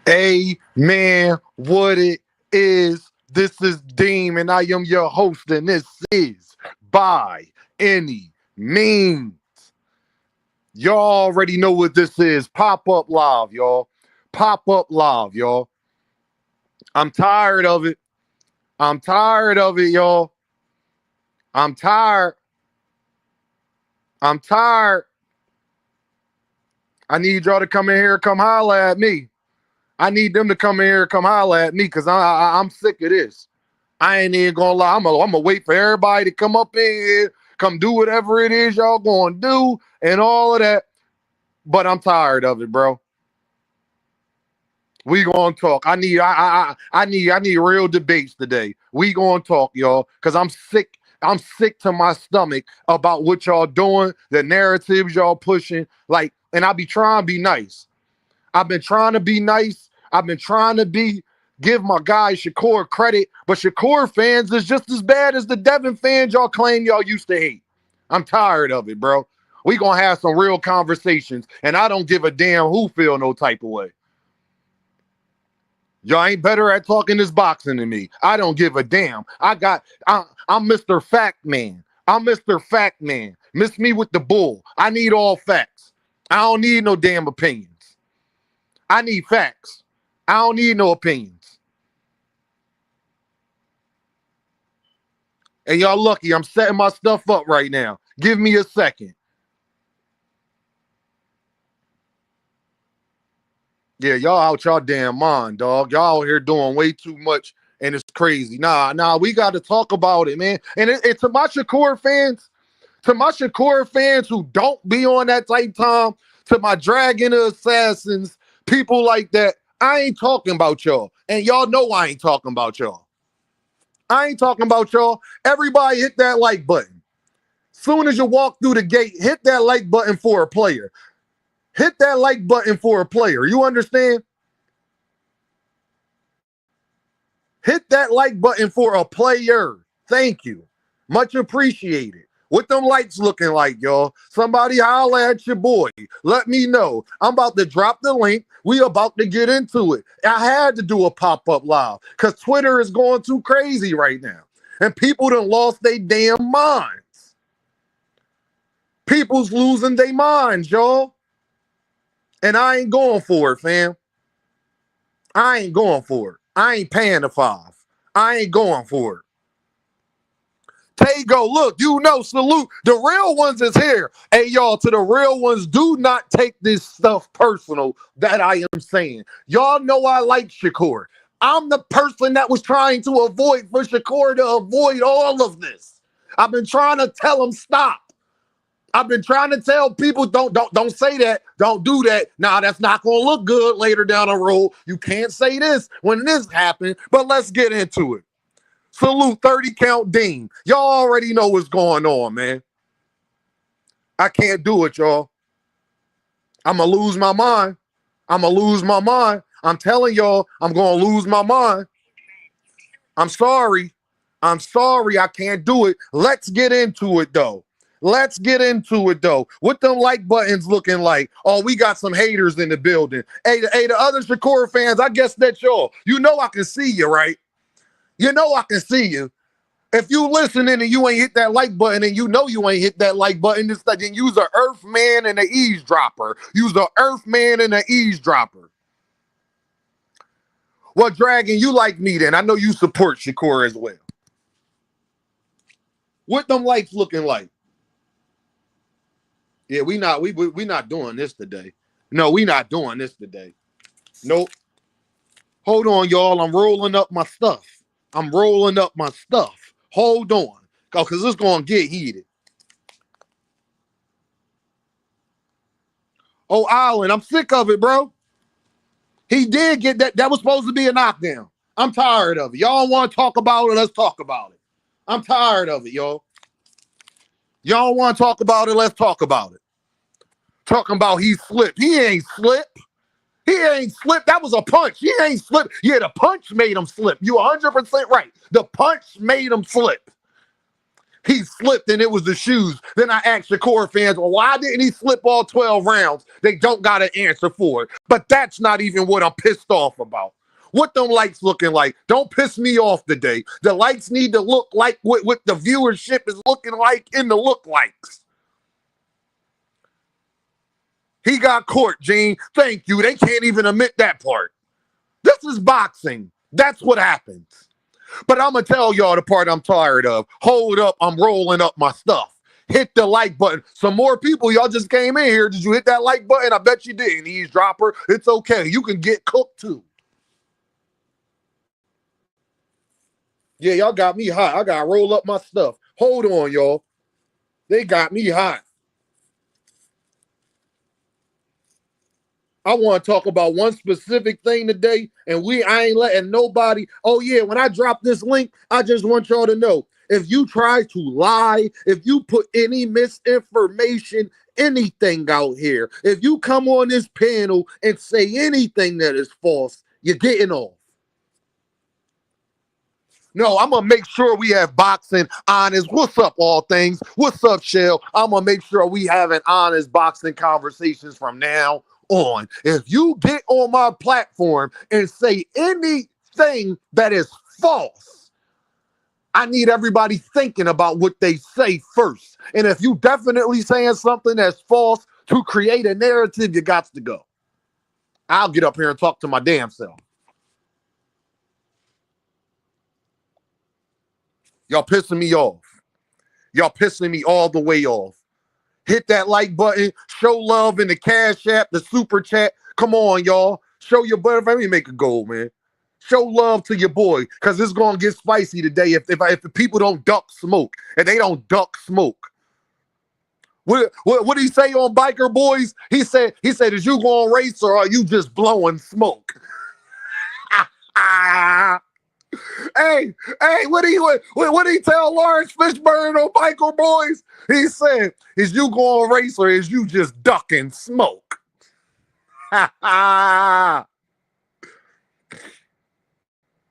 Amen. What it is, this is Deem, and I am your host, and this is By Any Means. Y'all already know what this is. Pop up live, y'all. Pop up live, y'all. I'm tired of it. I'm tired of it, y'all. I'm tired. I'm tired. I need y'all to come in here, come holler at me. I need them to come in here, come holler at me, because I'm sick of this. I ain't even gonna lie. I'm gonna wait for everybody to come up in here, come do whatever it is y'all gonna do, and all of that. But I'm tired of it, bro. We gonna talk. I need real debates today. We gonna talk, y'all, because I'm sick. I'm sick to my stomach about what y'all doing, the narratives y'all pushing. Like, and I be trying to be nice. I've been trying to be nice. I've been trying to give my guy Shakur credit, but Shakur fans is just as bad as the Devin fans y'all claim y'all used to hate. I'm tired of it, bro. We gonna have some real conversations, and I don't give a damn who feel no type of way. Y'all ain't better at talking this boxing than me. I don't give a damn. I'm Mr. Fact Man. I'm Mr. Fact Man. Miss me with the bull. I need all facts. I don't need no damn opinions. I need facts. I don't need no opinions. And y'all lucky I'm setting my stuff up right now. Give me a second. Yeah, y'all out y'all damn mind, dog. Y'all out here doing way too much, and it's crazy. Nah, we got to talk about it, man. And to my Shakur fans who don't be on that type time, to my Dragon Assassins, people like that, I ain't talking about y'all. And y'all know I ain't talking about y'all. I ain't talking about y'all. Everybody hit that like button. Soon as you walk through the gate, hit that like button for a player. Hit that like button for a player. You understand? Hit that like button for a player. Thank you. Much appreciated. What them lights looking like, y'all? Somebody holler at your boy. Let me know. I'm about to drop the link. We about to get into it. I had to do a pop-up live because Twitter is going too crazy right now. And people done lost their damn minds. People's losing their minds, y'all. And I ain't going for it, fam. I ain't going for it. I ain't paying the $5. I ain't going for it. Tago, look, salute. The real ones is here. Hey, y'all, to the real ones, do not take this stuff personal that I am saying. Y'all know I like Shakur. I'm the person that was trying to avoid for Shakur to avoid all of this. I've been trying to tell him stop. I've been trying to tell people don't say that, don't do that. Nah, that's not gonna look good later down the road. You can't say this when this happened, but let's get into it. Salute 30 count Dean. Y'all already know what's going on, man. I can't do it, y'all. I'ma lose my mind. I'ma lose my mind. I'm telling y'all, I'm gonna lose my mind. I'm sorry. I'm sorry. I can't do it. Let's get into it, though. Let's get into it, though. What them like buttons looking like? Oh, we got some haters in the building. Hey, the other Shakur fans, I guess that's y'all. You know I can see you, right? You know I can see you. If you listening and you ain't hit that like button and you know you ain't hit that like button, then use a earth man and an eavesdropper. Use a earth man and an eavesdropper. Well, Dragon, you like me then. I know you support Shakur as well. What them lights looking like? Yeah, we not doing this today. No, we not doing this today. Nope. Hold on, y'all. I'm rolling up my stuff. I'm rolling up my stuff. Hold on. Because it's going to get heated. Oh, Island, I'm sick of it, bro. He did get that. That was supposed to be a knockdown. I'm tired of it. Y'all want to talk about it? Let's talk about it. I'm tired of it, y'all. Y'all want to talk about it? Let's talk about it. Talking about he slipped. He ain't slipped. He ain't slipped. That was a punch. He ain't slipped. Yeah, the punch made him slip. You 100% right. The punch made him slip. He slipped and it was the shoes. Then I asked Shakur fans, well, why didn't he slip all 12 rounds? They don't got an answer for it. But that's not even what I'm pissed off about. What them lights looking like? Don't piss me off today. The lights need to look like what the viewership is looking like in the look likes. He got caught, Gene. Thank you. They can't even admit that part. This is boxing. That's what happens. But I'm going to tell y'all the part I'm tired of. Hold up. I'm rolling up my stuff. Hit the like button. Some more people, y'all just came in here. Did you hit that like button? I bet you didn't. Eavesdropper. It's okay. You can get cooked too. Yeah, y'all got me hot. I got to roll up my stuff. Hold on, y'all. They got me hot. I want to talk about one specific thing today, and I ain't letting nobody. Oh, yeah, when I drop this link, I just want y'all to know, if you try to lie, if you put any misinformation, anything out here, if you come on this panel and say anything that is false, you're getting off. No, I'm going to make sure we have boxing honest. What's up, all things? What's up, Shell? I'm going to make sure we having honest boxing conversations from now on. If you get on my platform and say anything that is false, I need everybody thinking about what they say first. And if you definitely saying something that's false to create a narrative, you got to go. I'll get up here and talk to my damn self. Y'all pissing me off. Y'all pissing me all the way off. Hit that like button. Show love in the Cash App, the Super Chat. Come on, y'all. Show your butt. Let me make a goal, man. Show love to your boy, because it's going to get spicy today if the people don't duck smoke. And they don't duck smoke. What did he say on Biker Boys? He said, is you going to race or are you just blowing smoke? Hey, what did he tell Lawrence Fishburne on Biker Boys? He said, is you going to race or is you just ducking smoke? Let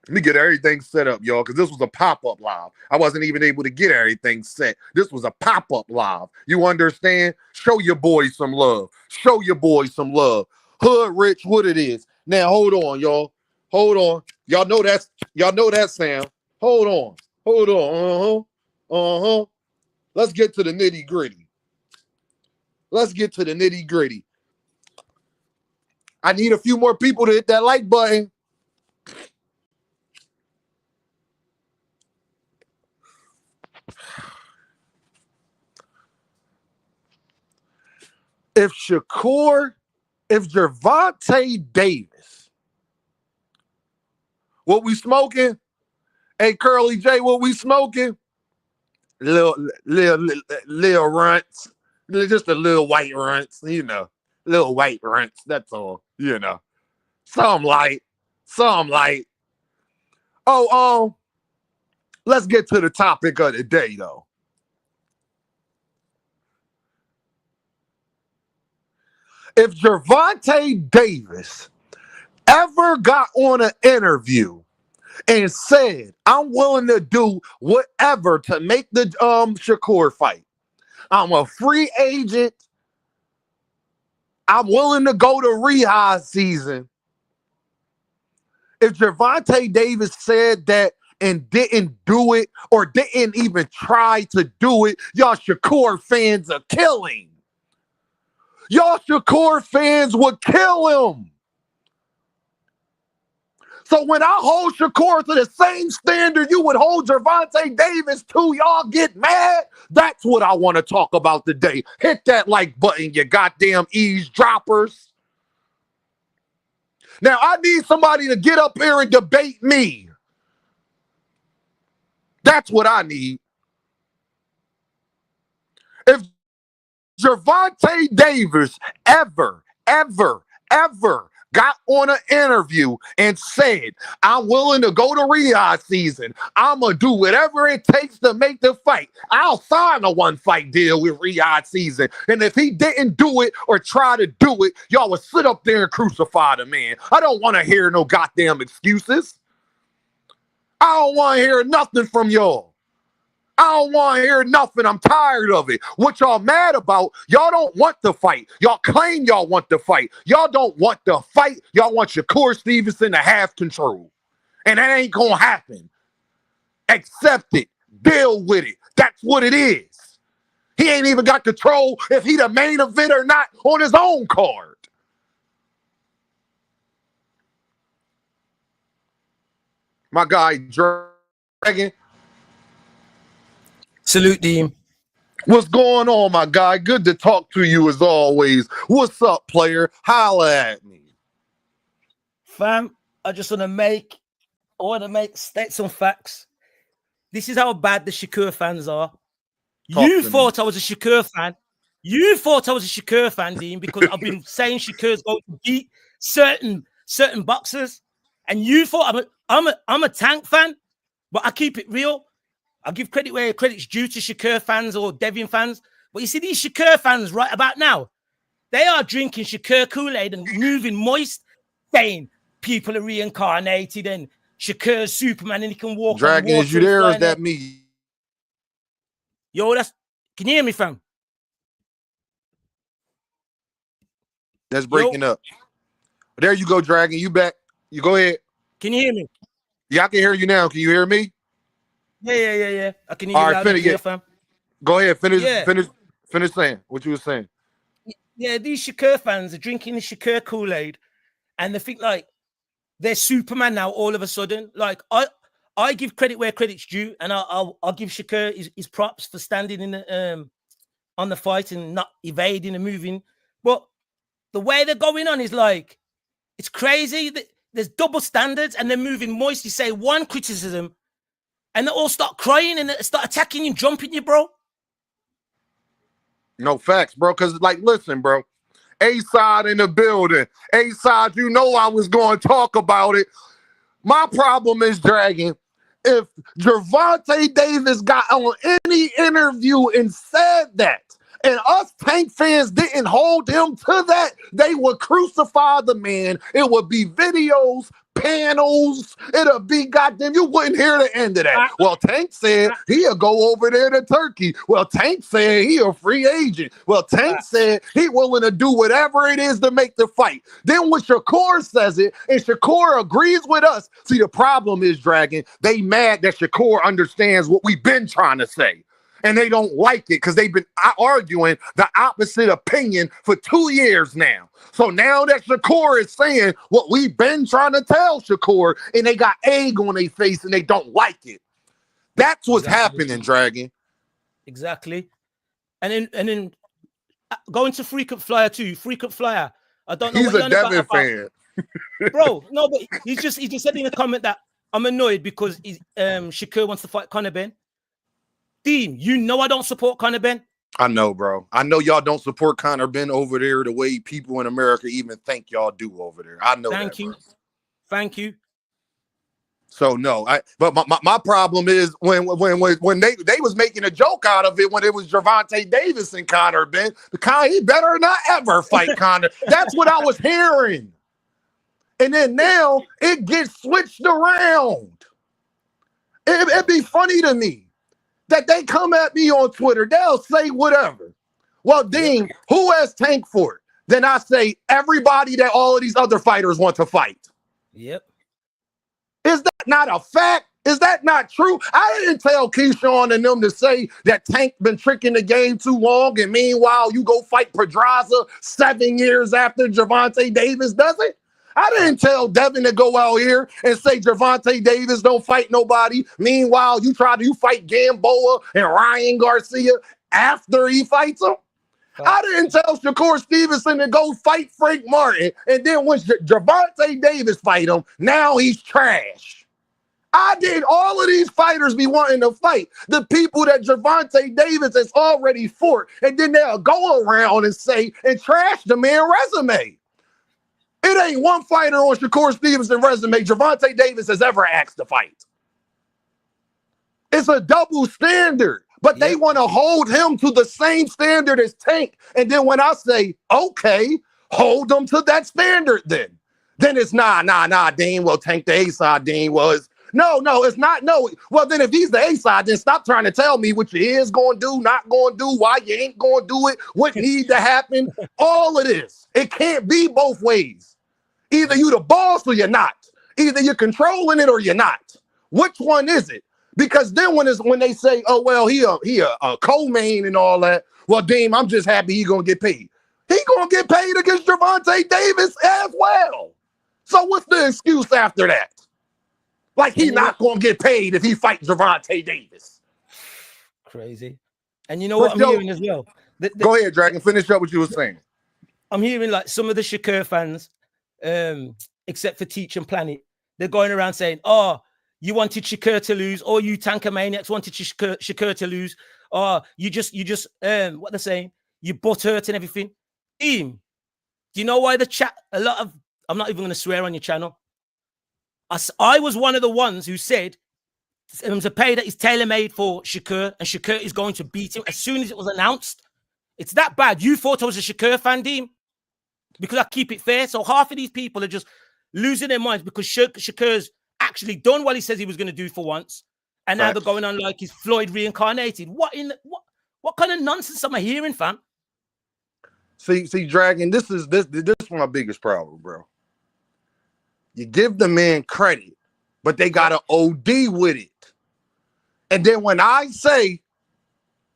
me get everything set up, y'all, because this was a pop-up live. I wasn't even able to get everything set. This was a pop-up live. You understand? Show your boys some love. Show your boys some love. Hood Rich, what it is. Now, hold on, y'all. Hold on. Y'all know that sound. Hold on. Hold on. Uh-huh. Let's get to the nitty-gritty. I need a few more people to hit that like button. If Gervonta Davis, what we smoking? Hey, Curly J, what we smoking? Little runts. Just a little white runts, Little white runts, that's all, Some light. Oh, let's get to the topic of the day, though. If Gervonta Davis ever got on an interview and said, I'm willing to do whatever to make the Shakur fight. I'm a free agent. I'm willing to go to rehab season. If Gervonta Davis said that and didn't do it or didn't even try to do it, y'all Shakur fans are killing. Y'all Shakur fans would kill him. So when I hold Shakur to the same standard you would hold Gervonta Davis to, y'all get mad? That's what I want to talk about today. Hit that like button, you goddamn eavesdroppers. Now, I need somebody to get up here and debate me. That's what I need. If Gervonta Davis ever got on an interview and said, I'm willing to go to rehab season. I'm going to do whatever it takes to make the fight. I'll sign a one-fight deal with rehab season. And if he didn't do it or try to do it, y'all would sit up there and crucify the man. I don't want to hear no goddamn excuses. I don't want to hear nothing from y'all. I don't want to hear nothing. I'm tired of it. What y'all mad about? Y'all don't want to fight. Y'all claim y'all want to fight. Y'all don't want to fight. Y'all want Shakur Stevenson to have control. And that ain't going to happen. Accept it. Deal with it. That's what it is. He ain't even got control if he the main event or not on his own card. My guy, Dragon. Salute, Dean. What's going on, my guy? Good to talk to you as always. What's up, player? Holla at me. Fam, I just want to state some facts. This is how bad the Shakur fans are. You thought I was a Shakur fan. You thought I was a Shakur fan, Dean, because I've been saying Shakur's going to beat certain boxers. And you thought I'm a Tank fan, but I keep it real. I give credit where credit's due to Shakur fans or Devin fans. But you see, these Shakur fans right about now, they are drinking Shakur Kool-Aid and moving moist, saying people are reincarnated and Shakur's Superman and he can walk Dragon, on water. is you there or is that me? Yo, can you hear me, fam? That's breaking up. There you go, Dragon. You back. You go ahead. Can you hear me? Yeah, I can hear you now. Can you hear me? Yeah. I can hear you loud and clear, fam. Go ahead. Finish saying what you were saying. Yeah, these Shakur fans are drinking the Shakur Kool-Aid and they think like they're Superman now all of a sudden. Like I give credit where credit's due, and I'll give Shakur his props for standing in the on the fight and not evading and moving. But the way they're going on is like it's crazy. There's double standards, and they're moving moist. You say one criticism, and they all start crying and they start attacking you, jumping you, bro. No facts, bro. Because like, listen, bro. A-Side in the building. A-Side, you know I was going to talk about it. My problem is, Dragon, if Gervonta Davis got on any interview and said that, and us Tank fans didn't hold him to that, they would crucify the man. It would be videos, panels. It'll be goddamn, you wouldn't hear the end of that. Well, Tank said he'll go over there to Turkey. Well, Tank said he a free agent. Well, Tank said he willing to do whatever it is to make the fight. Then when Shakur says it, and Shakur agrees with us, see, the problem is, Dragon, they mad that Shakur understands what we've been trying to say. And they don't like it because they've been arguing the opposite opinion for 2 years now. So now that Shakur is saying what we've been trying to tell Shakur, and they got egg on their face and they don't like it. That's what's happening, Dragon. Exactly. And then going to Frequent Flyer too. Frequent Flyer. I don't know. He's a Devin fan. Bro, no, but he just said in a comment that I'm annoyed because Shakur wants to fight Connor Benn. Dean, you know I don't support Connor Benn. I know, bro. I know y'all don't support Connor Benn over there the way people in America even think y'all do over there. I know Thank you. So no, but my problem is when they was making a joke out of it when it was Gervonta Davis and Connor Benn, he better not ever fight Connor. That's what I was hearing. And then now it gets switched around. It'd be funny to me that they come at me on Twitter. They'll say whatever. Well, Dean, who has Tank for it? Then I say everybody that all of these other fighters want to fight. Yep. Is that not a fact? Is that not true? I didn't tell Keyshawn and them to say that Tank been tricking the game too long, and meanwhile you go fight Pedraza 7 years after Gervonta Davis does it. I didn't tell Devin to go out here and say Gervonta Davis don't fight nobody. Meanwhile, you fight Gamboa and Ryan Garcia after he fights him. I didn't tell Shakur Stevenson to go fight Frank Martin. And then when Gervonta Davis fight him, now he's trash. I did all of these fighters be wanting to fight the people that Gervonta Davis has already fought. And then they'll go around and say and trash the man's resume. It ain't one fighter on Shakur Stevenson's resume Gervonta Davis has ever asked to fight. It's a double standard, but they want to hold him to the same standard as Tank. And then when I say, okay, hold them to that standard then it's nah, Dean. Well, Tank the A-Side, Dean. Well, No, it's not. No. Well, then if he's the A side, then stop trying to tell me what you is going to do, not going to do, why you ain't going to do it, what need to happen. All of this. It can't be both ways. Either you the boss or you're not. Either you're controlling it or you're not. Which one is it? Because then when they say, oh, well, he a co-main and all that, well, Dean, I'm just happy he going to get paid. He going to get paid against Gervonta Davis as well. So what's the excuse after that? Like he's not going to get paid if he fights Gervonta Davis. Crazy. And you know what I'm hearing as well? Go ahead, Dragon. Finish up what you were saying. I'm hearing like some of the Shakur fans, except for Teach and Planet, they're going around saying, oh, you wanted Shakur to lose, or you Tanker Maniacs wanted Shakur to lose, or you just what they're saying, you butt hurt and everything. Do you know why the chat? I'm not even going to swear on your channel. I was one of the ones who said Zepeda is tailor-made for Shakur, and Shakur is going to beat him as soon as it was announced. It's that bad. You thought I was a Shakur fan, Dean, because I keep it fair. So half of these people are just losing their minds because Shakur's actually done what he says he was going to do for once, and now they're going on like he's Floyd reincarnated. What kind of nonsense am I hearing, fam? See, Dragon, this is my biggest problem, bro. You give the man credit, but they got to OD with it. And then when I say,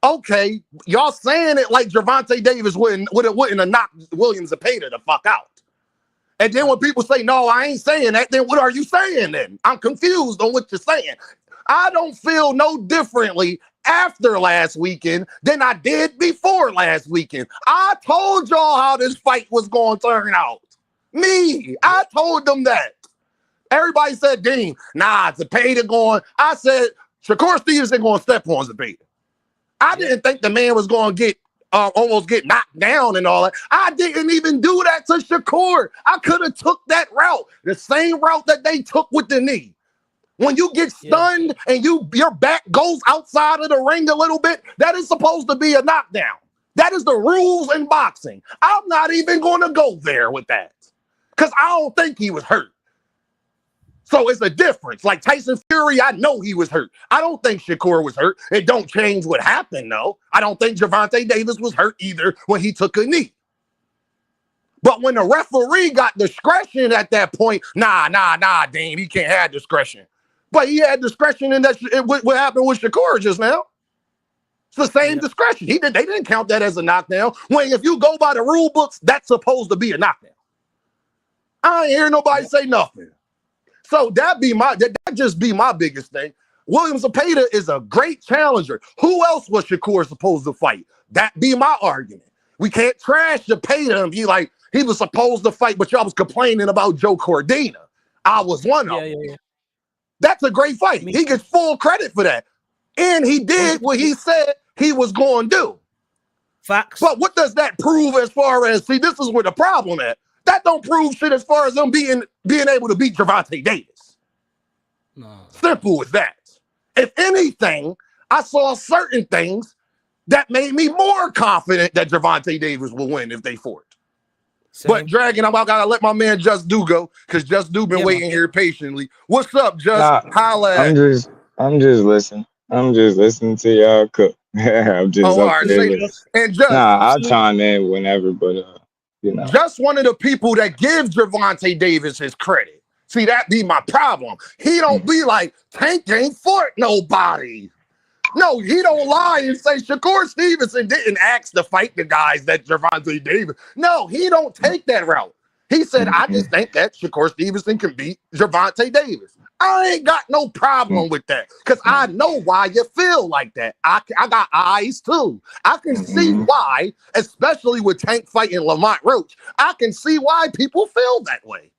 okay, y'all saying it like Gervonta Davis wouldn't have knocked Williams Zepeda the fuck out. And then when people say, no, I ain't saying that, then what are you saying then? I'm confused on what you're saying. I don't feel no differently after last weekend than I did before last weekend. I told y'all how this fight was going to turn out. I told them that. Everybody said, Dean, nah, Zepeda going. I said, Shakur Stevenson going to step on Zepeda. I didn't think the man was going to get almost get knocked down and all that. I didn't even do that to Shakur. I could have took that route, the same route that they took with the knee. When you get stunned and your back goes outside of the ring a little bit, that is supposed to be a knockdown. That is the rules in boxing. I'm not even going to go there with that because I don't think he was hurt. So it's a difference. Like Tyson Fury, I know he was hurt. I don't think Shakur was hurt. It don't change what happened, though. I don't think Gervonta Davis was hurt either when he took a knee. But when the referee got discretion at that point, nah, Dean, he can't have discretion. But he had discretion in that. What happened with Shakur just now? It's the same discretion. They didn't count that as a knockdown. When if you go by the rule books, that's supposed to be a knockdown. I ain't hear nobody say nothing. So that just be my biggest thing. Williams Zepeda is a great challenger. Who else was Shakur supposed to fight? That be my argument. We can't trash Zepeda and be like, he was supposed to fight, but y'all was complaining about Joe Cordina. I was one of them. Yeah. That's a great fight. He gets full credit for that. And he did what he said he was going to do. Facts. But what does that prove as far as, see, this is where the problem at. That don't prove shit as far as them being able to beat Gervonta Davis. No. Simple as that. If anything, I saw certain things that made me more confident that Gervonta Davis will win if they fought. Same. But Dragon, I gotta let my man Just Do go because Just Do been waiting here patiently. What's up, Just? Holla. I'm just listening. I'm just listening to y'all cook. I'm just all right. And Just, I'll chime in whenever, but Just one of the people that give Gervonta Davis his credit. See, that be my problem. He don't be like, Tank ain't fought nobody. No, he don't lie and say Shakur Stevenson didn't ask to fight the guys that Gervonta Davis. No, he don't take that route. He said, I just think that Shakur Stevenson can beat Gervonta Davis. I ain't got no problem with that because I know why you feel like that. I got eyes too. I can see why, especially with Tank fighting Lamont Roach. I can see why people feel that way.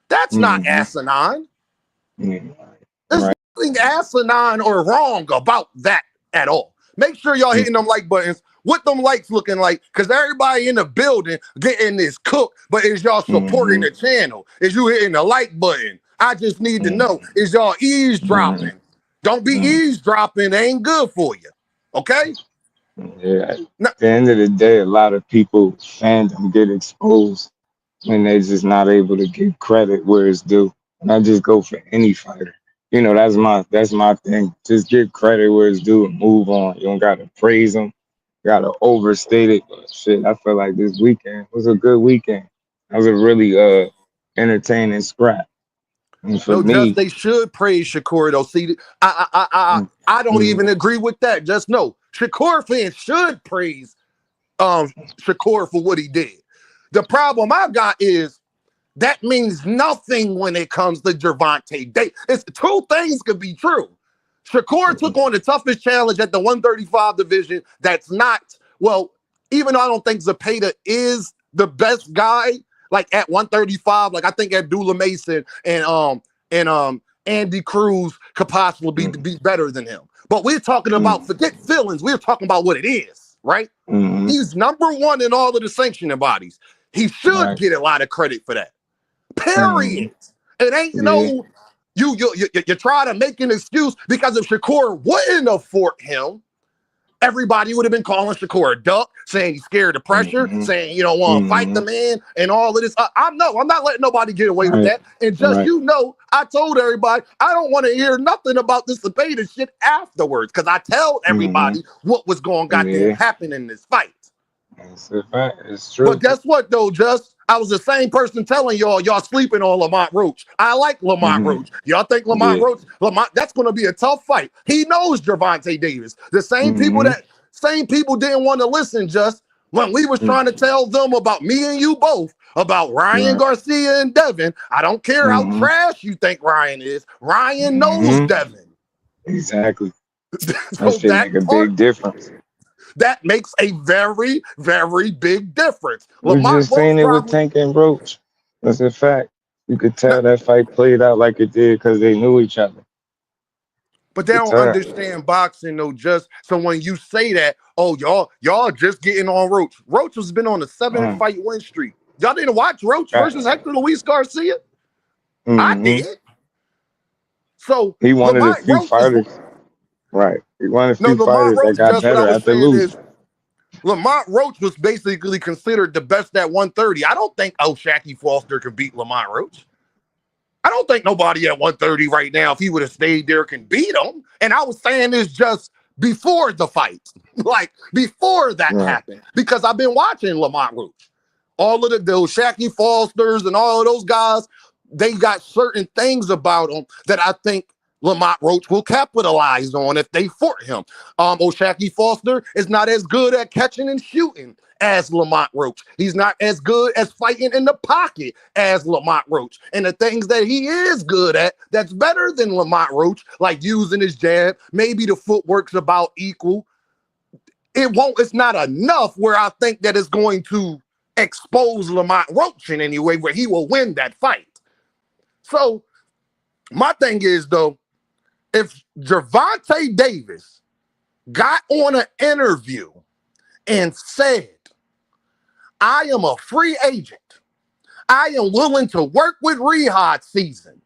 That's not asinine. There's nothing asinine or wrong about that at all. Make sure y'all hitting them like buttons. What them likes looking like? Because everybody in the building getting this cooked, but is y'all supporting the channel? Is you hitting the like button? I just need to know, is y'all eavesdropping? Don't be eavesdropping. It ain't good for you. Okay? Yeah. At the end of the day, a lot of people, fandom, get exposed when they're just not able to give credit where it's due. And I just go for any fighter. you know, that's my thing. Just give credit where it's due and move on. You don't gotta praise them, gotta overstate it. But shit, I feel like this weekend was a good weekend. That was a really entertaining scrap. And for No, just me, they should praise Shakur though. See, I don't even agree with that. Just no, Shakur fans should praise Shakur for what he did. The problem I got is that means nothing when it comes to Gervonta Davis. It's two things could be true. Shakur took on the toughest challenge at the 135 division. That's not, well, even though I don't think Zepeda is the best guy, like at 135, like I think Abdullah Mason and Andy Cruz could possibly be better than him. But we're talking about, forget feelings, we're talking about what it is, right? He's number one in all of the sanctioning bodies. He should get a lot of credit for that. Period. It ain't no you try to make an excuse because if Shakur wouldn't have fought him, everybody would have been calling Shakur a duck, saying he's scared of pressure, saying you don't want to fight the man, and all of this. I'm not letting nobody get away with that. And just you know, I told everybody I don't want to hear nothing about this Zepeda shit afterwards because I tell everybody what was going to happen in this fight. It's a fact. It's true. But guess what, though, I was the same person telling y'all sleeping on Lamont Roach. I like Lamont Roach. Y'all think Lamont Roach, that's going to be a tough fight. He knows Gervonta Davis. The same people didn't want to listen just when we was trying to tell them about me and you both, about Ryan Garcia and Devin. I don't care how trash you think Ryan is. Ryan knows Devin. Exactly. So that make a big difference. That makes a very, very big difference. We just seen it with Tank and Roach. That's a fact. You could tell that fight played out like it did because they knew each other. But they don't understand boxing, though. Just so when you say that, oh, y'all just getting on Roach. Roach has been on a 7-fight win streak. Y'all didn't watch Roach versus Hector Luis Garcia? I did. So he wanted a few fighters. Right. He wanted a few fighters that got better after losing. Lamont Roach was basically considered the best at 130. I don't think Shakur Foster can beat Lamont Roach. I don't think nobody at 130 right now, if he would have stayed there, can beat him. And I was saying this just before the fight, like before that happened, because I've been watching Lamont Roach. All of those Shakur Fosters and all of those guys, they got certain things about them that I think Lamont Roach will capitalize on if they fought him. Shakur Foster is not as good at catching and shooting as Lamont Roach. He's not as good as fighting in the pocket as Lamont Roach. And the things that he is good at, that's better than Lamont Roach, like using his jab, maybe the footwork's about equal. It's not enough where I think that it's going to expose Lamont Roach in any way where he will win that fight. So my thing is, though, if Gervonta Davis got on an interview and said, I am a free agent. I am willing to work with Rehab season.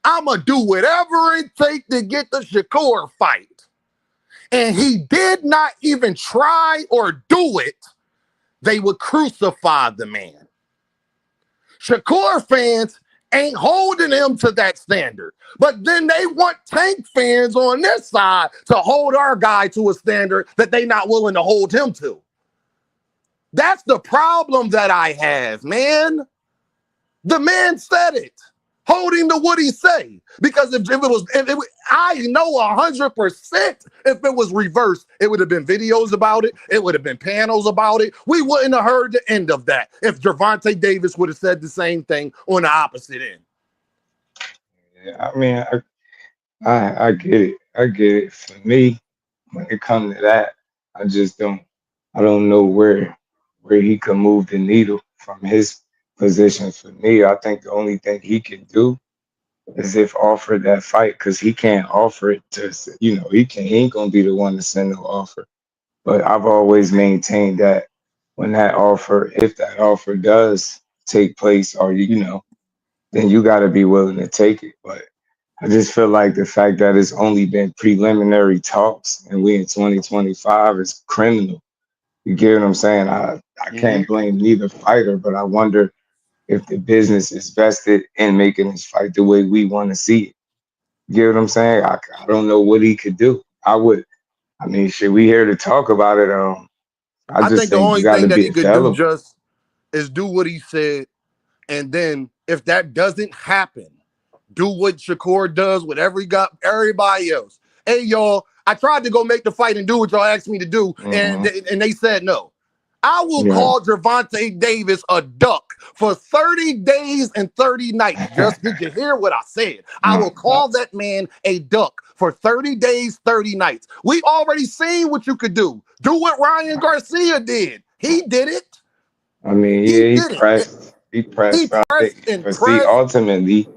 I'm going to do whatever it takes to get the Shakur fight. And he did not even try or do it, they would crucify the man. Shakur fans ain't holding him to that standard. But then they want Tank fans on this side to hold our guy to a standard that they not willing to hold him to. That's the problem that I have, man. The man said it. Holding to what he say. Because if I know 100% if it was reversed, it would have been videos about it. It would have been panels about it. We wouldn't have heard the end of that if Gervonta Davis would have said the same thing on the opposite end. Yeah, I mean, I get it. I get it. For me, when it comes to that, I don't know where he could move the needle from his position. For me, I think the only thing he can do is if offered that fight, because he can't offer it to, he ain't gonna be the one to send no offer. But I've always maintained that when if that offer does take place, or then you got to be willing to take it. But I just feel like the fact that it's only been preliminary talks and we in 2025 is criminal. You get what I'm saying? I can't blame neither fighter, but I wonder if the business is vested in making this fight the way we want to see it. You get what I'm saying? I don't know what he could do. I mean, shit, we here to talk about it. I I just think the think you only got to thing that be he could do available. just is do what he said, and then if that doesn't happen, do what Shakur does with everybody else. Hey, y'all, I tried to go make the fight and do what y'all asked me to do, and Mm-hmm. they said no. I will Yeah. call Gervonta Davis a duck for 30 days and 30 nights. Just did you hear what I said? I will call that man a duck for 30 days, 30 nights. We already seen what you could do. Do what Ryan Garcia did. He did it. I mean, He yeah, he did it. pressed. He pressed, He but pressed and but see, pressed. ultimately,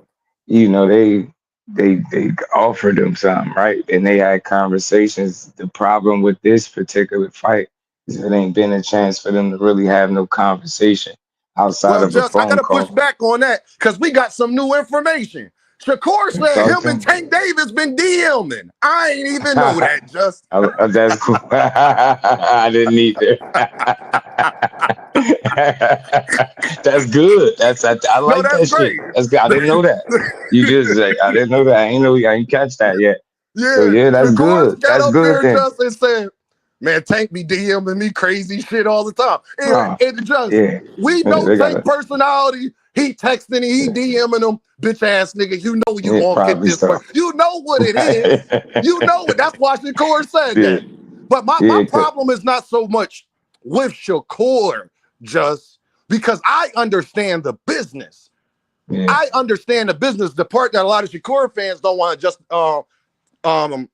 they offered him something, right? And they had conversations. The problem with this particular fight is it ain't been a chance for them to really have no conversation outside Well, of a just I phone gotta push call. back on that because we got some new information. Shakur said Talk him to and him. Tank Davis been DMing. I ain't even know that, just. That's cool. I didn't either. That's good. I No, like that's that shit. great. That's good. I didn't know that. You just like, I didn't know that. I ain't catch that yet. So Yeah, yeah, that's Shakur good. got That's up good there then. just and said, "Man, Tank be DMing me crazy shit all the time." Oh, And just yeah. we know They got Tank it. personality. He texting, he DMing him, bitch ass nigga. You know you Yeah, gonna get probably this so. person. You know what it is. You know it. That's why Shakur said Yeah, that. But my yeah, problem is not so much with Shakur, just because I understand the business. yeah. I understand the business. The part that a lot of Shakur fans don't want to just um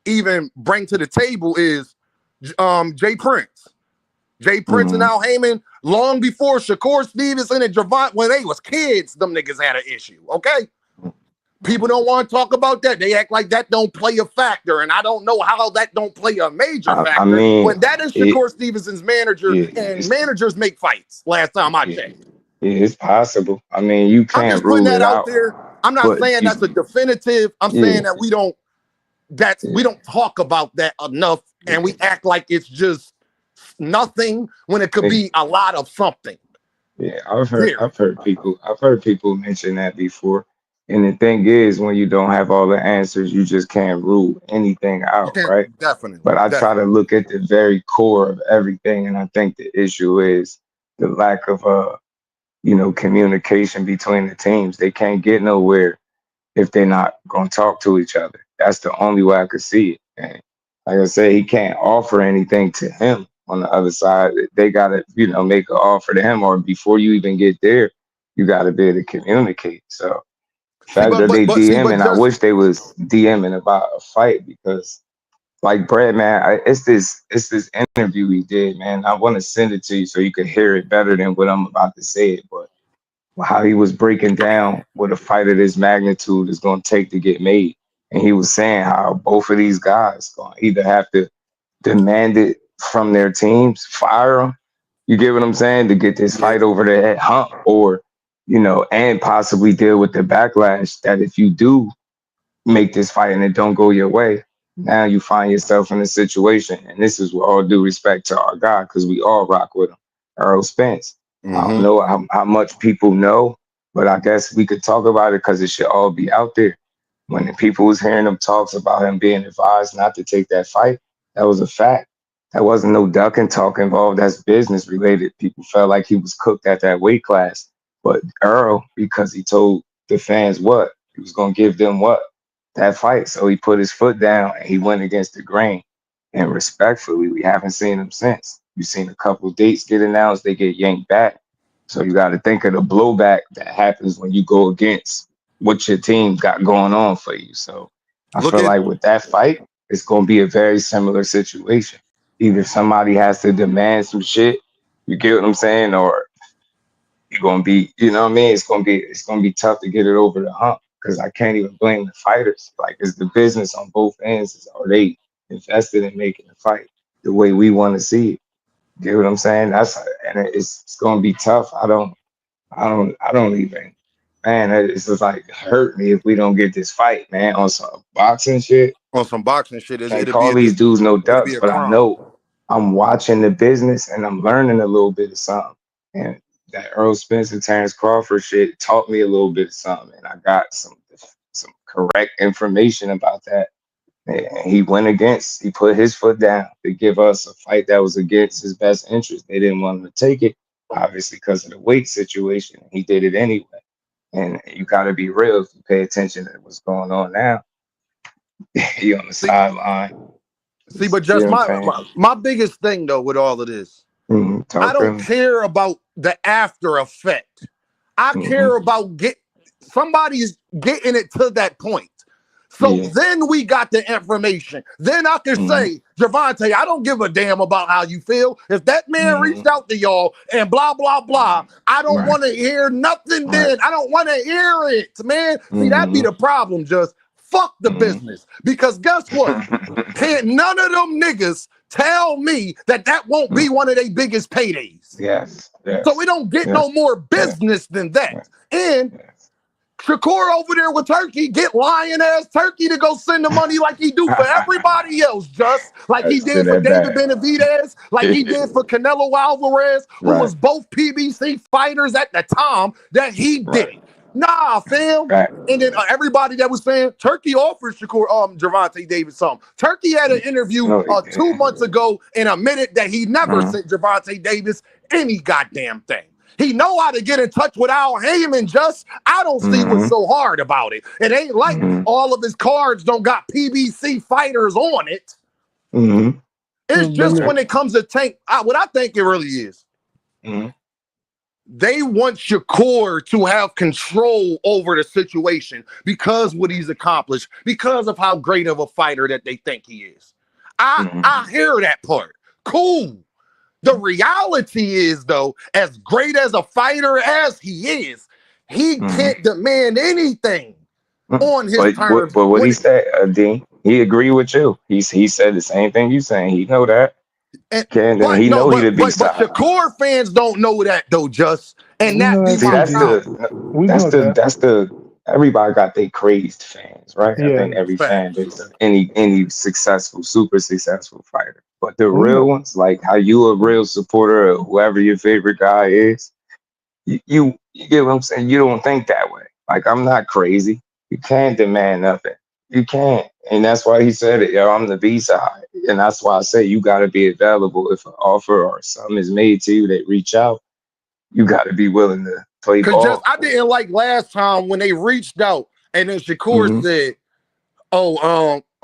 even bring to the table is Jay Prince. Jay Prince and Mm-hmm. Al Heyman, long before Shakur Stevenson and Javon, when they was kids, them niggas had an issue, okay? People don't want to talk about that. They act like that don't play a factor, and I don't know how that don't play a major I factor mean, when that is it, Shakur Stevenson's manager, yeah, and managers make fights, last time I yeah, checked. yeah, it's possible. I mean, you I'm can't just putting rule that it out out, there. I'm not but saying that's a definitive. I'm saying yeah, that we yeah, don't talk about that enough, and yeah. we act like it's just nothing when it could be a lot of something. Yeah, Period. I've heard people mention that before. And the thing is, when you don't have all the answers, you just can't rule anything You out, can't right? definitely, But I try to definitely. look at the very core of everything, and I think the issue is the lack of communication between the teams. They can't get nowhere if they're not gonna talk to each other. That's the only way I could see it. And like I said, he can't offer anything to him on the other side. They gotta, make an offer to him, or before you even get there, you gotta be able to communicate. So the See, fact but that but they but see, but DMing, I just wish they was DMing about a fight because like Brad, man, it's this interview he did, man. I want to send it to you so you could hear it better than what I'm about to say it, but how he was breaking down what a fight of this magnitude is going to take to get made. And he was saying how both of these guys going to either have to demand it from their teams, fire them, you get what I'm saying, to get this yeah, fight over the head hump, or, and possibly deal with the backlash that if you do make this fight and it don't go your way, now you find yourself in a situation. And this is with all due respect to our guy, because we all rock with him, Earl Spence. I don't mm-hmm. know how much people know, but I guess we could talk about it because it should all be out there. When the people was hearing him talks about him being advised not to take that fight, that was a fact. That wasn't no duck and talk involved. That's business related. People felt like he was cooked at that weight class. But Earl, because he told the fans what? He was going to give them what? That fight. So he put his foot down and he went against the grain. And respectfully, we haven't seen him since. You've seen a couple of dates get announced, they get yanked back. So you got to think of the blowback that happens when you go against what your team got going on for you. So I Look feel at like with that fight, it's going to be a very similar situation. Either somebody has to demand some shit, you get what I'm saying, or you're gonna be, you know what I mean? It's gonna be tough to get it over the hump because I can't even blame the fighters. Like it's the business on both ends. Are they invested in making the fight the way we want to see it? Get what I'm saying? It's gonna be tough. I don't even, man. It's just like hurt me if we don't get this fight, man. On some boxing shit, on some boxing shit. can't It'll call be these dudes no it'll be ducks, a but I crime. know I'm watching the business and I'm learning a little bit of something. And that Earl Spence and Terrence Crawford shit taught me a little bit of something. And I got some some correct information about that. And he put his foot down to give us a fight that was against his best interest. They didn't want him to take it, obviously, because of the weight situation. He did it anyway. And you got to be real if you pay attention to what's going on now. He on the sideline. See, but just my biggest thing, though, with all of this, I don't care about the after effect. I care about somebody's getting it to that point. So then we got the information. Then I can say, Gervonta, I don't give a damn about how you feel. If that man reached out to y'all and blah, blah, blah, I don't want to hear nothing then. I don't want to hear it, man. See, that'd be the problem, just fuck the business. Because guess what? Can't none of them niggas tell me that won't be one of their biggest paydays. Yes. So we don't get no more business than that. And Shakur over there with Turkey, get lying ass Turkey to go send the money like he do for everybody else, just like he did for David Benavidez, like he did for Canelo Alvarez, who was both PBC fighters at the time that he did. Nah, fam. And then everybody that was saying Turkey offered Shakur, Gervonta Davis something. Turkey had an interview 2 months ago and admitted that he never sent Gervonta Davis any goddamn thing. He know how to get in touch with Al Heyman, just I don't see what's so hard about it. It ain't like all of his cards don't got PBC fighters on it. It's just when it comes to Tank, what I think it really is. They want Shakur to have control over the situation because what he's accomplished, because of how great of a fighter that they think he is. I hear that part. Cool. The reality is, though, as great as a fighter as he is, he can't demand anything on his terms. But what he said, Dean, he agreed with you. He said the same thing you saying. He know that. But Shakur fans don't know that, though, just. And everybody got their crazed fans, right? I think every fan base, any successful, super successful fighter. But the real ones, like how you a real supporter of whoever your favorite guy is, you get what I'm saying? You don't think that way. Like, I'm not crazy. You can't demand nothing. You can't. And that's why he said it, yo, I'm the B-side. And that's why I say you got to be available. If an offer or something is made to you, they reach out, you got to be willing to play ball. I didn't like last time when they reached out and then Shakur said,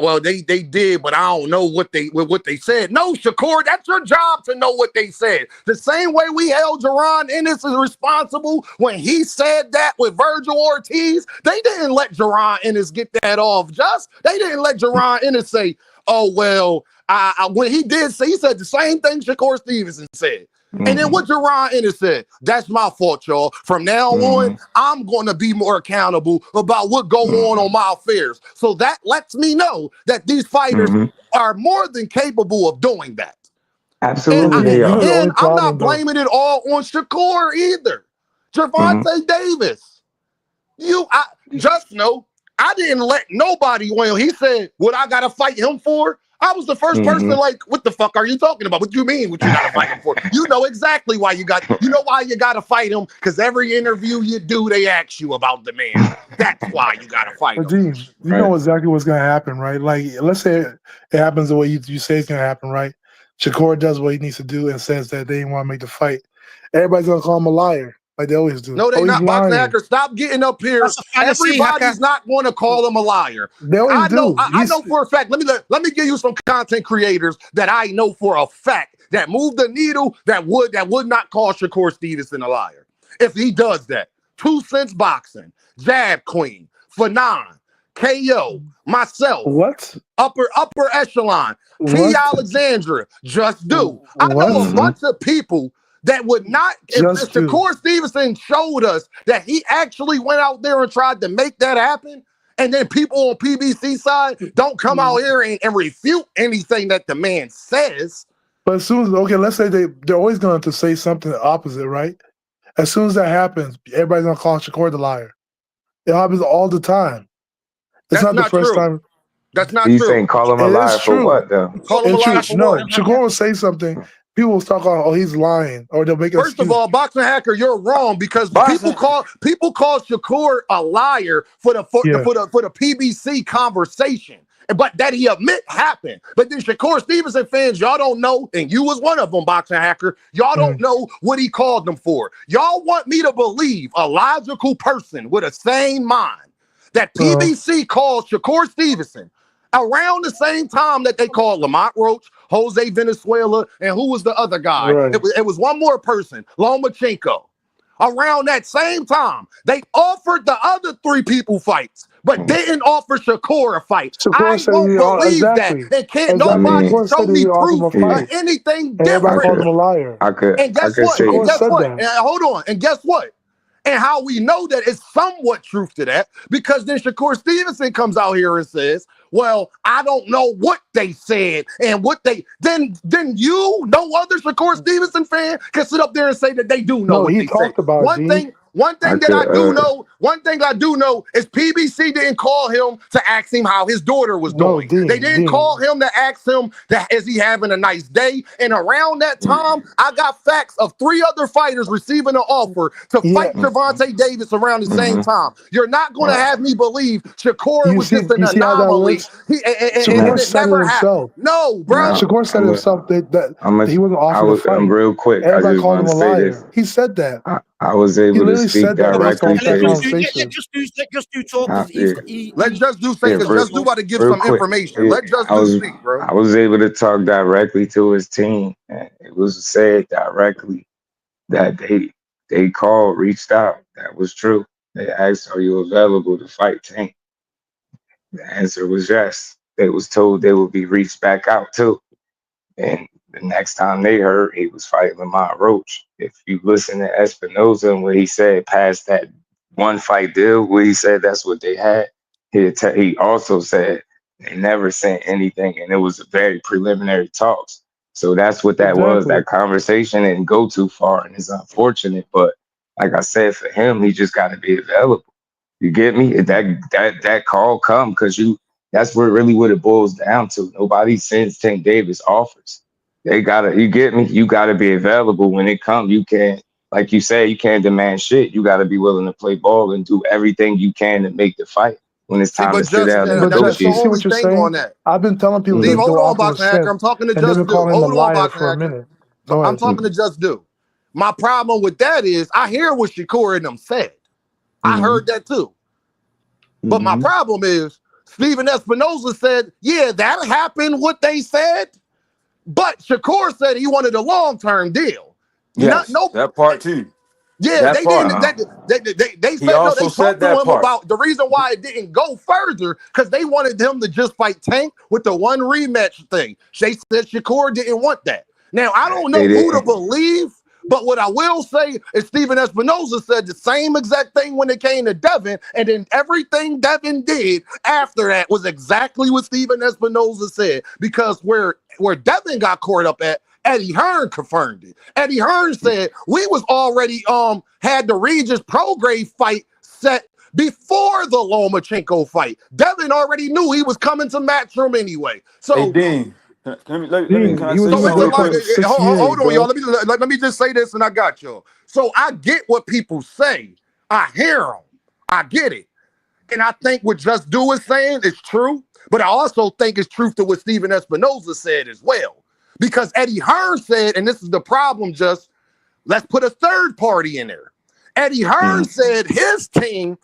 well, they did, but I don't know what they said. No, Shakur, that's your job to know what they said. The same way we held Jaron Ennis as responsible when he said that with Virgil Ortiz, they didn't let Jaron Ennis get that off. They didn't let Jaron Ennis say, oh, well, when he did say, he said the same thing Shakur Stevenson said. And then what Jaron Ennis said, that's my fault, y'all. From now on, I'm going to be more accountable about what go on my affairs. So that lets me know that these fighters are more than capable of doing that. Absolutely. And I'm not blaming it all on Shakur either. Gervonta Davis, just know, I didn't let nobody win. He said, what I got to fight him for? I was the first person like, what the fuck are you talking about? What you mean what you got to fight him for? You know exactly why you got to fight him, because every interview you do, they ask you about the man. That's why you got to fight him. Dean, you know exactly what's going to happen, right? Like, let's say it happens the way you say it's going to happen, right? Shakur does what he needs to do and says that they didn't want to make the fight. Everybody's going to call him a liar. Like they always do. No, they're not. Boxing hackers, stop getting up here. Everybody's not going to call him a liar. They always do. I know for a fact. Let me give you some content creators that I know for a fact that move the needle that would not call Shakur Stevenson a liar if he does that. 2 Cents Boxing, Jab Queen, Fanon, KO, myself. What? Upper echelon, T. Alexandra, Just Do. I know a bunch of people that would not, if Shakur Stevenson showed us that he actually went out there and tried to make that happen, and then people on PBC side don't come out here and refute anything that the man says. But as soon as, let's say they're always going to say something opposite, right? As soon as that happens, everybody's going to call Shakur the liar. It happens all the time. It's not the first time. That's not true. You saying call him a liar for what, though? Call him a liar for what? Shakur will say something. people will start calling, oh, he's lying, or they'll make. First of all, Boxing Hacker, you're wrong because people call Shakur a liar for the PBC conversation. But that he admit happened. But then Shakur Stevenson fans, y'all don't know, and you was one of them, Boxing Hacker. Y'all don't know what he called them for. Y'all want me to believe a logical person with a sane mind that PBC called Shakur Stevenson around the same time that they called Lamont Roach, Jose Venezuela, and who was the other guy? Right. It was one more person, Lomachenko. Around that same time, they offered the other 3 people fights, but didn't offer Shakur a fight. Shakur I won't believe that. And can't nobody show me proof or anything different. Everybody called him a liar. And guess what? And hold on. And guess what? And how we know that it's somewhat truth to that, because then Shakur Stevenson comes out here and says, well, I don't know what they said and what they then you, no other Shakur Stevenson fan can sit up there and say that they do know what they said. One thing I do know is PBC didn't call him to ask him how his daughter was doing. They didn't call him to ask him that is he having a nice day. And around that time, I got facts of 3 other fighters receiving an offer to fight Gervonta Davis around the same time. You're not going to have me believe Shakur was just an anomaly. Shakur said it himself. No, bro. Shakur said himself that he wasn't offered to fight. Real quick, everybody called him a liar. He said that. I was able to speak directly to Let's just do talk. Let's just do say because Just Do about to give some information. Let Just Do speak, bro. I was able to talk directly to his team, and it was said directly that they reached out. That was true. They asked, "Are you available to fight Tank?" The answer was yes. They was told they would be reached back out too, and the next time they heard, he was fighting Lamont Roach. If you listen to Espinoza and what he said past that 1 fight deal, where he said that's what they had, he also said they never sent anything, and it was a very preliminary talks. So that's what that was. That conversation didn't go too far, and it's unfortunate. But like I said, for him, he just got to be available. You get me? That call come because that's really what it boils down to. Nobody sends Tank Davis offers. You get me? You gotta be available when it comes. You can't, like you said, you can't demand shit. You gotta be willing to play ball and do everything you can to make the fight when it's time to sit down and negotiate. See what you're saying? I've been telling people Steve, hold on, Boxing Hacker. I'm talking to Just Do. Hold on, Boxing Hacker. I'm talking to Just Do. My problem with that is I hear what Shakur and them said. I heard that too. But my problem is Steven Espinoza said, yeah, that happened what they said. But Shakur said he wanted a long-term deal. Yes, that part too. Yeah, they didn't. They said no. They talked to him about the reason why it didn't go further because they wanted him to just fight Tank with the 1 rematch thing. They said Shakur didn't want that. Now I don't know who to believe, but what I will say is Steven Espinoza said the same exact thing when it came to Devin, and then everything Devin did after that was exactly what Steven Espinoza said. Because where Devin got caught up at, Eddie Hearn confirmed it. Eddie Hearn said we was already had the Regis Prograis fight set before the Lomachenko fight. Devin already knew he was coming to Matchroom anyway. So hey, Dean. Hold on, y'all. Let me just say this, and I got y'all. So I get what people say. I hear them. I get it, and I think what Just Do is saying is true. But I also think it's truth to what Steven Espinoza said as well, because Eddie Hearn said, and this is the problem. Just let's put a third party in there. Eddie Hearn said his team.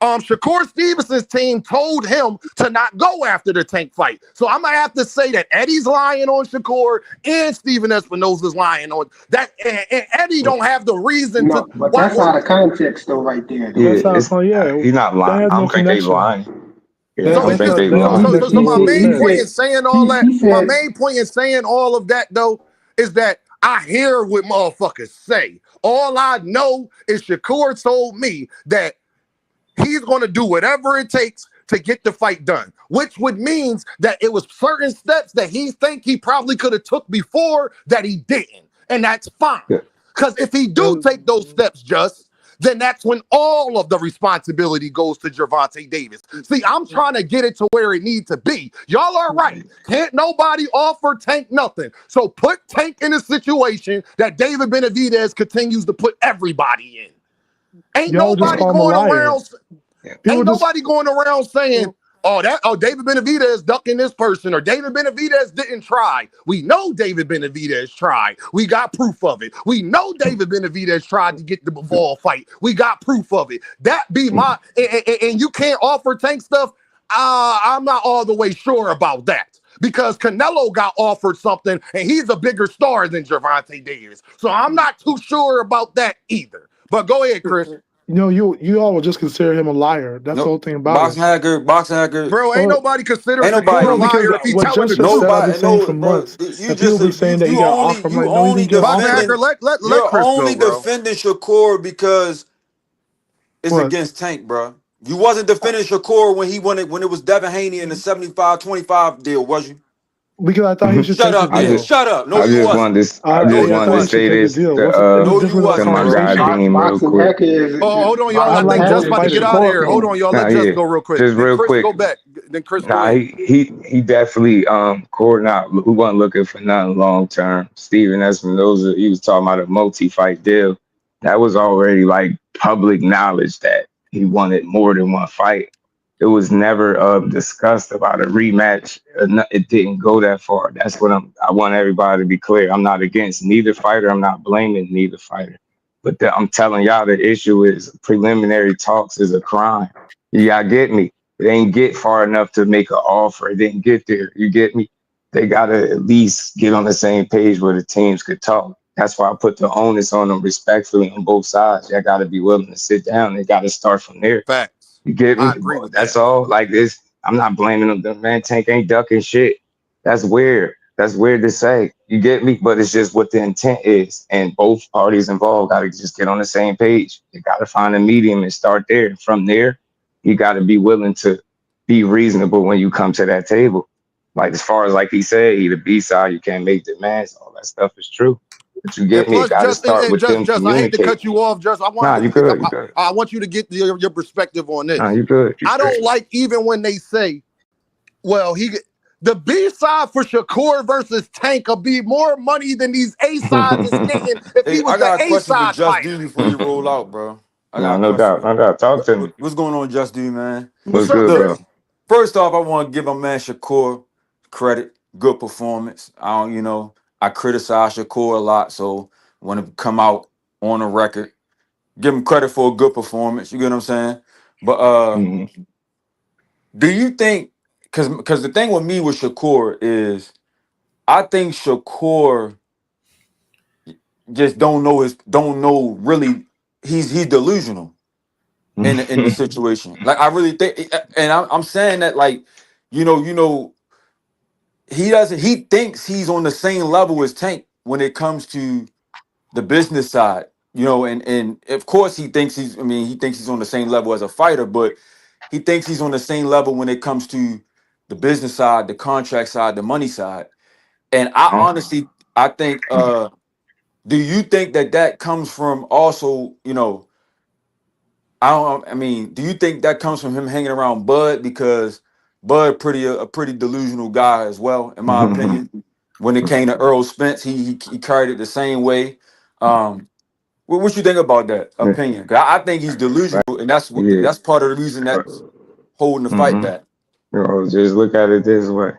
Shakur Stevenson's team told him to not go after the Tank fight. So I'm going to have to say that Eddie's lying on Shakur and Steven Espinoza's lying on that. And Eddie don't have the reason to. But that's out of context, though, right there. Yeah, he's not lying. I don't think they're lying. So my main point in saying all that, my main point in saying all of that, though, is that I hear what motherfuckers say. All I know is Shakur told me that he's going to do whatever it takes to get the fight done, which would means that it was certain steps that he think he probably could have took before that he didn't. And that's fine. Because if he do take those steps, then that's when all of the responsibility goes to Gervonta Davis. See, I'm trying to get it to where it needs to be. Y'all are right. Can't nobody offer Tank nothing. So put Tank in a situation that David Benavidez continues to put everybody in. Ain't nobody going around. Ain't nobody going around saying, David Benavidez ducking this person, or David Benavidez didn't try. We know David Benavidez tried. We got proof of it. We know David Benavidez tried to get the Bivol fight. We got proof of it. That be my, and you can't offer Tank stuff. I'm not all the way sure about that, because Canelo got offered something and he's a bigger star than Gervonta Davis. So I'm not too sure about that either. But go ahead, Chris. You know, you all would just consider him a liar. That's the whole thing about it. Boxing hacker. Bro, ain't nobody considering Shakur a liar if he telling the truth. I've been saying for months. You just be saying that he got offered. I'm like, no, he didn't get offered. Let Chris only go, bro. defending Shakur because it's against Tank, bro. You wasn't defending Shakur when it was Devin Haney in the 75-25 deal, was you? Because I thought he should shut up, deal. Shut up. No, I you just wasn't. wanted to say this to my guy Dean real quick. Hold on, y'all. I think Just about to get out of here. Hold on, y'all. Let Just go real quick. Just real quick. Go back. Then Chris. He definitely who wasn't looking for nothing long term. Steven Espinoza, he was talking about a multi-fight deal. That was already like public knowledge that he wanted more than one fight. It was never discussed about a rematch. It didn't go that far. That's what I want everybody to be clear. I'm not against neither fighter. I'm not blaming neither fighter. But I'm telling y'all the issue is preliminary talks is a crime. Y'all get me? It ain't get far enough to make an offer. It didn't get there. You get me? They got to at least get on the same page where the teams could talk. That's why I put the onus on them respectfully on both sides. Y'all got to be willing to sit down. They got to start from there. Facts. You get me? I agree with That's that. all. Like this, I'm not blaming them. The man Tank ain't ducking shit. That's weird. That's weird to say. You get me? But it's just what the intent is. And both parties involved got to just get on the same page. You got to find a medium and start there. And from there, you got to be willing to be reasonable when you come to that table. Like as far as like he said, he the B-side, you can't make demands. All that stuff is true. But you get me? You got to start with them communicating. I hate to cut you off, Just. I want you to get your perspective on this. Nah, you good. I don't like even when they say, well, the B-side for Shakur versus Tank will be more money than these A-sides is getting if he was the A-side fighter. Just before you roll out, bro. No doubt. Talk to me. What's going on, Just D, man? What's good, bro? First off, I want to give my man Shakur credit. Good performance. I criticize Shakur a lot, so I want to come out on the record, give him credit for a good performance. You get what I'm saying? But do you think, because the thing with me with Shakur is, I think Shakur just don't know really. He's delusional in the situation. Like I really think, and I'm saying that like, he thinks he's on the same level as Tank when it comes to the business side, and of course he thinks he's on the same level as a fighter, but he thinks he's on the same level when it comes to the business side, the contract side, the money side. And I think, do you think that comes from also, do you think that comes from him hanging around Bud, because Bud a pretty delusional guy as well, in my opinion. When it came to Earl Spence, he carried it the same way. What you think about that opinion? 'Cause I think he's delusional, and that's part of the reason that's holding the fight back. Just look at it this way: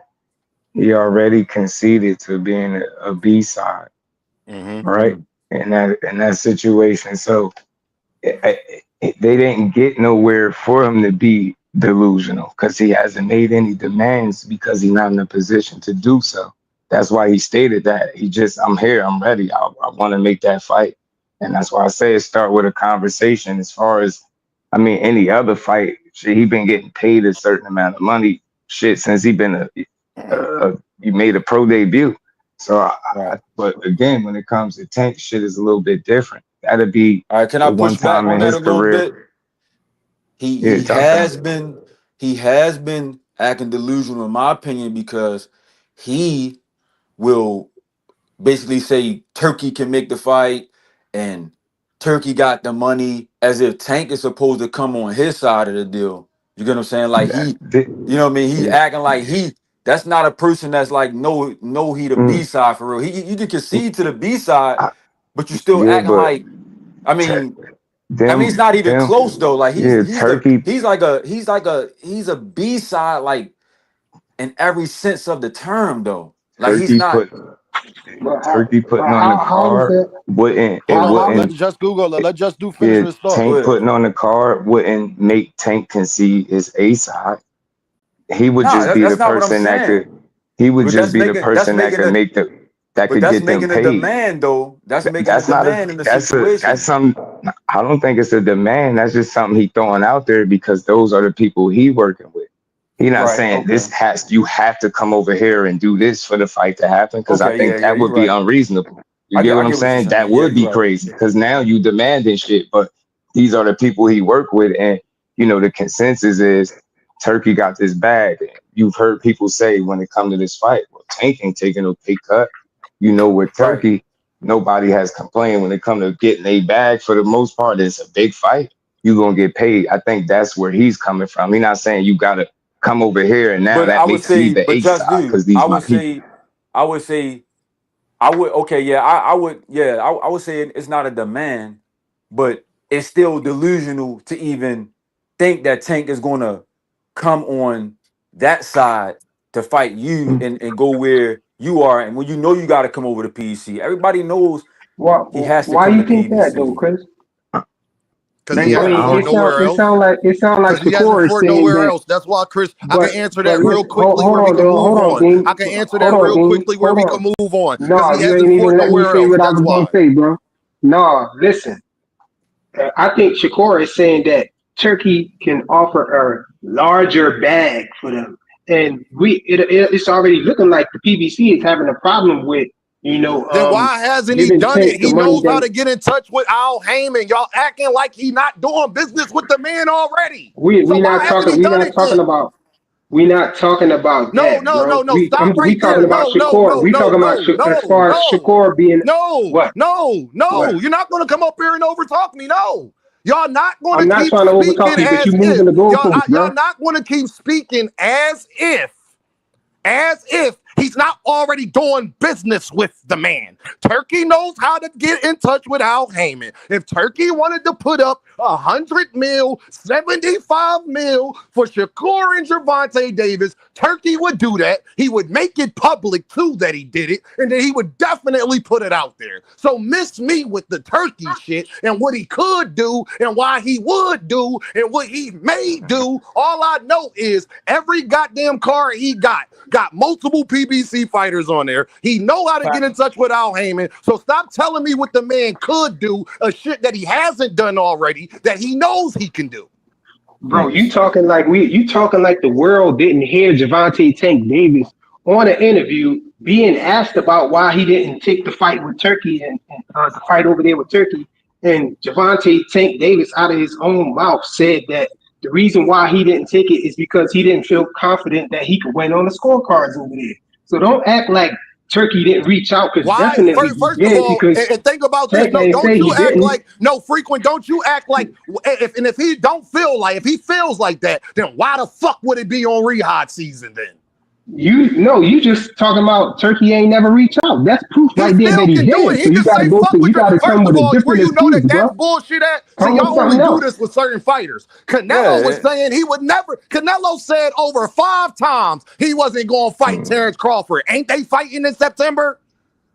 he already conceded to being a B-side, right? In that situation, so they didn't get nowhere for him to be delusional because he hasn't made any demands because he's not in a position to do so. That's why he stated that. I'm here, I'm ready. I want to make that fight. And that's why I say start with a conversation. As far as, any other fight, he been getting paid a certain amount of money, since he been he made a pro debut. So, but again, when it comes to Tank, shit is a little bit different. That'd be all right. Can I push back on that a little bit? He has been acting delusional, in my opinion, because he will basically say Turkey can make the fight, and Turkey got the money, as if Tank is supposed to come on his side of the deal. You get what I'm saying? Like you know what I mean? He acting like that's not a person that's like no he the B side for real. You can concede to the B side, but you still acting but like, I mean, them, it's not even close though. Like he's Turkey. he's a B side like in every sense of the term though. Like Turkey putting on the card wouldn't Let's just Google it. Let's just finish his thought. Tank putting on the card wouldn't make Tank concede his A side. He would just be the person that could. He would just be the person that could make the. That could get them paid. That's making a demand, though. That's making a demand in the situation. That's some. I don't think it's a demand. That's just something he throwing out there because those are the people he working with. He not saying you have to come over here and do this for the fight to happen because I think that would be unreasonable. You get what I'm saying? That would be crazy because now you demanding shit, but these are the people he work with, and you know the consensus is Turkey got this bag. You've heard people say when it comes to this fight, well, Tank ain't taking no pay cut. You know, with Turkey, nobody has complained when it comes to getting a bag. For the most part, it's a big fight. You're going to get paid. I think that's where he's coming from. He's not saying you got to come over here and now that makes me the A side because these my people. I would say it's not a demand, but it's still delusional to even think that Tank is going to come on that side to fight you and go where you are, and when you know you got to come over to PEC. Everybody knows he has to why come you to think PEC. that though, Chris? Because he hasn't fought nowhere else. It sound like he hasn't fought nowhere else. That's why, Chris, I can answer that real quickly where we can move on. I can answer that real quickly where we can move on. No, he you hasn't ain't even fought let me nowhere say else. what I That's was why. gonna say, bro. No, listen. I think Shakur is saying that Turkey can offer a larger bag for them, and it's already looking like the PBC is having a problem with. Then why hasn't he done it? He knows how to get in touch with Al Heyman. Y'all acting like he not doing business with the man already. We're not talking about that. No. Stop right there. Talking about Shakur. We talking about as far as Shakur being No. You're not going to come up here and overtalk me. No. Y'all not going to I'm not trying to overtalk you, but you're moving the goalposts, bro. Y'all not going to keep speaking as if he's not already doing business with the man. Turkey knows how to get in touch with Al Heyman. If Turkey wanted to put up 100 mil, 75 mil for Shakur and Gervonta Davis, Turkey would do that. He would make it public too that he did it, and then he would definitely put it out there. So miss me with the Turkey shit and what he could do and why he would do and what he may do. All I know is every goddamn card he got multiple PBC fighters on there. He know how to get in touch with Al Heyman. So stop telling me what the man could do, a shit that he hasn't done already, that he knows he can do. Bro, you talking like the world didn't hear Gervonta Tank Davis on an interview being asked about why he didn't take the fight with Turkey and the fight over there with Turkey. And Gervonta Tank Davis, out of his own mouth, said that the reason why he didn't take it is because he didn't feel confident that he could win on the scorecards over there. So don't act like Turkey didn't reach out, because definitely first of all, and think about this. No, don't you act like frequent. Don't you act like if he don't feel like, if he feels like that, then why the fuck would it be on rehab season then? You just talking about Turkey ain't never reached out. That's proof right there that he did. So you gotta go to, you gotta come with a different excuse, that's bullshit at? So y'all only do this with certain fighters. Canelo was saying he would never. Canelo said over 5 times he wasn't going to fight Terrence Crawford. Ain't they fighting in September?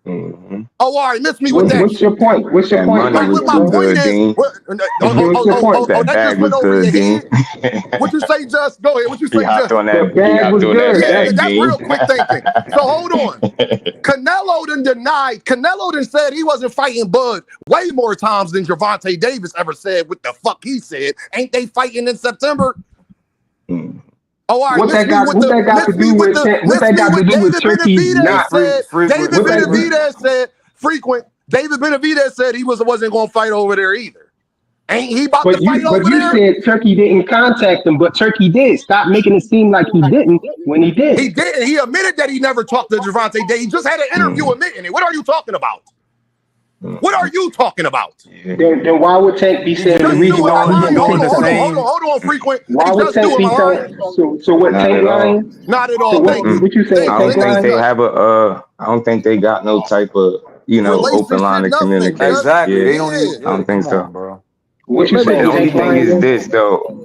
Mm-hmm. Oh, all right, miss me with that. What's your point? What's your point? My point is, that just went over your head. What you say, Just? Go ahead. What you say, Just? The bag was good. Yeah, that's real quick thinking. So hold on. Canelo done said he wasn't fighting Bud way more times than Gervonta Davis ever said what the fuck he said. Ain't they fighting in September? Oh, all right. What that got to do with Turkey not David Benavidez said frequent. David Benavidez said he wasn't going to fight over there either. Ain't he about to fight over there? But you said Turkey didn't contact him, but Turkey did. Stop making it seem like he didn't when he did. He did. He admitted that he never talked to Gervonta Davis. He just had an interview admitting it. What are you talking about? What are you talking about? Yeah. Then why would Tank be saying the Just reason do it. why he he didn't doing take the the fight? same. Hold on, frequent. Why Hey, would just do Tank it, be my line. so what Not Tank at all. lying? Not at So all. Thank you. what you saying? I Thanks. don't Tank Thank you, think they lying? Judge. have I don't think they got no type of, open line Relationship, of nothing. communication. Just Exactly. Yeah, They don't yeah. even. I Yeah, don't think come so. on, bro. What you But the saying? only Tank thing lying? is Then? this though.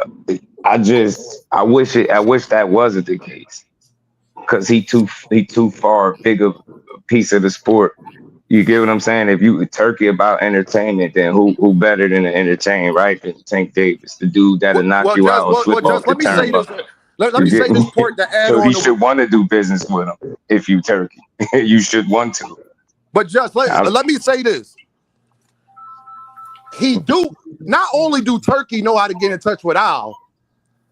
I wish that wasn't the case. Because he too far big of a piece of the sport. You get what I'm saying? If you Turkey about entertainment, then who better than to entertain, right? Than Tank Davis, the dude that'll knock you out or slip off Just the let me say this. turnbuckle. Let You me get say this me? part to add So on you to should want to do business with him if you Turkey. You should want to. but just let me say this. He do not only do Turkey know how to get in touch with Al.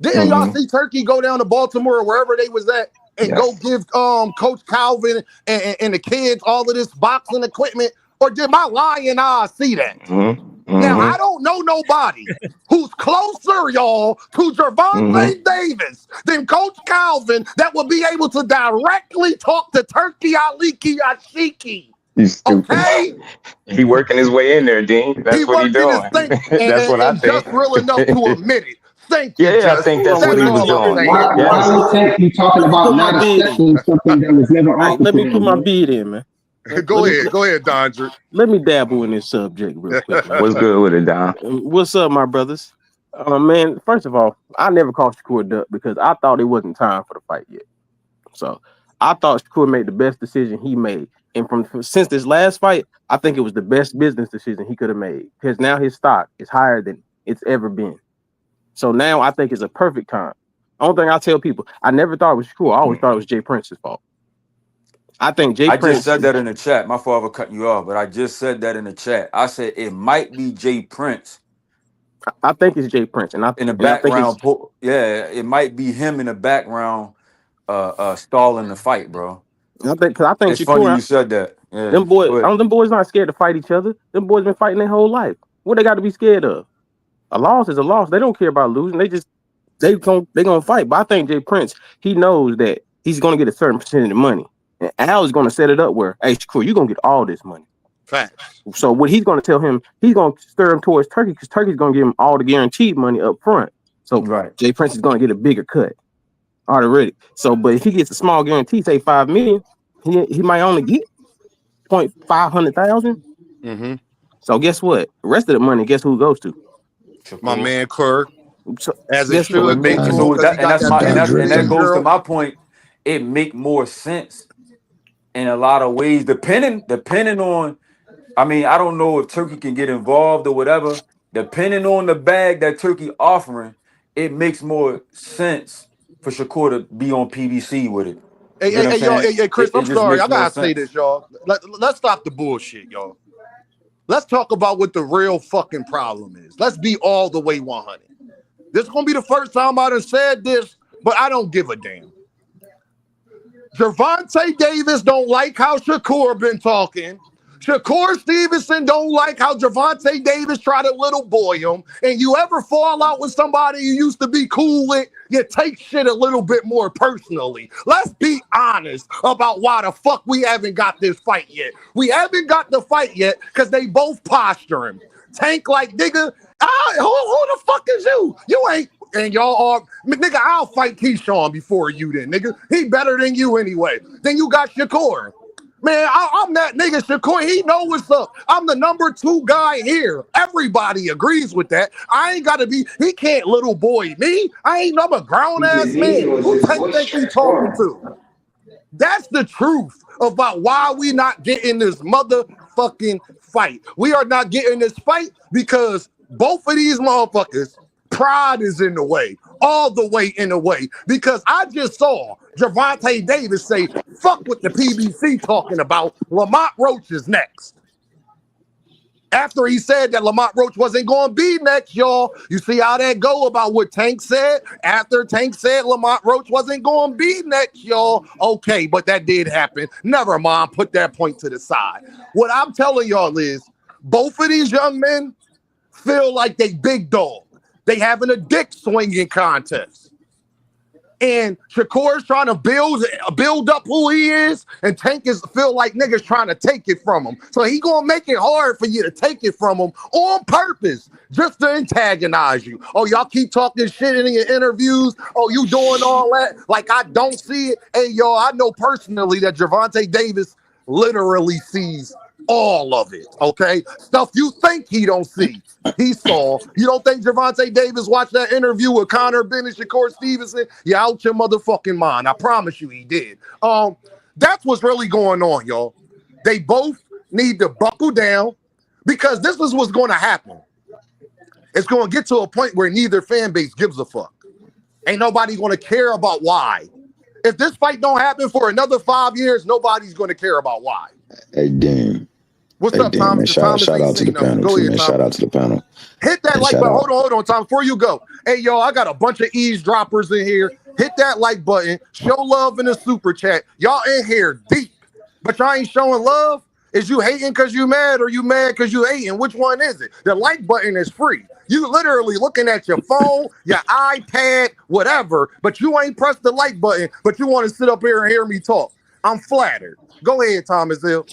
Didn't y'all see Turkey go down to Baltimore or wherever they was at and go Yes. give Coach Calvin and the kids all of this boxing equipment? Or did my lying eyes see that? Now, I don't know nobody who's closer, y'all, to Gervonta Davis than Coach Calvin that will be able to directly talk to Turki Alalshikh. You stupid. Okay? He working his way in there, Dean. He That's what he worked in his doing. thing That's what I and think. just real enough to admit it. Thank you, Yeah, I Just. think that's what That's he was all I'm doing. saying. Why Yes. would Tank be talking Let me about put my not bid in. accepting something that was never All right, offered let to me put them, my man? bid in, man. Go ahead, Dondre. Let me dabble in this subject real quick, man. What's good with it, Don? What's up, my brothers? Man, first of all, I never called Shakur duck because I thought it wasn't time for the fight yet. So I thought Shakur made the best decision he made. And since this last fight, I think it was the best business decision he could have made because now his stock is higher than it's ever been. So now I think it's a perfect time. Only thing I tell people, I never thought it was Shakur. I always thought it was Jay Prince's fault. I think I just said that in the chat. My father cutting you off, but I just said that in the chat. I said it might be Jay Prince. I think it's Jay Prince, and I In the think it's background, it might be him in the background, stalling the fight, bro. I think It's funny Shakur, you said that. Yeah, them boys, go ahead. them boys not scared to fight each other. Them boys been fighting their whole life. What they got to be scared of? A loss is a loss. They don't care about losing. They gonna fight. But I think Jay Prince, he knows that he's gonna get a certain percentage of money, and Al is gonna set it up where, hey, Shakur, you're gonna get all this money. Facts. So what he's gonna tell him, he's gonna stir him towards Turkey because Turkey's gonna give him all the guaranteed money up front. So Right. Jay Prince is gonna get a bigger cut already. So, but if he gets a small guarantee, say $5 million, he might only get $500,000. Mm-hmm. So guess what? The rest of the money, guess who it goes to? My Shakur. man Kerr, So as it guess So what? it should go make to him so because he that got that big and that big goes to girl. my point. It make more sense in a lot of ways, depending on. I mean, I don't know if Turkey can get involved or whatever. Depending on the bag that Turkey offering, it makes more sense for Shakur to be on PBC with it. You get what I'm saying? Hey, Chris, It I'm just sorry. makes I more gotta say sense. this, y'all. Let's stop the bullshit, y'all. Let's talk about what the real fucking problem is. Let's be all the way 100. This is gonna be the first time I done said this, but I don't give a damn. Gervonta Davis don't like how Shakur been talking. Shakur Stevenson don't like how Gervonta Davis try to little boy him. And you ever fall out with somebody you used to be cool with, you take shit a little bit more personally. Let's be honest about why the fuck we haven't got this fight yet. We haven't got the fight yet because they both posturing. Tank like, nigga, who the fuck is you? You ain't. And y'all are, nigga, I'll fight Keyshawn before you then, nigga. He better than you anyway. Then you got Shakur. Man, I'm that nigga Shakur. He know what's up. I'm the number 2 guy here. Everybody agrees with that. I ain't got to be, he can't little boy me. I'm a grown-ass man. Who think he talking to? That's the truth about why we not getting this motherfucking fight. We are not getting this fight because both of these motherfuckers, pride is in the way, all the way in the way. Because I just saw Gervonta Davis say, fuck what the PBC talking about. Lamont Roach is next. After he said that Lamont Roach wasn't going to be next, y'all. You see how that go about what Tank said? After Tank said Lamont Roach wasn't going to be next, y'all. Okay, but that did happen. Never mind. Put that point to the side. What I'm telling y'all is both of these young men feel like they big dog. They having a dick swinging contest. And Shakur's trying to build up who he is, and Tank feel like niggas trying to take it from him. So he gonna make it hard for you to take it from him on purpose, just to antagonize you. Oh, y'all keep talking shit in your interviews. Oh, you doing all that? Like I don't see it. Hey, y'all, I know personally that Gervonta Davis literally sees all of it, okay? Stuff you think he don't see, he saw. You don't think Gervonta Davis watched that interview with Connor Benn and Shakur Stevenson? You're out your motherfucking mind. I promise you he did. That's what's really going on, y'all. They both need to buckle down because this is what's going to happen. It's going to get to a point where neither fan base gives a fuck. Ain't nobody going to care about why. If this fight don't happen for another 5 years, nobody's going to care about why. Hey, damn. What's up, Tom? Man, shout out to the panel. Go ahead, man. Tom. Shout out to the panel. Hit that like button. Hold on, Tom. Before you go, hey, yo, I got a bunch of eavesdroppers in here. Hit that like button. Show love in the super chat. Y'all in here deep, but y'all ain't showing love. Is you hating because you mad, or you mad because you hating? Which one is it? The like button is free. You literally looking at your phone, your iPad, whatever, but you ain't pressed the like button, but you want to sit up here and hear me talk. I'm flattered. Go ahead, Thomas Hill.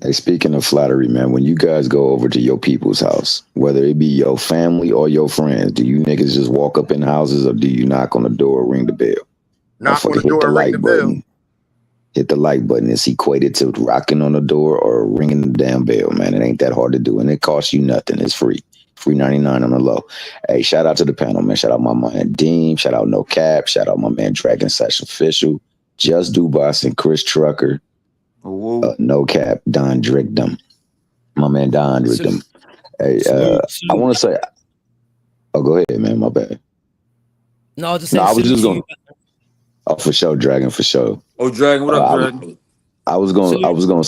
Hey, speaking of flattery, man, when you guys go over to your people's house, whether it be your family or your friends, do you niggas just walk up in houses or do you knock on the door or ring the bell? Knock on the door and ring the bell. Hit the like button. It's equated to rocking on the door or ringing the damn bell, man. It ain't that hard to do, and it costs you nothing. It's free. Free 99 on the low. Hey, shout out to the panel, man. Shout out my man Dean. Shout out No Cap. Shout out my man Dragon Sash Official. Just Do Boss and Chris Trucker. No Cap. Don Drickdom. My man Don Drickdom. Hey, I want to say. Oh, go ahead, man. My bad. No, I was just going. Oh, for sure, Dragon, for sure. Oh, Dragon, what up, Dragon? I was gonna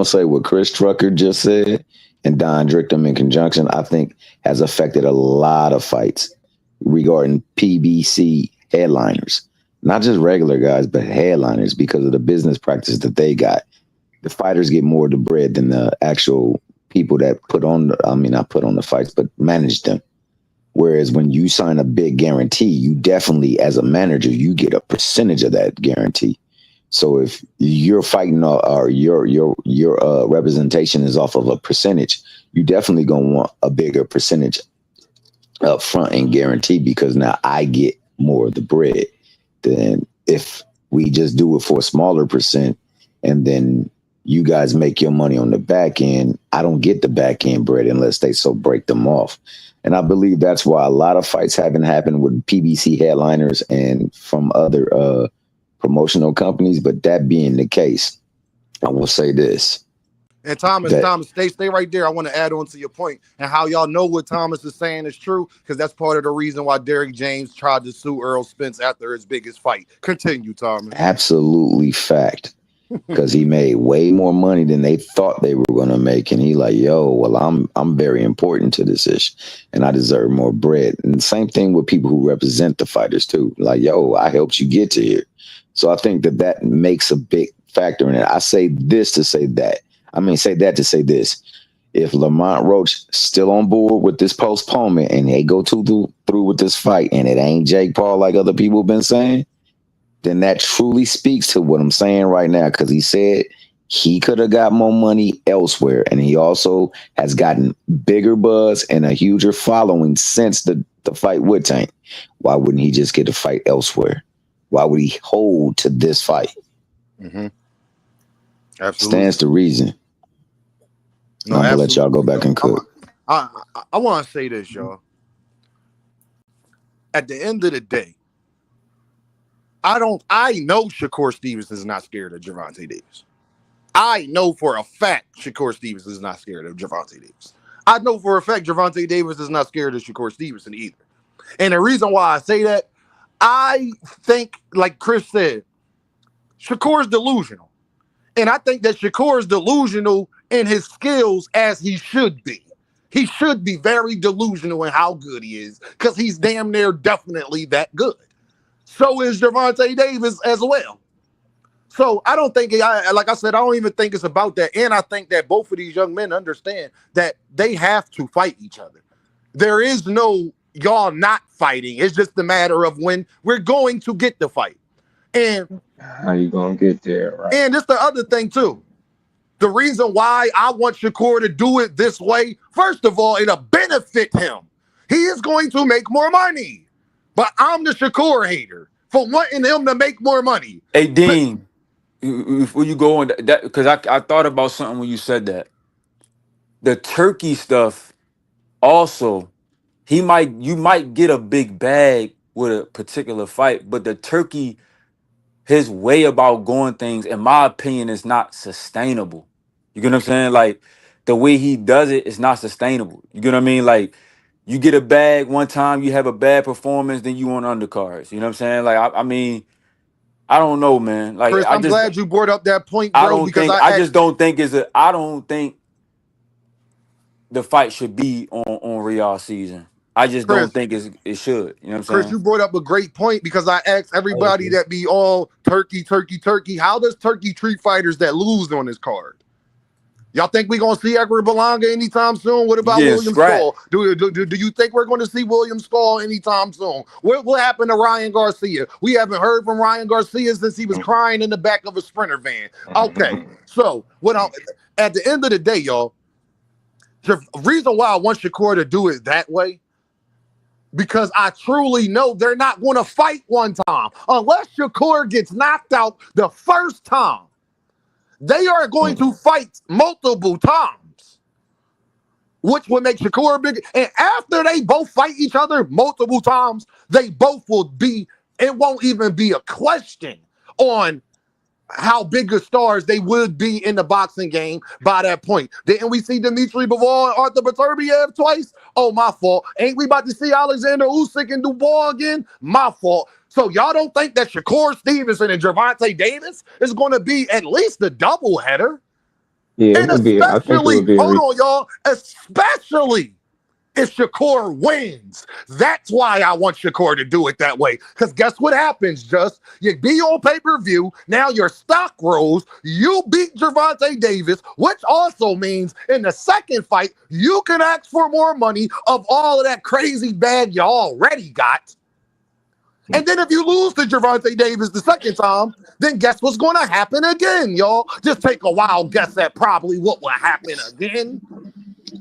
say what Chris Trucker just said and Don Drickdom in conjunction, I think has affected a lot of fights regarding PBC headliners. Not just regular guys, but headliners, because of the business practice that they got. The fighters get more of the bread than the actual people that not put on the fights, but manage them. Whereas when you sign a big guarantee, you definitely, as a manager, you get a percentage of that guarantee. So if you're fighting or your representation is off of a percentage, you definitely gonna want a bigger percentage up front and guarantee, because now I get more of the bread than if we just do it for a smaller percent and then you guys make your money on the back end. I don't get the back end bread unless they so break them off. And I believe that's why a lot of fights haven't happened with PBC headliners and from other promotional companies. But that being the case, I will say this. And Thomas, stay right there. I want to add on to your point and how y'all know what Thomas is saying is true, because that's part of the reason why Derrick James tried to sue Earl Spence after his biggest fight. Continue, Thomas. Absolutely fact. Because he made way more money than they thought they were going to make. And he like, yo, well, I'm very important to this issue and I deserve more bread. And the same thing with people who represent the fighters too. Like, yo, I helped you get to here. So I think that makes a big factor in it. I say this to say that. I mean, say that to say this. If Lamont Roach still on board with this postponement and they go through with this fight and it ain't Jake Paul like other people have been saying, then that truly speaks to what I'm saying right now, because he said he could have got more money elsewhere, and he also has gotten bigger buzz and a huger following since the fight with Tank. Why wouldn't he just get a fight elsewhere? Why would he hold to this fight? Mm-hmm. Absolutely. Stands to reason. No, I'm going to let y'all go back and cook. I want to say this, y'all. At the end of the day, I know Shakur Stevenson is not scared of Gervonta Davis. I know for a fact Shakur Stevenson is not scared of Gervonta Davis. I know for a fact Gervonta Davis is not scared of Shakur Stevenson either. And the reason why I say that, I think, like Chris said, Shakur's delusional. And I think that Shakur is delusional in his skills, as he should be. He should be very delusional in how good he is, because he's damn near definitely that good. So is Gervonta Davis as well. So I don't think, like I said, I don't even think it's about that. And I think that both of these young men understand that they have to fight each other. There is no, y'all not fighting. It's just a matter of when we're going to get the fight. And how you gonna get there, right? And it's the other thing too. The reason why I want Shakur to do it this way, first of all, it'll benefit him. He is going to make more money. But I'm the Shakur hater for wanting him to make more money. Hey, Dean, before you go on that, because I thought about something when you said that. The Turkey stuff also, you might get a big bag with a particular fight, but the Turkey, his way about going things, in my opinion, is not sustainable. You get what I'm saying? Like, the way he does it is not sustainable. You get what I mean? Like, you get a bag one time, you have a bad performance, then you on undercards. You know what I'm saying? Like, I mean, I don't know, man. Like, Chris, I'm glad you brought up that point, bro, because I don't think the fight should be on Riyadh season. I just don't think it should. You know what I'm saying? Chris, you brought up a great point because I asked everybody that be all Turkey. How does Turkey treat fighters that lose on his card? Y'all think we're going to see Edgar Berlanga anytime soon? What about William Skull? Do you think we're going to see William Skull anytime soon? What happened to Ryan Garcia? We haven't heard from Ryan Garcia since he was crying in the back of a Sprinter van. Okay, so at the end of the day, y'all, the reason why I want Shakur to do it that way, because I truly know they're not going to fight one time. Unless Shakur gets knocked out the first time, they are going to fight multiple times, which would make Shakur big. And after they both fight each other multiple times, they both will be, it won't even be a question on how big of stars they would be in the boxing game by that point. Didn't we see Dimitri Bivol and Arthur Beterbiev twice? Oh, my fault. Ain't we about to see Alexander Usyk and Dubois again? My fault. So y'all don't think that Shakur Stevenson and Gervonta Davis is going to be at least a double header? Yeah, and especially, hold on, y'all, especially if Shakur wins. That's why I want Shakur to do it that way. Because guess what happens, Just? You be on pay-per-view, now your stock rose, you beat Gervonta Davis, which also means in the second fight, you can ask for more money of all of that crazy bag you already got. And then if you lose to Gervonta Davis the second time, then guess what's going to happen again, y'all? Just take a wild guess at probably what will happen again.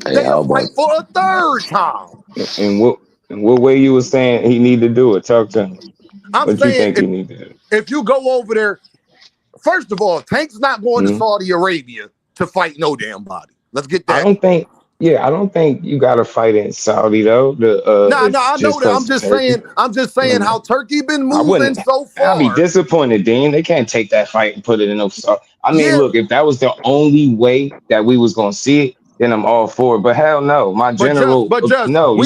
They'll fight for a third time. And what way you were saying he need to do it? Talk to him. What you think he need to do? If you go over there, first of all, Tank's not going to Saudi Arabia to fight no damn body. Let's get that. I don't think you got to fight in Saudi though. I know that. I'm just saying how Turkey been moving so far. I'll be disappointed, Dean. They can't take that fight and put it in no Saudi. I mean, look, if that was the only way that we was gonna see it, then I'm all for it. But hell no, you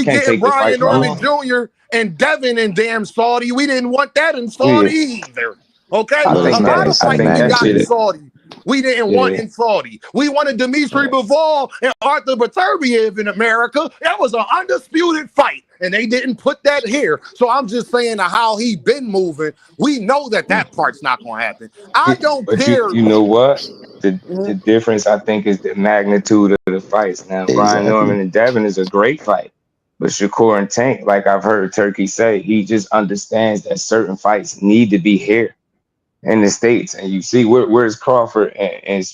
can't take the fight. Brian Norman Jr. and Devin in damn Saudi. We didn't want that in Saudi either. Okay, a lot of fights we got in Saudi. We didn't want in Saudi. We wanted Dimitri Bivol and Arthur Beterbiev in America. That was an undisputed fight, and they didn't put that here. So I'm just saying how he been moving. We know that part's not going to happen. I don't care. You know what? The difference, I think, is the magnitude of the fights. Now, Brian Norman and Devin is a great fight. But Shakur and Tank, like I've heard Turkey say, he just understands that certain fights need to be here in the States. And you see, where's Crawford and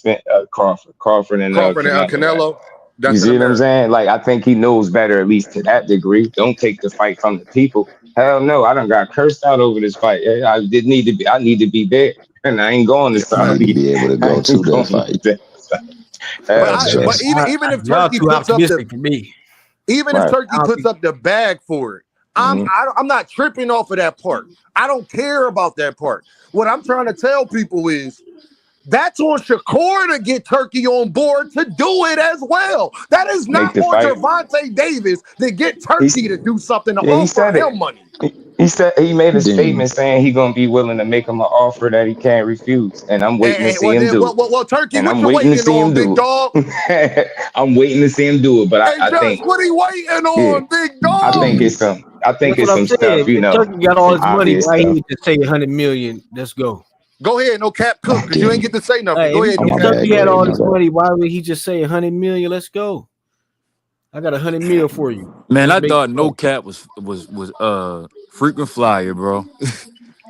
Crawford and Canelo? You see what I'm saying? Like, I think he knows better, at least to that degree. Don't take the fight from the people. Hell no, I done got cursed out over this fight. I need to be there. And I ain't going to Saudi. Be able to go to the fight. But even if Turkey puts up if Turkey puts up the bag for it, I'm not tripping off of that part. I don't care about that part. What I'm trying to tell people is that's on Shakur to get Turkey on board to do it as well. That is not on Gervonta Davis to get Turkey to do something to offer him money. He made a statement saying he's gonna be willing to make him an offer that he can't refuse, and I'm waiting to see him do it. Well, Turkey, what you waiting on, big dog? I'm waiting to see him do it, but I think what he waiting on, big dog? I think it's some stuff, you know. Turkey got all his money. Why he need to say 100 million? Let's go. Go ahead, no cap cook, because you ain't get to say nothing. Go ahead. If Turkey had all his money, why would he just say 100 million? Let's go. I got 100 mil for you. Man, Let's I make thought it No fun. Cap was frequent flyer, bro.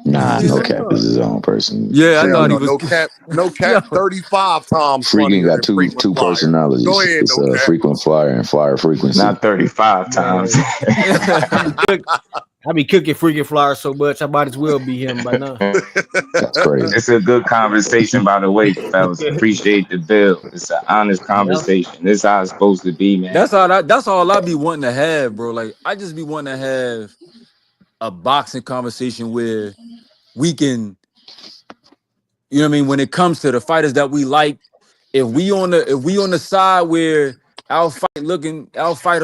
Nah, Yeah, no that's cap all. is his own person. Yeah, I Hell thought he no, was. no Yo, cap, 35 times Freaking funnier got than frequent two flyer. Go personalities. ahead, It's no a cap. frequent flyer and flyer frequency. Not 35 times. Man, I be cooking freaking flyers so much, I might as well be him by now. That's crazy. It's a good conversation, by the way, fellas. Appreciate the bill. It's an honest Yeah. conversation. This is how it's supposed to be, man. that's all I be wanting to have, bro. Like I just be wanting to have a boxing conversation where we can, you know what I mean, when it comes to the fighters that we like, if we on the side where our fighter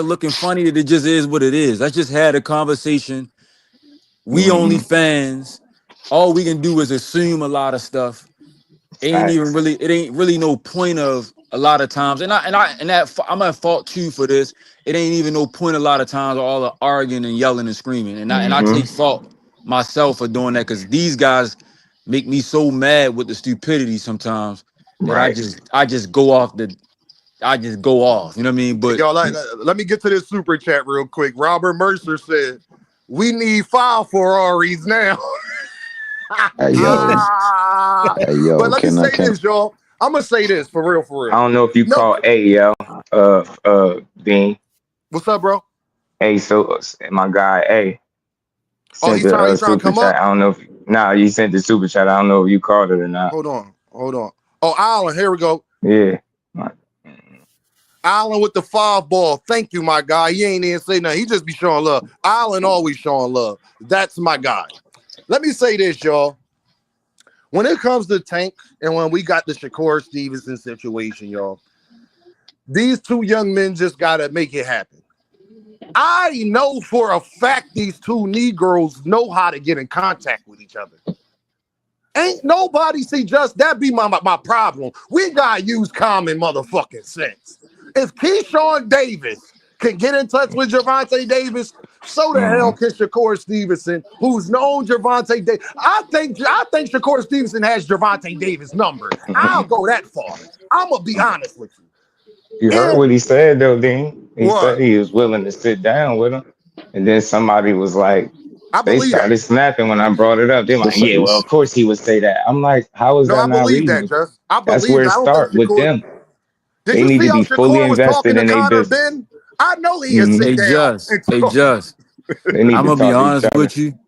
looking funny, that it just is what it is. Let's just have a conversation. We only fans. All we can do is assume a lot of stuff. It ain't really no point of a lot of times. And I'm at fault too for this. It ain't even no point a lot of times of all the arguing and yelling and screaming. And I take fault myself for doing that because these guys make me so mad with the stupidity sometimes that Right. I just go off. You know what I mean? But Y'all, let me get to this super chat real quick. Robert Mercer said, "We need 5 Ferraris now." Hey yo, But let me say this, y'all. I'm gonna say this for real, for real. I don't know if you call yo, Dean. What's up, bro? Hey, so my guy, hey. Oh, he's trying to super come chat. up. I don't know if you sent the super chat. I don't know if you called it or not. Hold on. Oh, Alan, here we go. Yeah. Alan with the 5 ball. Thank you, my guy. He ain't even say nothing. He just be showing love. Alan always showing love. That's my guy. Let me say this, y'all. When it comes to Tank and when we got the Shakur Stevenson situation, y'all, these 2 young men just got to make it happen. I know for a fact these 2 Negroes know how to get in contact with each other. Ain't nobody see just that be my problem. We got to use common motherfucking sense. If Keyshawn Davis can get in touch with Gervonta Davis, so the hell can Shakur Stevenson, who's known Gervonta Davis. I think Shakur Stevenson has Gervonta Davis' number. I'll go that far. I'm gonna be honest with you. You heard what he said though, Dean. He said he was willing to sit down with him, and then somebody was like, they started snapping when I brought it up. They're like, yeah, well, of course he would say that. I'm like, how is that not reasonable? That's where it starts with them. Did They you need see to how be fully Shakur was invested talking to in their Connor business. Benn? I know he is sit down. Just. They need I'm to gonna be talk to honest each other. with you.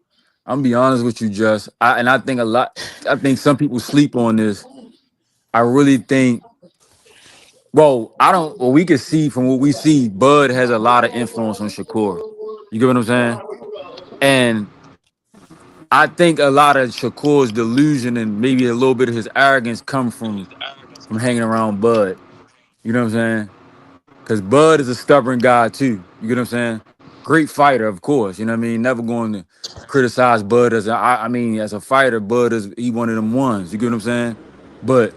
I'm gonna be honest with you, Just. I think some people sleep on this. I really think. Well, we can see from what we see, Bud has a lot of influence on Shakur. You get what I'm saying? And I think a lot of Shakur's delusion and maybe a little bit of his arrogance come from hanging around Bud. You know what I'm saying? Because Bud is a stubborn guy too. You get what I'm saying? Great fighter, of course. You know what I mean? Never going to criticize Bud as as a fighter. Bud is one of them ones. You get what I'm saying? But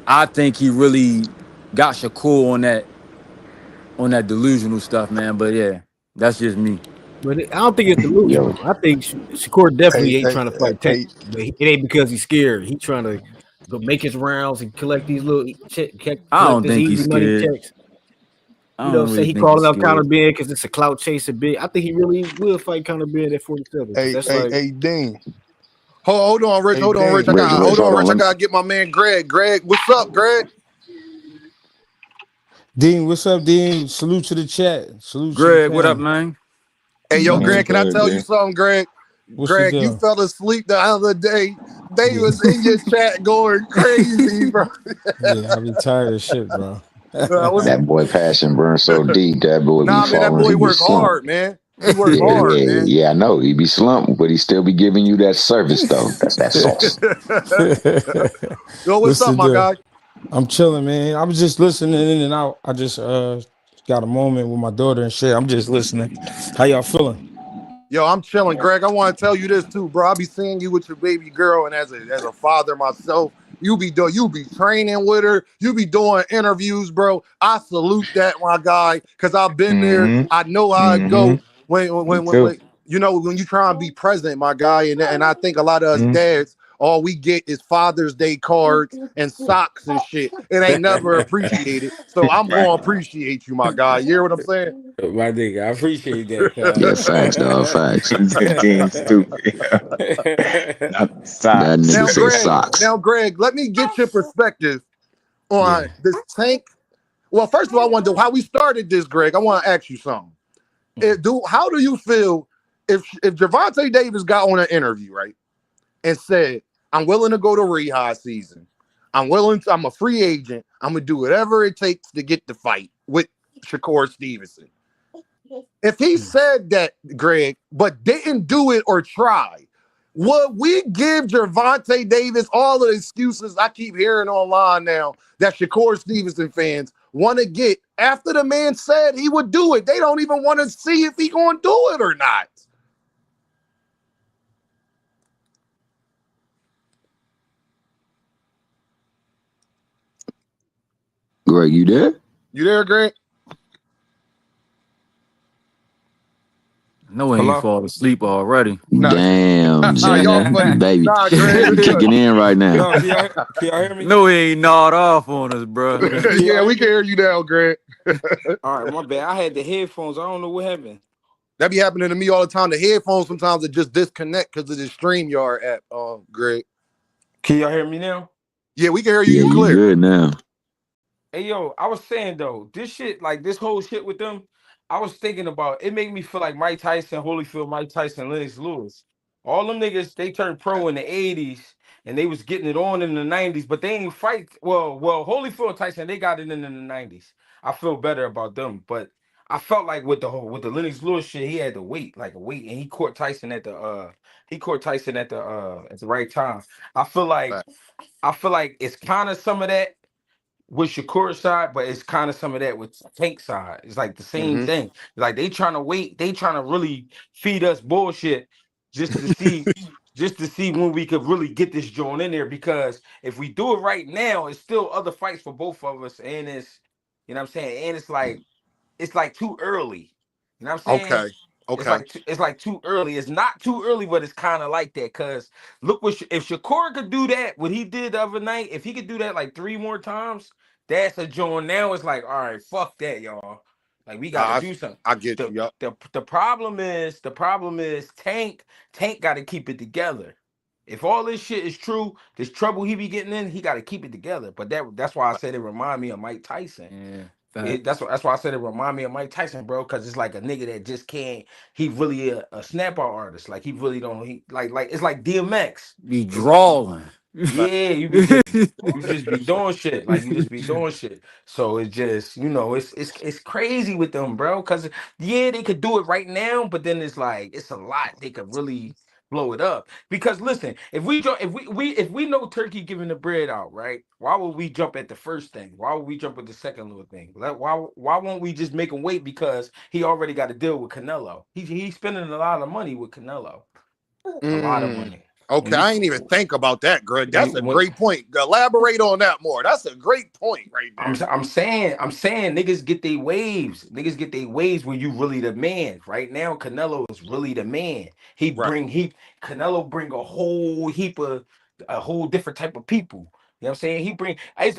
I think he really got Shakur on that delusional stuff, man. But yeah, that's just me. But I don't think it's delusional. I think Shakur definitely ain't trying to fight Tank. But it ain't because he's scared. He's trying to go make his rounds and collect these little I collect don't this think he's easy money scared. checks. I You know, don't say really he think he's calling out Connor scared. Benn because it's a clout chasing bid. I think he really will fight Connor Benn at 47. Hey, Dean. Hold on, Rich. Hold on, Rich. I gotta get my man Greg. Greg, what's up, Greg? Dean, what's up, Dean? Salute to the chat. Salute to the Greg, what up, panel. man? Hey, yo, Greg, can I tell you something, Greg? What's Greg, you fell asleep the other day. They was in your chat going crazy, bro. Yeah, I be tired of shit, bro. That boy passion burns so deep. That boy be falling. That boy he be work slumped. hard, man. He work hard, man. Yeah, I know. He be slumped, but he still be giving you that service, though. That's that sauce. Yo, what's up, my guy? I'm chilling, man. I was just listening in and out. I just got a moment with my daughter and shit. I'm just listening. How y'all feeling? Yo, I'm chilling, Greg. I want to tell you this too, bro. I be seeing you with your baby girl, and as a father myself, you be training with her. You be doing interviews, bro. I salute that, my guy, because I've been there. I know how it go when you know when you try and be present, my guy. And I think a lot of us dads all we get is Father's Day cards and socks and shit. It ain't never appreciated. So I'm Right. gonna appreciate you, my guy. You hear what I'm saying? My nigga, I appreciate that. Yeah, facts, dog. Facts. Being stupid. Not the That socks. nigga Now, said Greg. socks. Now, Greg, let me get your perspective on Yeah. this Tank. Well, first of all, I want to how we started this, Greg. I want to ask you something. How do you feel if Gervonta Davis got on an interview, right, and said, "I'm willing to go to rehab season. I'm a free agent. I'm gonna do whatever it takes to get the fight with Shakur Stevenson." If he said that, Greg, but didn't do it or try, would we give Gervonta Davis all the excuses I keep hearing online now that Shakur Stevenson fans want to get after the man said he would do it? They don't even want to see if he going to do it or not. Greg, you there? You there, Greg? No, he ain't Hello? fall asleep already. Nah, Damn, y'all funny. baby. Nah, Greg. Baby kicking in right now. Yo, can y'all hear me? No, he ain't gnawed off on us, bro. Yeah, we can hear you now, Greg. All right, my bad. I had the headphones. I don't know what happened. That be happening to me all the time. The headphones sometimes it just disconnect because of the StreamYard app, Greg. Can y'all hear me now? Yeah, we can hear you. Yeah, You you clear. good now. Hey, yo, I was saying, though, this shit, like this whole shit with them, I was thinking about it, made me feel like Mike Tyson, Holyfield, Mike Tyson, Lennox Lewis. All them niggas, they turned pro in the 80s and they was getting it on in the 90s, but they ain't fight. Well, Holyfield and Tyson, they got it in the 90s. I feel better about them, but I felt like with the Lennox Lewis shit, he had to wait, and he caught Tyson at the right time. I feel like it's kind of some of that with Shakur's side, but it's kind of some of that with Tank's side. It's like the same Mm-hmm. thing. Like they trying to wait, they trying to really feed us bullshit just to see when we could really get this joint in there. Because if we do it right now, it's still other fights for both of us, and it's you know what I'm saying, and it's like too early. You know what I'm saying? Okay. It's Okay. like it's like too early. It's not too early, but it's kind of like that. Cause look if Shakur could do that, what he did the other night, if he could do that like 3 more times, that's a joint. Now it's like, all right, fuck that, y'all. Like we got to I, do something. I get you. Yup. The problem is Tank got to keep it together. If all this shit is true, this trouble he be getting in, he got to keep it together. But that's why I said it remind me of Mike Tyson. Yeah. That's why I said it remind me of Mike Tyson, bro, because it's like a nigga that just can't. He really a snap out artist. Like he really don't. He like it's like DMX. Be drawing. Yeah, you just be doing shit. Like you just be doing shit. So it's just it's crazy with them, bro. Because yeah, they could do it right now, but then it's like it's a lot. They could really blow it up. Because listen, if we know Turkey giving the bread out, right? Why would we jump at the first thing? Why would we jump at the second little thing? Why won't we just make him wait? Because he already got to deal with Canelo. He's spending a lot of money with Canelo. A lot of money. Okay, I ain't even think about that, Greg. That's a great point. Elaborate on that more. That's a great point right there. I'm saying niggas get their waves. Niggas get their waves when you really the man. Right now, Canelo is really the man. Right. Canelo bring a whole different type of people. You know what I'm saying?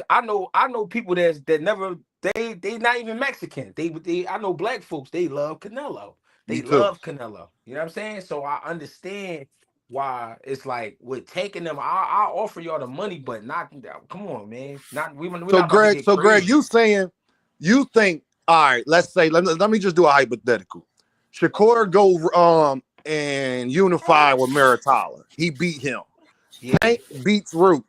I know people that never they not even Mexican. I know black folks, they love Canelo. Me They too. love Canelo. You know what I'm saying? So I understand why it's like with taking them. I'll offer y'all the money, but not. Come on, man. We're not about to get Greg, crazy. you saying you think? All right, let's say let me just do a hypothetical. Shakur go and unify with Maritala. He beat him. Yeah. Tank beats Roach.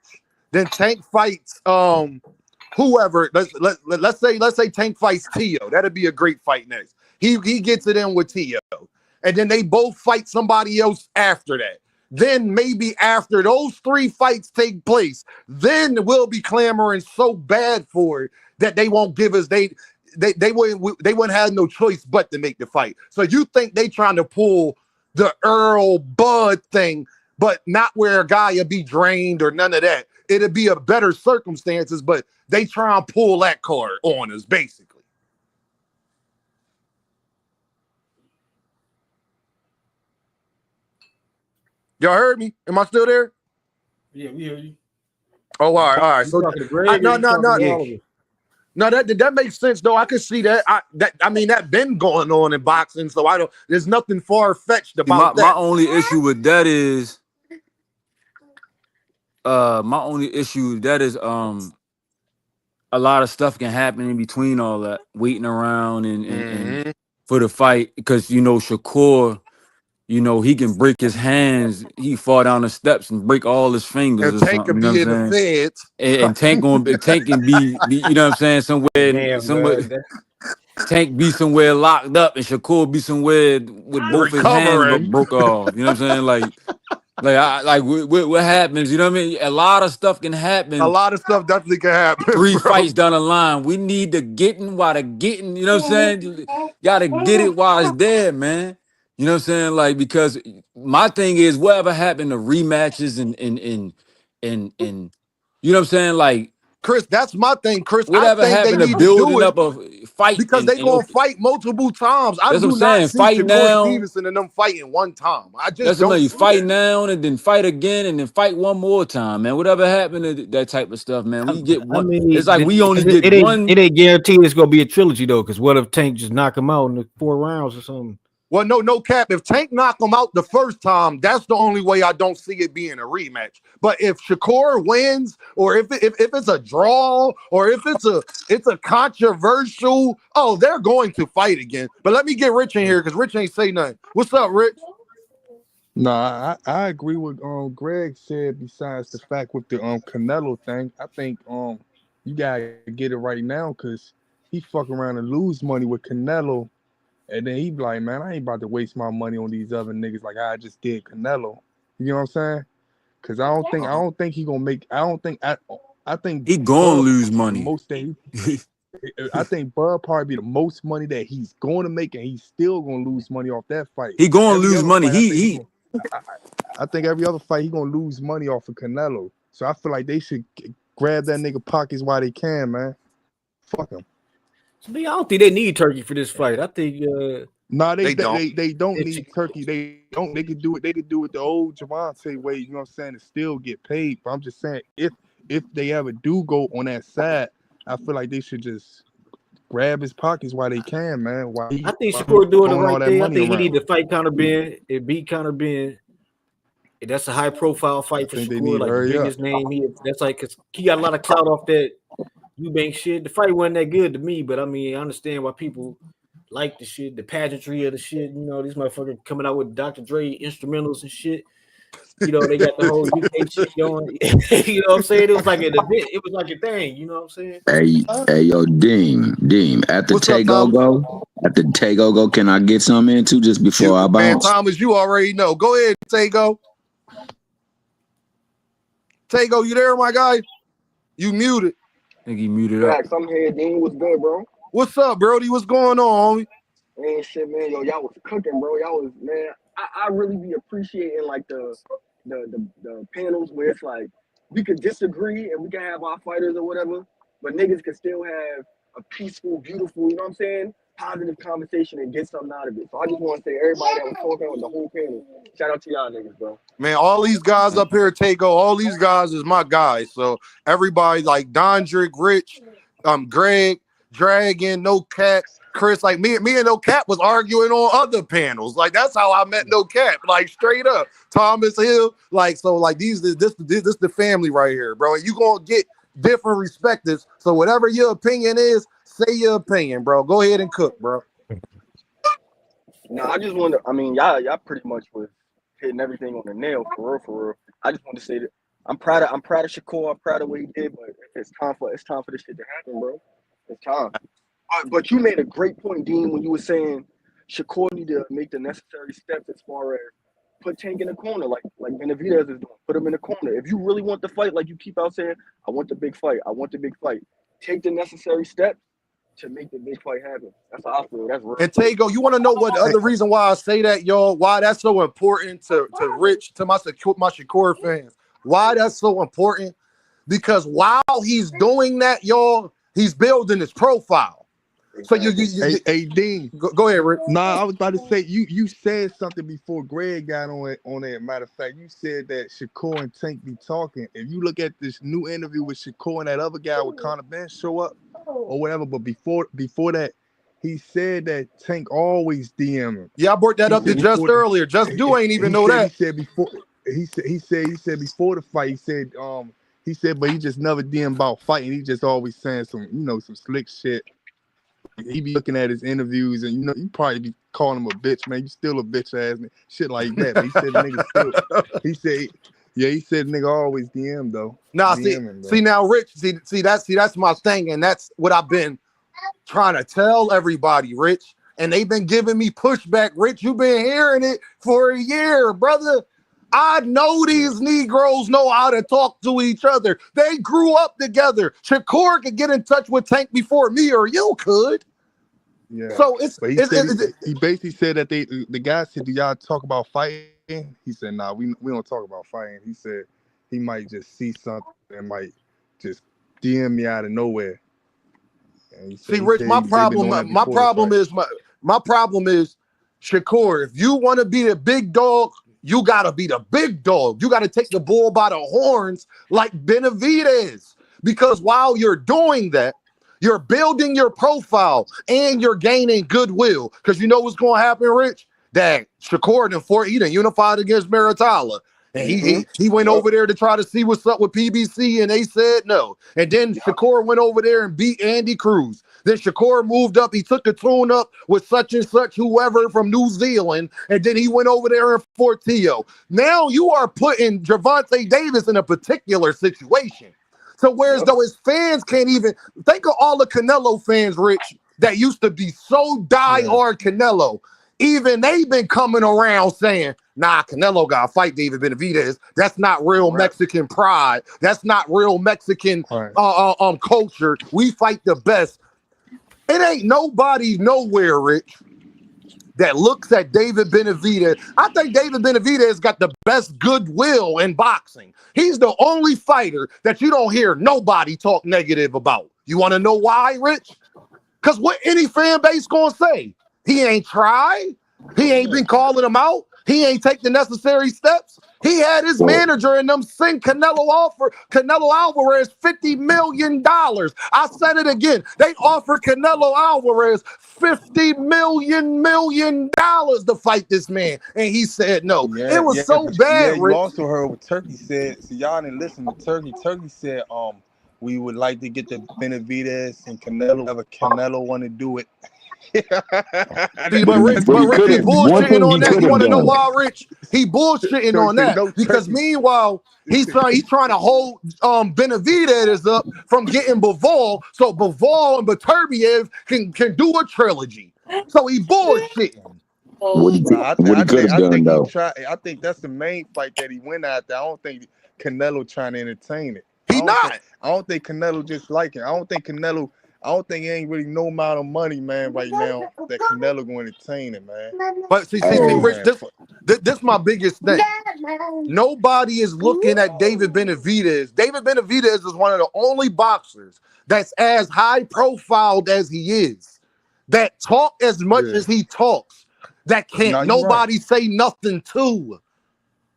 Then Tank fights whoever. Let's say Tank fights Tio. That'd be a great fight next. He gets it in with Tio, and then they both fight somebody else after that. Then maybe after those 3 fights take place, then we'll be clamoring so bad for it that they won't give us they wouldn't have no choice but to make the fight. So you think they trying to pull the Earl Bud thing, but not where a guy will be drained or none of that. It'll be a better circumstances, but they try and pull that card on us basically. Y'all heard me? Am I still there? Yeah, we hear you. Oh, all right. You So, talking to Greg or you talking to all of us? No, that makes sense though. I can see that. I mean that been going on in boxing, so I don't. There's nothing far fetched about My that. only issue with that is, a lot of stuff can happen in between all that, waiting around and for the fight, because Shakur, he can break his hands. He fall down the steps and break all his fingers And or Tank something. could You know be what in the I'm saying? feds. And Tank can be somewhere Damn, Tank be somewhere locked up and Shakur be somewhere with both his hands Recovering. broke off. You know what I'm saying? What happens? You know what I mean? A lot of stuff can A happen. lot of stuff definitely can happen, 3 bro. fights down the line. We need the getting while the getting. You know what I'm saying? Gotta get it while it's there, man. You know what I'm saying? Because my thing is, whatever happened to rematches and you know what I'm saying? Chris, that's my thing, Chris. I Whatever think they happened to need to do building it up a fight because they gonna fight multiple times. I that's what I'm do not saying. see Fight Shakur now. Stevenson and them fighting one time. I just That's what I don't mean. see Fight that. now and then fight again and then fight one more time, man. Whatever happened to that type of stuff, man. We get I one. mean, It's like we only it get ain't one. guaranteed it's gonna be a trilogy though. Because what if Tank just knock him out in the 4 rounds or something? Well, no cap. If Tank knock him out the first time, that's the only way I don't see it being a rematch. But if Shakur wins, or if it's a draw, or if it's a controversial, they're going to fight again. But let me get Rich in here because Rich ain't say nothing. What's up, Rich? No, I agree with Greg said. Besides the fact with the Canelo thing, I think you gotta get it right now because he fuck around and lose money with Canelo, and then he be like, man, I ain't about to waste my money on these other niggas like I just did Canelo. You know what I'm saying? Because I don't think he gonna make. I think He gonna Bud lose the money. most that I think Bud probably be the most money that he's going to make, and he's still gonna lose money off that fight. He gonna Every lose other money. fight, I think every other fight he gonna lose money off of Canelo. So I feel like they should grab that nigga pockets while they can, man. Fuck him. To me, I don't think they need Turkey for this fight. I think They don't. don't need Turkey. They don't. They could do it. They could do it the old Javante way. You know what I'm saying? And still get paid. But I'm just saying, if they ever do go on that side, I feel like they should just grab his pockets while they can, man. I think Shakur doing the throwing all right that thing. I money think he need around. to fight Connor Benn. It beat Connor Benn. That's a high profile fight for think they Shakur, need to like the hurry up. biggest name. That's like because he got a lot of clout off that Eubank shit. The fight wasn't that good to me, but I mean I understand why people like the shit, the pageantry of the shit. You know, these motherfuckers coming out with Dr. Dre instrumentals and shit. You know, they got the whole UK shit going. You know what I'm saying? It was like an event. It was like a thing. You know what I'm saying? Hey, yo, Deem. At the What's up, Thomas? Go, can I get some in too just before I Man, bounce? Thomas, you already know. Go ahead, Tago. Tago, you there, my guy? You muted. I think he muted up. I'm here, Dean. What's good, bro? What's up, Brody? What's going on, homie? Man, shit, man. Yo, y'all was cooking, bro. Y'all was, man. I really be appreciating like the panels where it's like we could disagree and we can have our fighters or whatever, but niggas can still have a peaceful, beautiful, you know what I'm saying? Positive conversation and get something out of it. So I just want to say everybody that was talking on the whole panel, shout out to y'all niggas, bro. Man, all these guys up here, Tago, all these guys is my guys. So everybody like Dondrick, Rich, Greg, Dragon, No Cap, Chris, like me and No Cap was arguing on other panels. Like that's how I met No Cap, like straight up. Thomas Hill, like so, like this the family right here, bro. And you gonna get different perspectives. So whatever your opinion is, say your opinion, bro. Go ahead and cook, bro. No, I just want to. I mean, y'all pretty much was hitting everything on the nail, for real. I just want to say that I'm proud of Shakur. I'm proud of what he did, but it's time for this shit to happen, bro. It's time. But you made a great point, Dean, when you were saying Shakur need to make the necessary steps as far as put Tank in the corner, like Benavidez is doing. Put him in the corner. If you really want the fight, like you keep out saying, I want the big fight. Take the necessary steps to make the big fight happen. That's how I feel. That's real. And Tago, you want to know what the other reason why I say that, y'all? Why that's so important to Rich, to my Shakur fans? Why that's so important? Because while he's doing that, y'all, he's building his profile. So Hey, Dean. Go ahead, Rick. Nah, I was about to say you said something before Greg got on it. Matter of fact, you said that Shakur and Tank be talking. If you look at this new interview with Shakur and that other guy with Connor Benn show up or whatever, but before that, he said that Tank always DM him. Yeah, I brought that up to Just earlier. Just do ain't even know that. He said before before the fight. He said, but he just never DM about fighting. He just always saying some slick shit. He be looking at his interviews and you probably be calling him a bitch, man. You still a bitch ass shit like that. But he said the nigga still. He said nigga always DM though. Nah, see now, Rich. See that's my thing, and that's what I've been trying to tell everybody, Rich. And they've been giving me pushback. Rich, you've been hearing it for a year, brother. I know these Negroes know how to talk to each other. They grew up together. Shakur could get in touch with Tank before me or you could. Yeah. So he basically said that the guy said, "Do y'all talk about fighting?" He said, "Nah, we don't talk about fighting." He said he might just see something and might just DM me out of nowhere. And see, Rich, my problem is Shakur. If you want to be the big dog, you got to be the big dog. You got to take the bull by the horns like Benavidez. Because while you're doing that, you're building your profile and you're gaining goodwill. Because you know what's going to happen, Rich? That Shakur he done unified against Maritala. And he went over there to try to see what's up with PBC, and they said no. And then Shakur went over there and beat Andy Cruz. Then Shakur moved up. He took a tune up with such and such whoever from New Zealand, and then he went over there in Fortillo. Now you are putting Gervonta Davis in a particular situation. So whereas though his fans can't even think of all the Canelo fans, Rich, that used to be so diehard Canelo. Even they've been coming around saying, nah, Canelo got to fight David Benavidez. That's not real Mexican pride. That's not real Mexican culture. We fight the best. It ain't nobody nowhere, Rich, that looks at David Benavidez. I think David Benavidez got the best goodwill in boxing. He's the only fighter that you don't hear nobody talk negative about. You want to know why, Rich? Because what any fan base gonna say? He ain't tried. He ain't been calling him out. He ain't take the necessary steps. He had his manager and them send Canelo Alvarez $50 million. I said it again. They offered Canelo Alvarez $50 million to fight this man. And he said no. It was so bad, you Rich. also heard what Turkey said. So y'all didn't listen to Turkey. Turkey said, we would like to get the Benavidez and Canelo. Whatever Canelo want to do it. See, but Rich, he bullshitting on that. You want to know why, Rich? He bullshitting on that because meanwhile he's trying to hold Benavidez up from getting Bivol, so Bivol and Beterbiev can do a trilogy. So he bullshitting. I think that's the main fight that he went after. I don't think Canelo trying to entertain it. I don't think Canelo just like it. I don't think it ain't really no amount of money, man, right now that Canelo going to entertain it, man. But see, Rich, this my biggest thing. Nobody is looking at David Benavidez. David Benavidez is one of the only boxers that's as high profiled as he is, that talk as much as he talks, that can't nobody say nothing to.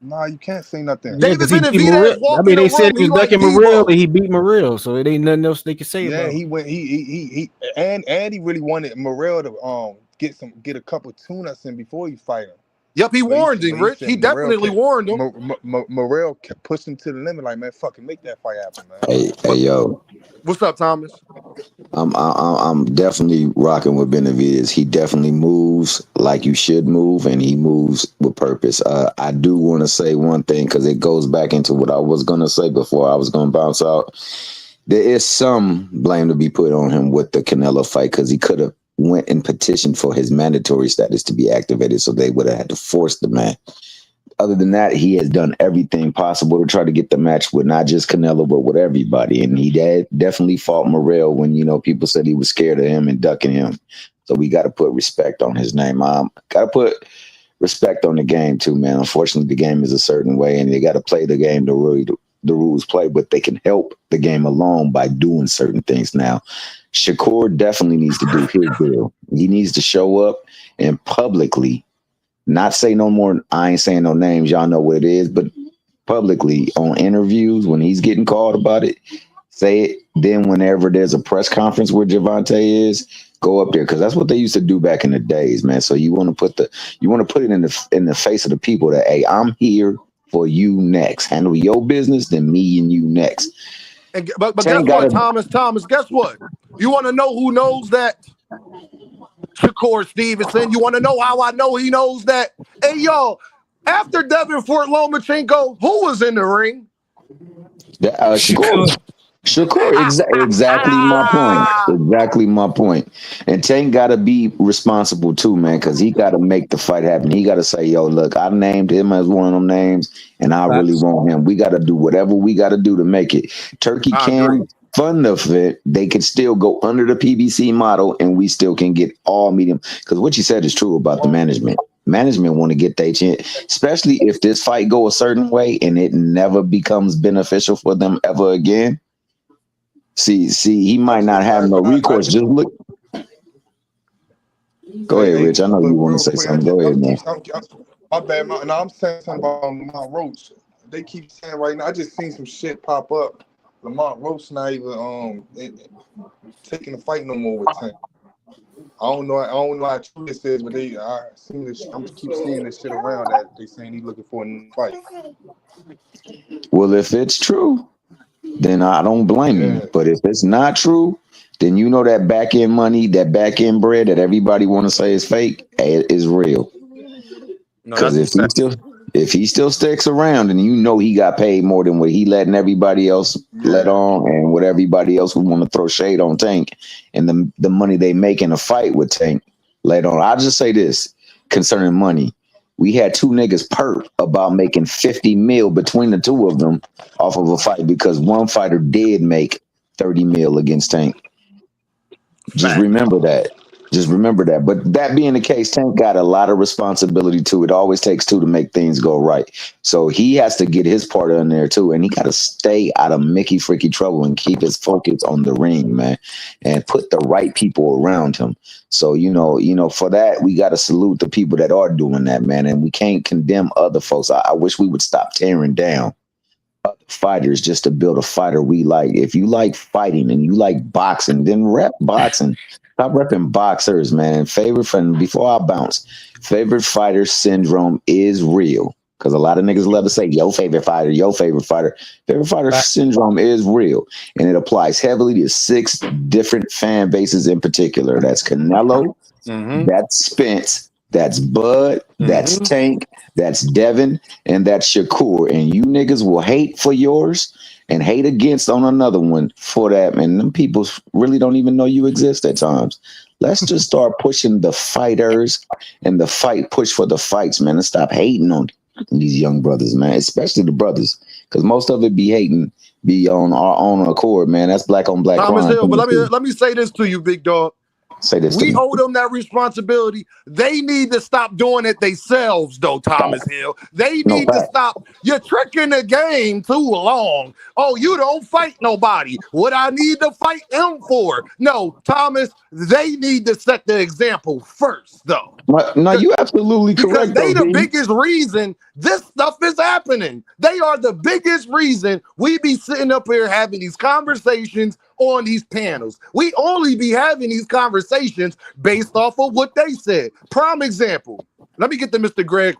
Nah, you can't say nothing. David Benavidez they said he was ducking Morrell, and he beat Morrell, so it ain't nothing else they can say about him. He went. He really wanted Morrell to get a couple tune-ups in before he fight him. Yep, he warned him, Rich. He definitely warned him. Morrell pushed him to the limit, like, man, fucking make that fight happen, man. Hey, yo. What's up, Thomas? I'm definitely rocking with Benavidez. He definitely moves like you should move, and he moves with purpose. I do want to say one thing because it goes back into what I was going to say before I was going to bounce out. There is some blame to be put on him with the Canelo fight because he could have went and petitioned for his mandatory status to be activated, so they would have had to force the man. Other than that, he has done everything possible to try to get the match with not just Canelo, but with everybody. And he definitely fought Morrell when, people said he was scared of him and ducking him. So we got to put respect on his name. Got to put respect on the game too, man. Unfortunately, the game is a certain way, and they got to play the game to the rules play, but they can help the game along by doing certain things. Now, Shakur definitely needs to do his deal. He needs to show up and publicly, not say no more. I ain't saying no names. Y'all know what it is, but publicly on interviews when he's getting called about it, say it. Then whenever there's a press conference where Gervonta is, go up there, because that's what they used to do back in the days, man. So you want to put it in the face of the people that, hey, I'm here for you next. Handle your business, then me and you next. And, but guess what, Thomas? Guess what? You want to know who knows that? Shakur Stevenson. You want to know how I know he knows that? Hey, y'all, after Devin Fort Lomachenko, who was in the ring? Shakur, exactly my point. Exactly my point. And Tank got to be responsible too, man, because he got to make the fight happen. He got to say, yo, look, I named him as one of them names, and I really want him. We got to do whatever we got to do to make it. Turkey can fund of it. They can still go under the PBC model, and we still can get all medium. Because what you said is true about the management. Management want to get their chance, especially if this fight go a certain way and it never becomes beneficial for them ever again. See, he might not have no recourse. Just look. Go ahead, Rich. I know you want to say something. Go ahead, man. My bad. I'm saying something about Lamont Roach. They keep saying right now. I just seen some shit pop up. Lamont Roach not even taking the fight no more with Tank. I don't know how true this is, but I seen this. I'm keep seeing this shit around that they saying he's looking for a new fight. Well, if it's true, then I don't blame you. But if it's not true, then you know that back end money, that back end bread that everybody want to say is fake, is real. Because if he still sticks around, and you know he got paid more than what he letting everybody else let on, and what everybody else who want to throw shade on Tank, and the money they make in a fight with Tank let on. I'll just say this concerning money. We had two niggas perp about making 50 mil between the two of them off of a fight because one fighter did make 30 mil against Tank. Just remember that. But that being the case, Tank got a lot of responsibility too. It always takes two to make things go right. So he has to get his part in there too. And he got to stay out of Mickey freaky trouble and keep his focus on the ring, man, and put the right people around him. So, you know, for that, we got to salute the people that are doing that, man. And we can't condemn other folks. I wish we would stop tearing down other fighters just to build a fighter we like. If you like fighting and you like boxing, then rep boxing. Stop repping boxers, man. Before I bounce, favorite fighter syndrome is real. Because a lot of niggas love to say, your favorite fighter, your favorite fighter. Favorite fighter syndrome is real. And it applies heavily to 6 different fan bases in particular. That's Canelo, that's Spence, that's Bud, that's Tank, that's Devin, and that's Shakur. And you niggas will hate for yours and hate against on another one for that, man. Them people really don't even know you exist at times. Let's just start pushing the fighters and the fight, push for the fights, man, and stop hating on these young brothers, man, especially the brothers, because most of it be on our own accord, man. That's black on black. Thomas Hill, but let me say this to you, big dog. Say this. We owe them that responsibility. They need to stop doing it themselves, though, Thomas Hill. They need to stop. You're tricking the game too long. Oh, you don't fight nobody. What I need to fight them for? No, Thomas, they need to set the example first, though. No, you absolutely correct. Because they the biggest reason this stuff is happening. They are the biggest reason we be sitting up here having these conversations on these panels. We only be having these conversations based off of what they said. Prime example. Let me get to Mr. Greg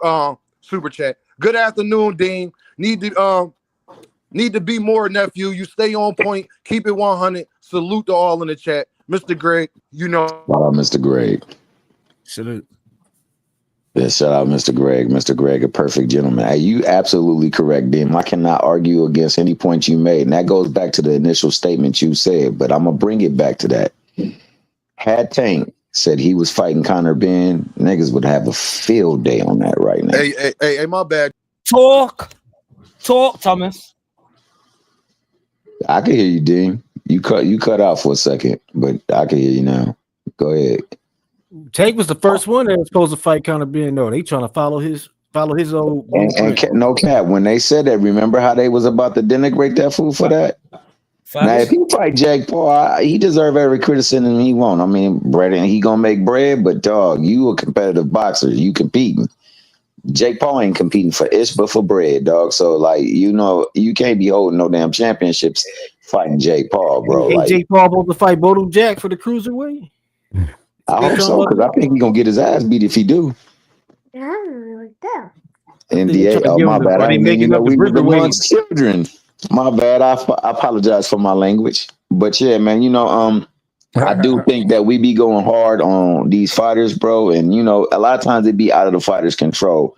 super chat. Good afternoon, Dean. Need to be more, nephew. You stay on point. Keep it 100. Salute to all in the chat. Mr. Greg, you know. Shout out, Mr. Greg. Salute. Yeah, shout out, Mr. Greg. Mr. Greg, a perfect gentleman. Hey, you absolutely correct, Dim. I cannot argue against any point you made. And that goes back to the initial statement you said, but I'm going to bring it back to that. Had Tank said he was fighting Connor Benn, niggas would have a field day on that right now. Hey, my bad. Talk, Thomas. I can hear you, Dean. You cut out for a second, but I can hear you now. Go ahead. Tank was the first one that was supposed to fight Connor Benn. No, they trying to follow his Follow his old And blueprint. no cap, when they said that, remember how they was about to denigrate that fool for that? Now, if he fight Jake Paul, he deserve every criticism he want. I mean, bread, and he gonna make bread, but dog, you a competitive boxer, you competing. Jake Paul ain't competing for ish, but for bread, dog. So like, you know, you can't be holding no damn championships fighting Jake Paul, bro. Hey, Like, Jake Paul supposed to fight Bodo Jack for the cruiserweight. I hope so, because I think he gonna get his ass beat if he do. NBA. Oh, my bad. I didn't mean, you know, we was amongst children. My bad. I apologize for my language. But yeah, man, you know, I do think that we be going hard on these fighters, bro. And, you know, a lot of times it be out of the fighter's control.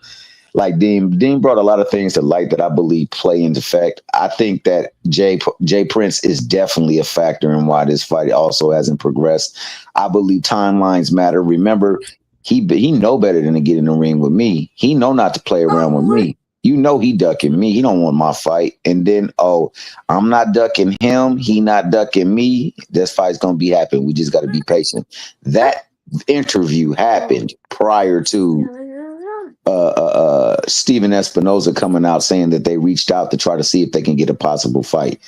Like Dean brought a lot of things to light that I believe play into effect. I think that Jay Prince is definitely a factor in why this fight also hasn't progressed. I believe timelines matter. Remember, he know better than to get in the ring with me. He know not to play around with me. You know he ducking me. He don't want my fight. And then, I'm not ducking him. He not ducking me. This fight's gonna be happening. We just got to be patient. That interview happened prior to Steven Espinoza coming out saying that they reached out to try to see if they can get a possible fight.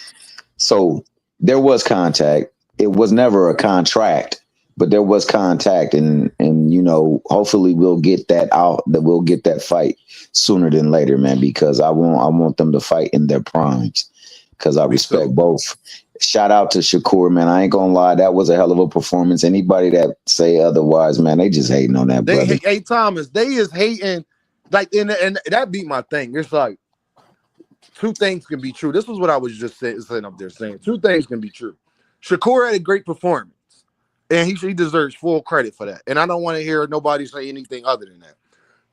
So there was contact. It was never a contract, but there was contact, and you know, hopefully we'll get that out. That we'll get that fight sooner than later, man. Because I want them to fight in their primes. Because I respect both. Shout out to Shakur, man. I ain't gonna lie, that was a hell of a performance. Anybody that say otherwise, man, they just hating on that. They brother. hate Thomas. They is hating, like, and that beat my thing. It's like two things can be true. This was what I was just sitting up there saying. Two things can be true. Shakur had a great performance, and he deserves full credit for that. And I don't want to hear nobody say anything other than that.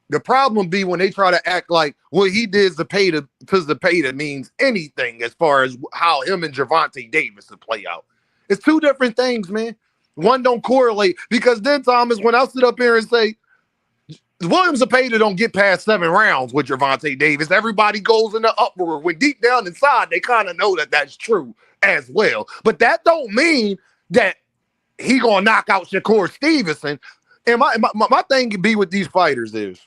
The problem be when they try to act like what he did to Zepeda means anything as far as how him and Gervonta Davis would play out. It's two different things, man. One don't correlate, because then, Thomas, when I sit up here and say Williams Zepeda don't get past 7 rounds with Gervonta Davis, everybody goes in the uproar when deep down inside they kind of know that that's true as well. But that don't mean that he gonna knock out Shakur Stevenson. And my thing can be with these fighters is,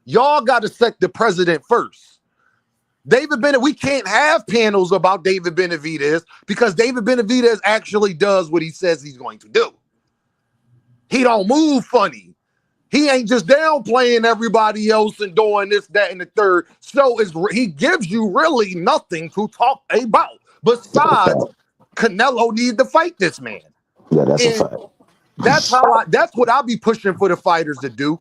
y'all got to set the precedent first. David Benavidez, we can't have panels about David Benavidez because David Benavidez actually does what he says he's going to do. He don't move funny. He ain't just downplaying everybody else and doing this, that, and the third. So he gives you really nothing to talk about besides Canelo need to fight this man. Yeah, that's a fact. That's what I'll be pushing for the fighters to do.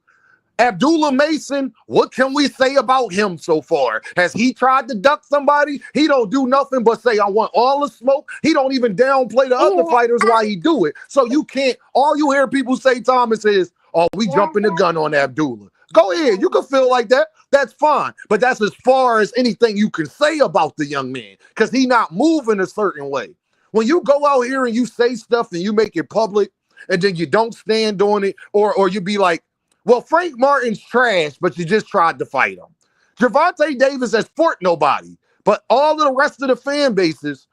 Abdullah Mason, what can we say about him so far? Has he tried to duck somebody? He don't do nothing but say, I want all the smoke. He don't even downplay the other fighters while he do it. So you can't, all you hear people say, Thomas, is, we jumping the gun on Abdullah. Go ahead. You can feel like that. That's fine. But that's as far as anything you can say about the young man, because he not moving a certain way. When you go out here and you say stuff and you make it public and then you don't stand on it, or you be like, well, Frank Martin's trash, but you just tried to fight him. Gervonta Davis has fought nobody, but all of the rest of the fan bases,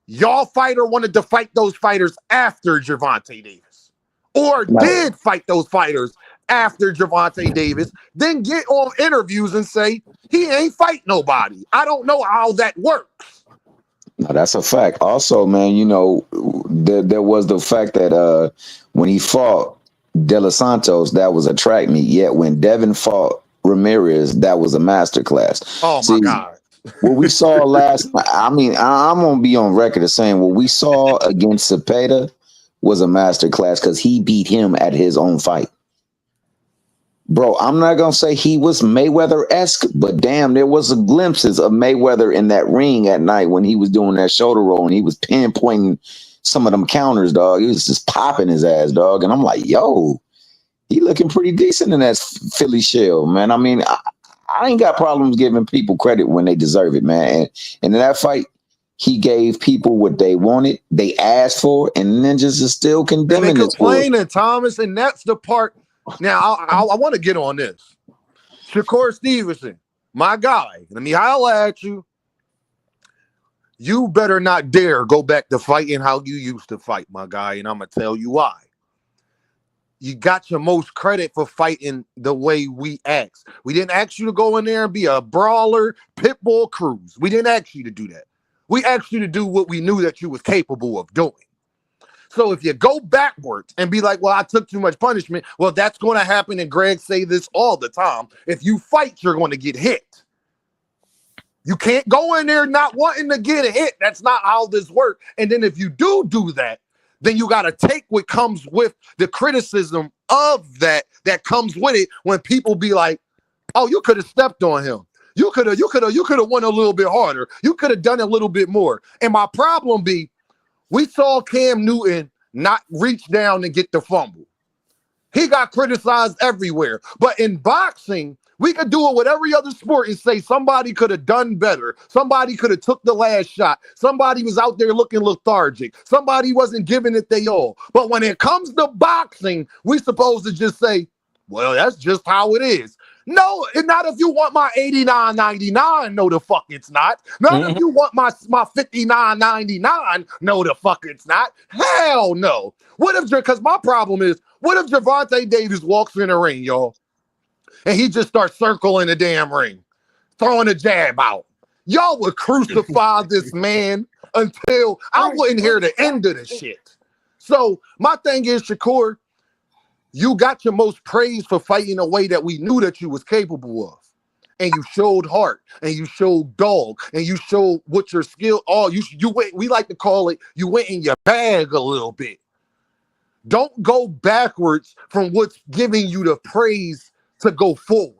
y'all fighter wanted to fight those fighters after Gervonta Davis, or did fight those fighters after Gervonta Davis, then get on interviews and say he ain't fight nobody. I don't know how that works. No, that's a fact. Also, man, you know, there was the fact that when he fought De Los Santos, that was a track meet. Yet when Devin fought Ramirez, that was a masterclass. Oh, my God. What we saw last, I mean, I'm going to be on record as saying what we saw against Zepeda was a masterclass because he beat him at his own fight. Bro, I'm not going to say he was Mayweather-esque, but damn, there was some glimpses of Mayweather in that ring at night when he was doing that shoulder roll and he was pinpointing some of them counters, dog. He was just popping his ass, dog. And I'm like, yo, he looking pretty decent in that Philly shell, man. I mean, I ain't got problems giving people credit when they deserve it, man. And in that fight, he gave people what they wanted, they asked for, and ninjas is still condemning and they this. complaining, Thomas, and that's the part. Now, I want to get on this. Shakur Stevenson, my guy, let me holler at you. You better not dare go back to fighting how you used to fight, my guy, and I'm going to tell you why. you got your most credit for fighting the way we asked. We didn't ask you to go in there and be a brawler, pitbull Cruz. We didn't ask you to do that. We asked you to do what we knew that you was capable of doing. So if you go backwards and be like, well, I took too much punishment, well, that's going to happen. And Greg say this all the time. If you fight, you're going to get hit. You can't go in there not wanting to get a hit. That's not how this works. And then if you do that, then you got to take what comes with the criticism of that comes with it when people be like, oh, you could have stepped on him. You could have went a little bit harder. You could have done a little bit more. And my problem be, we saw Cam Newton not reach down and get the fumble. He got criticized everywhere. But in boxing, we could do it with every other sport and say somebody could have done better. Somebody could have took the last shot. Somebody was out there looking lethargic. Somebody wasn't giving it they all. But when it comes to boxing, we supposed to just say, well, that's just how it is. No, not if you want my $89.99. No, the fuck it's not. Not if you want my $59.99. No, the fuck it's not. Hell no. What if, because my problem is, what if Gervonta Davis walks in the ring, y'all, and he just starts circling the damn ring, throwing a jab out? Y'all would crucify this man until I wouldn't hear the end of the shit. So my thing is, Shakur, you got your most praise for fighting a way that we knew that you was capable of. And you showed heart, and you showed dog, and you showed what your skill, you went, we like to call it, you went in your bag a little bit. Don't go backwards from what's giving you the praise to go forward.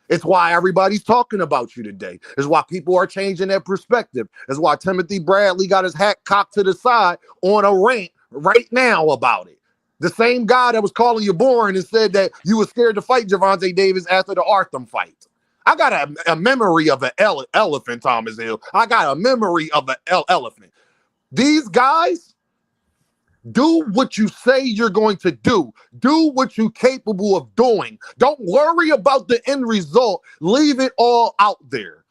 It's why everybody's talking about you today. It's why people are changing their perspective. It's why Timothy Bradley got his hat cocked to the side on a rant right now about it. The same guy that was calling you boring and said that you were scared to fight Gervonta Davis after the Artham fight. I got a memory of an elephant, Thomas Hill. I got a memory of an elephant. These guys, do what you say you're going to do. Do what you're capable of doing. Don't worry about the end result. Leave it all out there.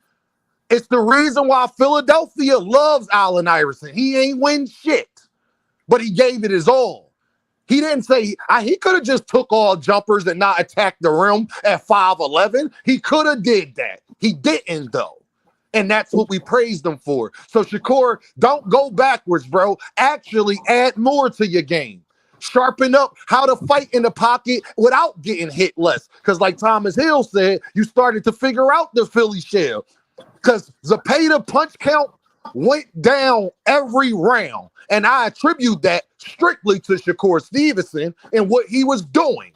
It's the reason why Philadelphia loves Allen Iverson. He ain't win shit, but he gave it his all. He didn't say, he could have just took all jumpers and not attacked the rim at 5'11". He could have did that. He didn't, though. And that's what we praised him for. So, Shakur, don't go backwards, bro. Actually add more to your game. Sharpen up how to fight in the pocket without getting hit less. Because like Thomas Hill said, you started to figure out the Philly shell. Because Zepeda punch count went down every round. And I attribute that strictly to Shakur Stevenson and what he was doing.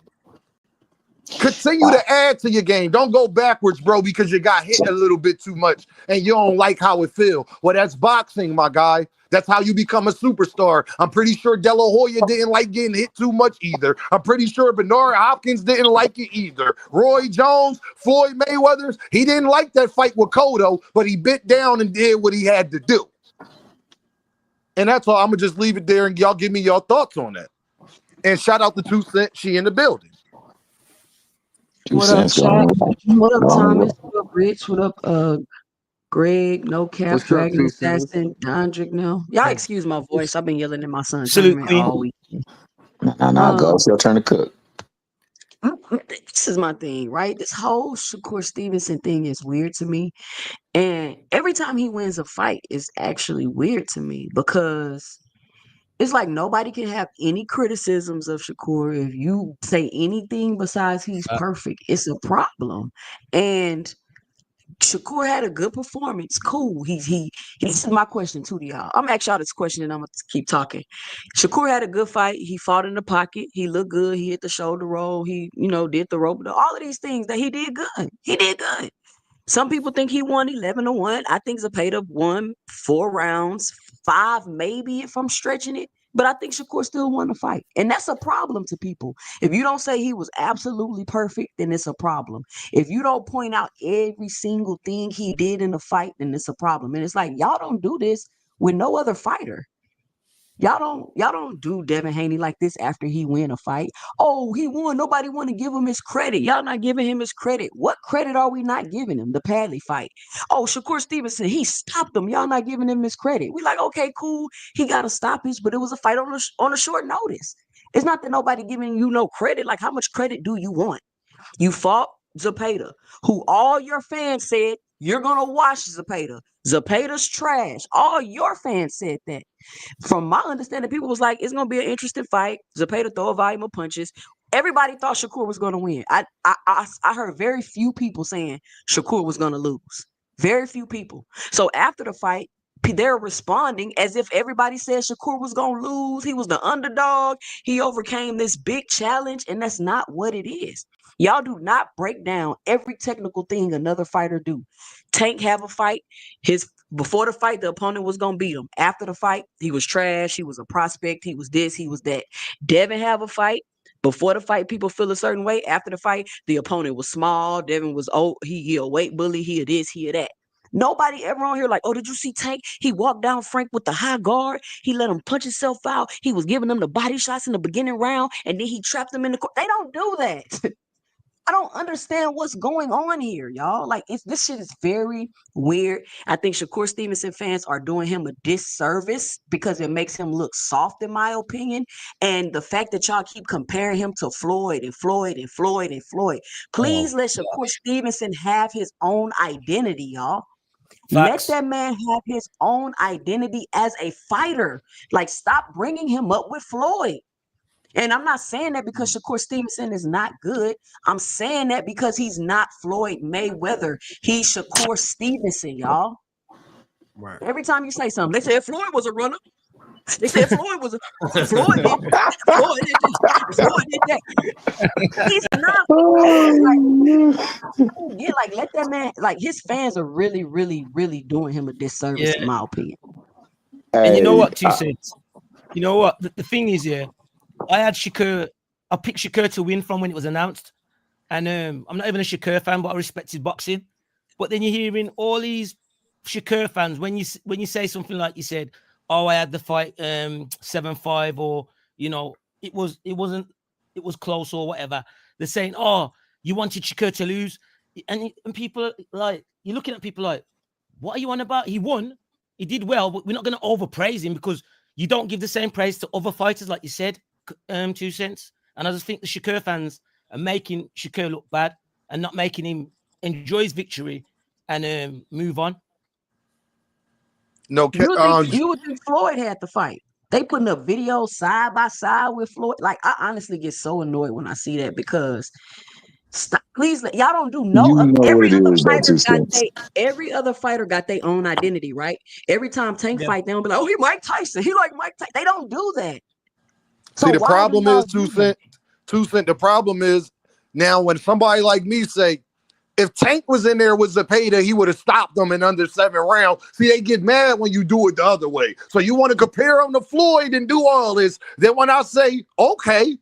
Continue to add to your game. Don't go backwards, bro, because you got hit a little bit too much and you don't like how it feels. Well, that's boxing, my guy. That's how you become a superstar. I'm pretty sure De La Hoya didn't like getting hit too much either. I'm pretty sure Bernard Hopkins didn't like it either. Roy Jones, Floyd Mayweather, he didn't like that fight with Cotto, but he bit down and did what he had to do. And that's all. I'm going to just leave it there and y'all give me your thoughts on that. And shout out to 2 Cent. She in the building. What up, Shaq? What up, Thomas? What up, Rich? What up, Greg? No Cap, Dragon Assassin, Dondrick. No, y'all excuse my voice. I've been yelling at my son's tournament all week. No, go. It's your turn to cook. This is my thing, right? This whole Shakur Stevenson thing is weird to me. And every time he wins a fight, it's actually weird to me because it's like nobody can have any criticisms of Shakur. If you say anything besides he's perfect, it's a problem. And Shakur had a good performance. Cool. This is my question too to y'all. I'm gonna ask y'all this question and I'm gonna keep talking. Shakur had a good fight. He fought in the pocket. He looked good. He hit the shoulder roll. He, did the rope. All of these things that he did good. He did good. Some people think he won 11-1. I think Zepeda won 4 rounds, 5 maybe if I'm stretching it. But I think Shakur still won the fight. And that's a problem to people. If you don't say he was absolutely perfect, then it's a problem. If you don't point out every single thing he did in the fight, then it's a problem. And it's like, y'all don't do this with no other fighter. Y'all don't do Devin Haney like this after he win a fight. Oh, he won. Nobody want to give him his credit. Y'all not giving him his credit. What credit are we not giving him? The Padley fight. Oh, Shakur Stevenson, he stopped him. Y'all not giving him his credit. We like, okay, cool. He got a stoppage, but it was a fight on a short notice. It's not that nobody giving you no credit. Like, how much credit do you want? You fought Zepeda, who all your fans said you're gonna watch Zepeda. Zepeda's trash. All your fans said that. From my understanding, people was like, it's gonna be an interesting fight. Zepeda throw a volume of punches. Everybody thought Shakur was gonna win. I heard very few people saying Shakur was gonna lose. Very few people. So after the fight, they're responding as if everybody said Shakur was gonna lose. He was the underdog. He overcame this big challenge, and that's not what it is. Y'all do not break down every technical thing another fighter do. Tank have a fight. Before the fight, the opponent was gonna beat him. After the fight, he was trash. He was a prospect. He was this. He was that. Devin have a fight. Before the fight, people feel a certain way. After the fight, the opponent was small. Devin was old. He a weight bully. He a this. He a that. Nobody ever on here like, oh, did you see Tank? He walked down Frank with the high guard. He let him punch himself out. He was giving them the body shots in the beginning round, and then he trapped them in the court. They don't do that. I don't understand what's going on here, y'all. Like, this shit is very weird. I think Shakur Stevenson fans are doing him a disservice because it makes him look soft, in my opinion. And the fact that y'all keep comparing him to Floyd and Floyd and Floyd and Floyd, please let Shakur Stevenson have his own identity, y'all. Facts. Let that man have his own identity as a fighter. Like, stop bringing him up with Floyd. And I'm not saying that because Shakur Stevenson is not good. I'm saying that because he's not Floyd Mayweather. He's Shakur Stevenson, y'all. Right. Every time you say something, they say Floyd was a runner. They said Floyd was a Floyd did that. Floyd did this. Floyd did that. He's not like let that man, like, his fans are really, really, really doing him a disservice, in my opinion. And you know what, 2 cents? You know what? The thing is, I picked Shakur to win from when it was announced. And I'm not even a Shakur fan, but I respect his boxing. But then you're hearing all these Shakur fans, when you say something like you said, oh, I had the fight 7-5, or, you know, it was close or whatever. They're saying, oh, you wanted Shakur to lose. And people, like, you're looking at people like, what are you on about? He won. He did well, but we're not going to overpraise him because you don't give the same praise to other fighters, like you said, 2 cents. And I just think the Shakur fans are making Shakur look bad and not making him enjoy his victory and move on. No, you would think Floyd had the fight. They putting up videos side by side with Floyd. Like, I honestly get so annoyed when I see that because please, y'all don't do every other fighter got their own identity, right? Every time Tank fight, they don't be like, oh, he Mike Tyson. He like Mike Tyson. They don't do that. See, the problem is, 2 cent. The problem is now when somebody like me say, if Tank was in there with Zepeda, he would have stopped them in under 7 rounds. See, they get mad when you do it the other way. So you want to compare him to Floyd and do all this. Then when I say, okay,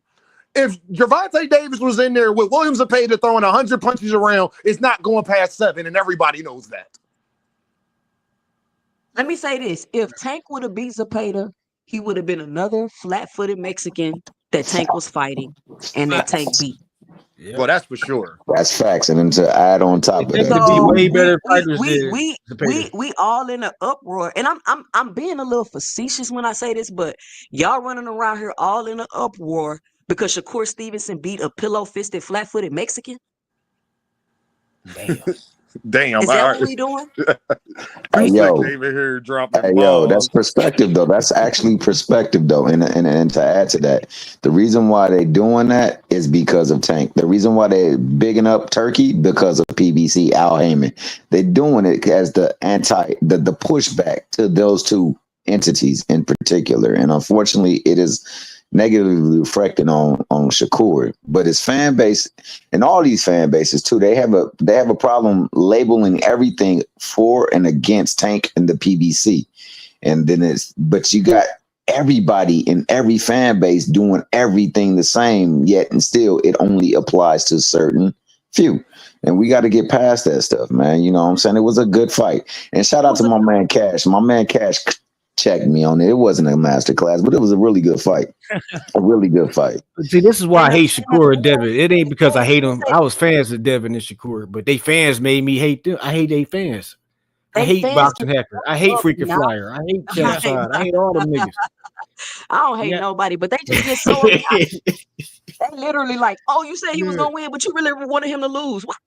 if Gervonta Davis was in there with William Zepeda throwing 100 punches around, it's not going past 7, and everybody knows that. Let me say this. If Tank would have beat Zepeda, he would have been another flat-footed Mexican that Tank was fighting and that Tank beat. Yeah. Well, that's for sure. That's facts. And then to add on top of that, be way better fighters we all in an uproar. And I'm being a little facetious when I say this, but y'all running around here all in an uproar because Shakur Stevenson beat a pillow-fisted, flat-footed Mexican. Damn. Is that what we doing? Hey, yo, here dropping that's perspective though. That's actually perspective though. And to add to that, the reason why they doing that is because of Tank. The reason why they bigging up Turkey because of PBC, Al Heyman. They're doing it as the pushback to those two entities in particular. And unfortunately, it is negatively reflecting on Shakur, but his fan base and all these fan bases too, they have a problem labeling everything for and against Tank and the PBC. And then but you got everybody in every fan base doing everything the same, yet and still it only applies to certain few. And we got to get past that stuff, man. You know what I'm saying? It was a good fight. And shout out to my man Cash. My man Cash checked me on it. It wasn't a master class, but it was a really good fight. A really good fight. See, this is why I hate Shakur and Devin. It ain't because I hate them. I was fans of Devin and Shakur, but they fans made me hate them. I hate their fans. I hate fans boxing hacker. I hate freaking now. flyer. I hate champ side. I hate all them niggas. I don't hate Yeah. nobody, but they just get so obnoxious. They literally like, oh, you said he was gonna win, but you really wanted him to lose. What?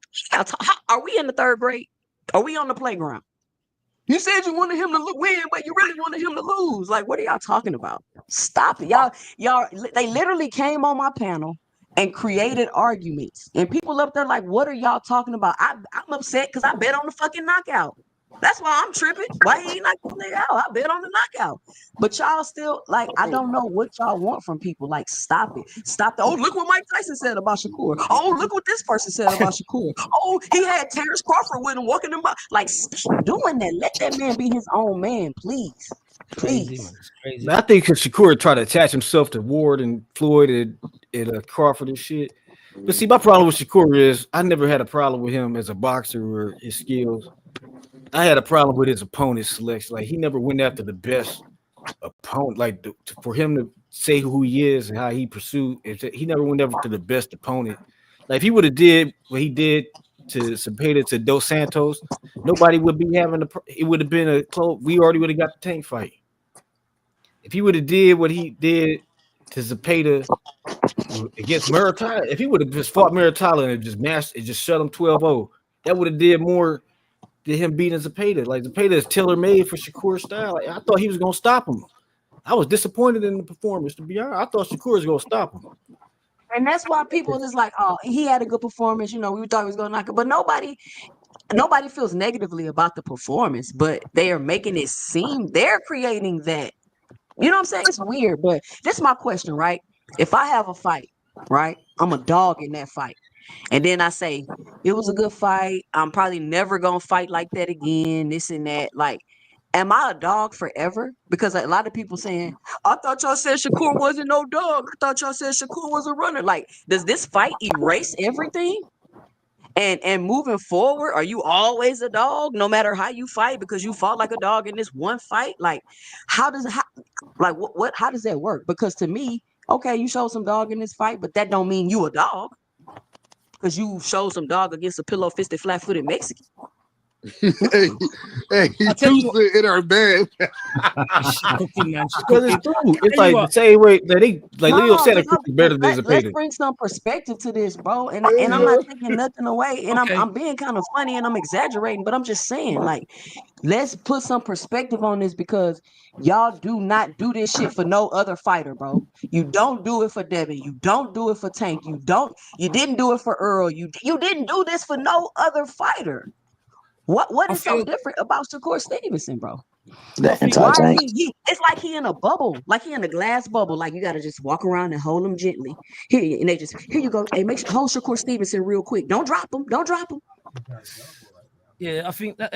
Are we in the 3rd grade? Are we on the playground? You said you wanted him to win, but you really wanted him to lose. Like, what are y'all talking about? Stop it, y'all. They literally came on my panel and created arguments, and people up there like, what are y'all talking about? I'm upset because I bet on the fucking knockout. That's why I'm tripping. Why he ain't knocked the nigga out? I bet on the knockout. But y'all still like, I don't know what y'all want from people. Like, stop it. Stop it. Oh, look what Mike Tyson said about Shakur. Oh, look what this person said about Shakur. Oh, he had Terrence Crawford with him walking him out. Like, stop doing that. Let that man be his own man, please. Crazy, Please. man. It's crazy. I think Shakur tried to attach himself to Ward and Floyd and Crawford and shit. But see, my problem with Shakur is I never had a problem with him as a boxer or his skills. I had a problem with his opponent selection. Like, he never went after the best opponent. Like, for him to say who he is and how he pursued, he never went after the best opponent. Like, if he would have did what he did to Cepeda, to Dos Santos, nobody would be having it would have been a close. We already would have got the Tank fight. If he would have did what he did to Cepeda against Muratalla, if he would have just fought Muratalla and just shut him 12-0, that would have did more than him beating Cepeda. Like, Cepeda is tailor-made for Shakur's style. Like, I thought he was gonna stop him. I was disappointed in the performance, to be honest. I thought Shakur was gonna stop him. And that's why people is like, oh, he had a good performance. You know, we thought he was gonna knock it, but nobody feels negatively about the performance, but they are making it seem they're creating that. You know what I'm saying? It's weird, but this is my question, right? If I have a fight, right, I'm a dog in that fight. And then I say, it was a good fight. I'm probably never going to fight like that again, this and that. Like, am I a dog forever? Because a lot of people saying, I thought y'all said Shakur wasn't no dog. I thought y'all said Shakur was a runner. Like, does this fight erase everything? And moving forward, are you always a dog no matter how you fight because you fought like a dog in this one fight? Like, how does that work? Because to me, okay, you showed some dog in this fight, but that don't mean you a dog because you showed some dog against a pillow-fisted, flat-footed Mexican. hey, he's too in our bed. It's like the same way that Leo said it better than Cepeda. Let's bring some perspective to this, bro. And I'm not taking nothing away. And I'm being kind of funny and I'm exaggerating, but I'm just saying, like, let's put some perspective on this because y'all do not do this shit for no other fighter, bro. You don't do it for Devin. You don't do it for Tank. You didn't do it for Earl. You didn't do this for no other fighter. What is so different about Shakur Stevenson, bro? It's like he in a bubble, like he in a glass bubble. Like, you gotta just walk around and hold him gently. Here you go. Hey, make sure hold Shakur Stevenson real quick. Don't drop him. Yeah, I think that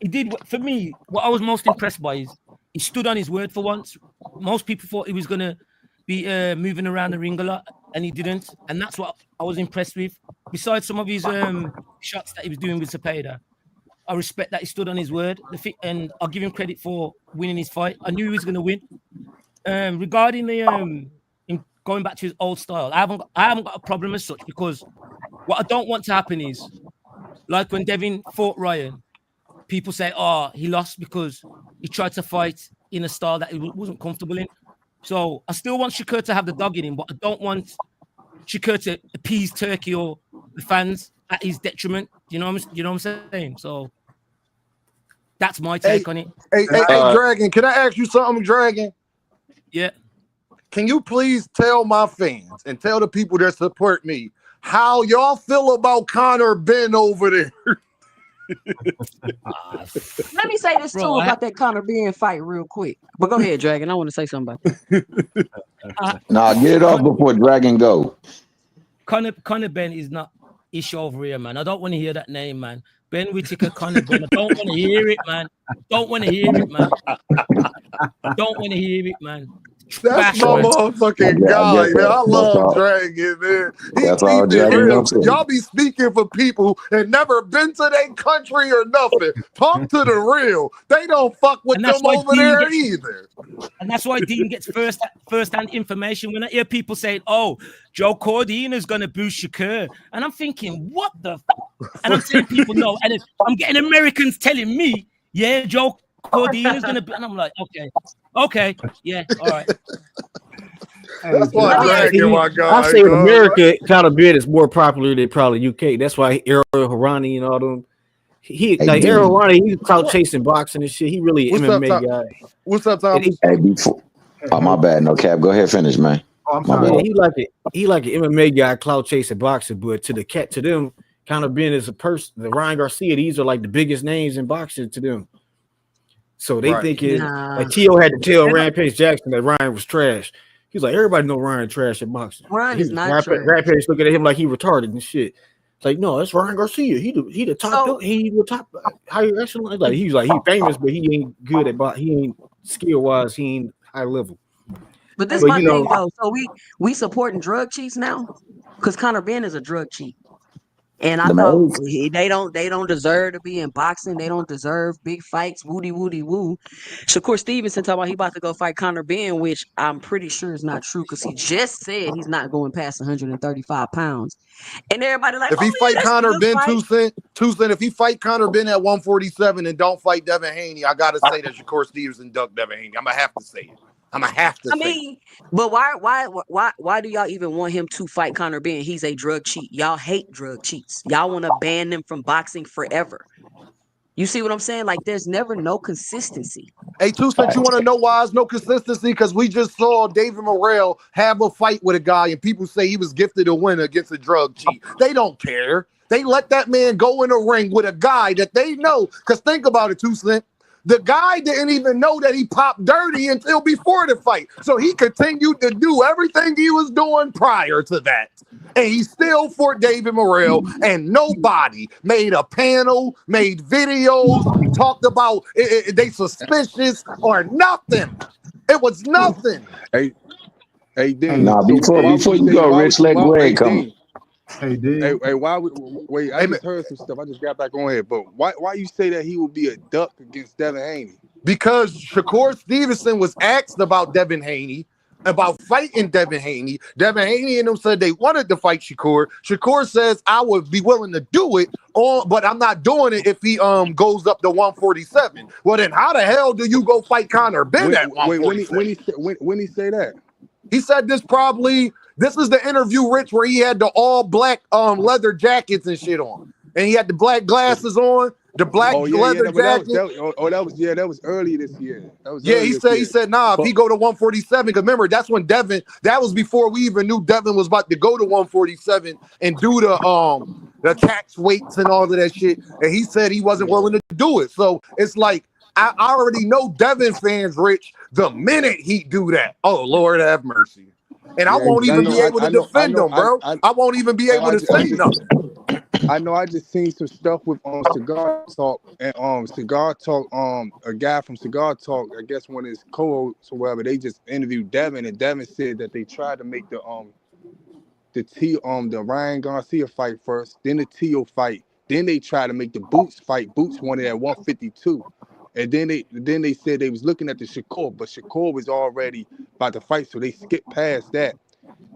he did. For me, what I was most impressed by is he stood on his word for once. Most people thought he was gonna be moving around the ring a lot, and he didn't. And that's what I was impressed with. Besides some of his shots that he was doing with Cepeda, I respect that he stood on his word. And I'll give him credit for winning his fight. I knew he was going to win. Regarding the him going back to his old style, I haven't got a problem as such, because what I don't want to happen is, like when Devin fought Ryan, people say, oh, he lost because he tried to fight in a style that he wasn't comfortable in. So I still want Shakur to have the dog in him, but I don't want Shakur to appease Turkey or the fans at his detriment. You know what I'm saying? So that's my take on it. Hey, Dragon, can I ask you something, Dragon? Yeah. Can you please tell my fans and tell the people that support me how y'all feel about Connor Benn over there? Let me say this too about that Connor Benn fight real quick. But go ahead, Dragon. I want to say something about that. Nah, get it off before Dragon go. Connor Benn is not issue over here, man. I don't want to hear that name, man. Ben Whittaker, Connor Benn. I don't want to hear it, man. Don't want to hear it, man. That's Bash, my man. motherfucking I guy, guess man. I that's love all. Dragon, man. He That's keep all it Dragon real. gonna say. Y'all be speaking for people and never been to their country or nothing. Talk to the real. They don't fuck with And that's them why over Dean there gets either. And that's why Dean gets first-hand information. When I hear people saying, "Oh, Joe Cordina's going to boost Shakur," and I'm thinking, "What the?" And I'm saying, "People know," and I'm getting Americans telling me, "Yeah, Joe Cordina's going to," and I'm like, "Okay, yeah, all right." That's why Let me ask Dragon, you. my I guy, say in dog. America, Conor Benn is more popular than probably UK. That's why Ariel Harani and all them. He Hey, like Ariel Dean. Harani, he's clout chasing boxing and shit. He really an What's up, MMA Tom? guy. What's up, And Thomas? Hey, before. Oh, my bad. No cap. Go ahead, finish, man. Oh, I'm My sorry. yeah, bad. he like an MMA guy, clout chasing boxing. But to them, Conor Benn is a person. The Ryan Garcia, these are like the biggest names in boxing to them. So they Right. thinking Nah, like Tio had to tell Rampage Jackson that Ryan was trash. He's like, everybody know Ryan trash at boxing. Ryan is not trash. Rampage looking at him like he retarded and shit. It's like, no, that's Ryan Garcia. He the top. So, He the top higher echelon. Like he's famous, but he ain't good at boxing. He ain't skill wise. He ain't high level. but this But my you know, thing though. So we supporting drug cheats now because Conor Benn is a drug cheat. And I The thought main. they don't deserve to be in boxing. They don't deserve big fights. Woody woo. Shakur Stevenson talking about he about to go fight Connor Benn, which I'm pretty sure is not true because he just said he's not going past 135 pounds. And everybody like, If oh he yeah, fight that's a Connor good Ben fight. 2 cent, if he fight Connor Ben at 147 and don't fight Devin Haney, I gotta say that Shakur Stevenson ducked Devin Haney. I'm gonna have to say it. I mean, but why do y'all even want him to fight Connor Benn? He's a drug cheat. Y'all hate drug cheats. Y'all want to ban them from boxing forever. You see what I'm saying? Like there's never no consistency. Hey, 2 cent, you want to know why there's no consistency? Because we just saw David Morrell have a fight with a guy, and people say he was gifted a win against a drug cheat. They don't care. They let that man go in a ring with a guy that they know. Because think about it, 2 cent. The guy didn't even know that he popped dirty until before the fight. So he continued to do everything he was doing prior to that. And he still fought David Morrell, and nobody made a panel, made videos, talked about they suspicious or nothing. It was nothing. Hey, Dean. Nah, So before you go, Rich, let Greg come. Dean, Hey, dude. Hey, wait? I just heard some stuff. I just got back on here, but why you say that he would be a duck against Devin Haney? Because Shakur Stevenson was asked about Devin Haney, about fighting Devin Haney. Devin Haney and them said they wanted to fight Shakur. Shakur says, I would be willing to do it, but I'm not doing it if he goes up to 147. Well, then how the hell do you go fight Connor Benn at 147? When he say that? He said this is the interview, Rich, where he had the all black leather jackets and shit on. And he had the black glasses on, the black leather jacket. That was early this year. He said, if he go to 147, because remember, that's when Devin, that was before we even knew Devin was about to go to 147 and do the tax weights and all of that shit. And he said he wasn't willing to do it. So it's like, I already know Devin fans, Rich, the minute he do that, oh, Lord have mercy. And I won't even be able to defend him, bro. I won't even be able to say nothing. I know I just seen some stuff with Cigar Talk and Cigar Talk, a guy from Cigar Talk, I guess one of his co-hosts or whatever, they just interviewed Devin, and Devin said that they tried to make the Ryan Garcia fight first, then the Tio fight, then they tried to make the Boots fight. Boots wanted at 152. And then they said they was looking at the Shakur, but Shakur was already about to fight, so they skipped past that.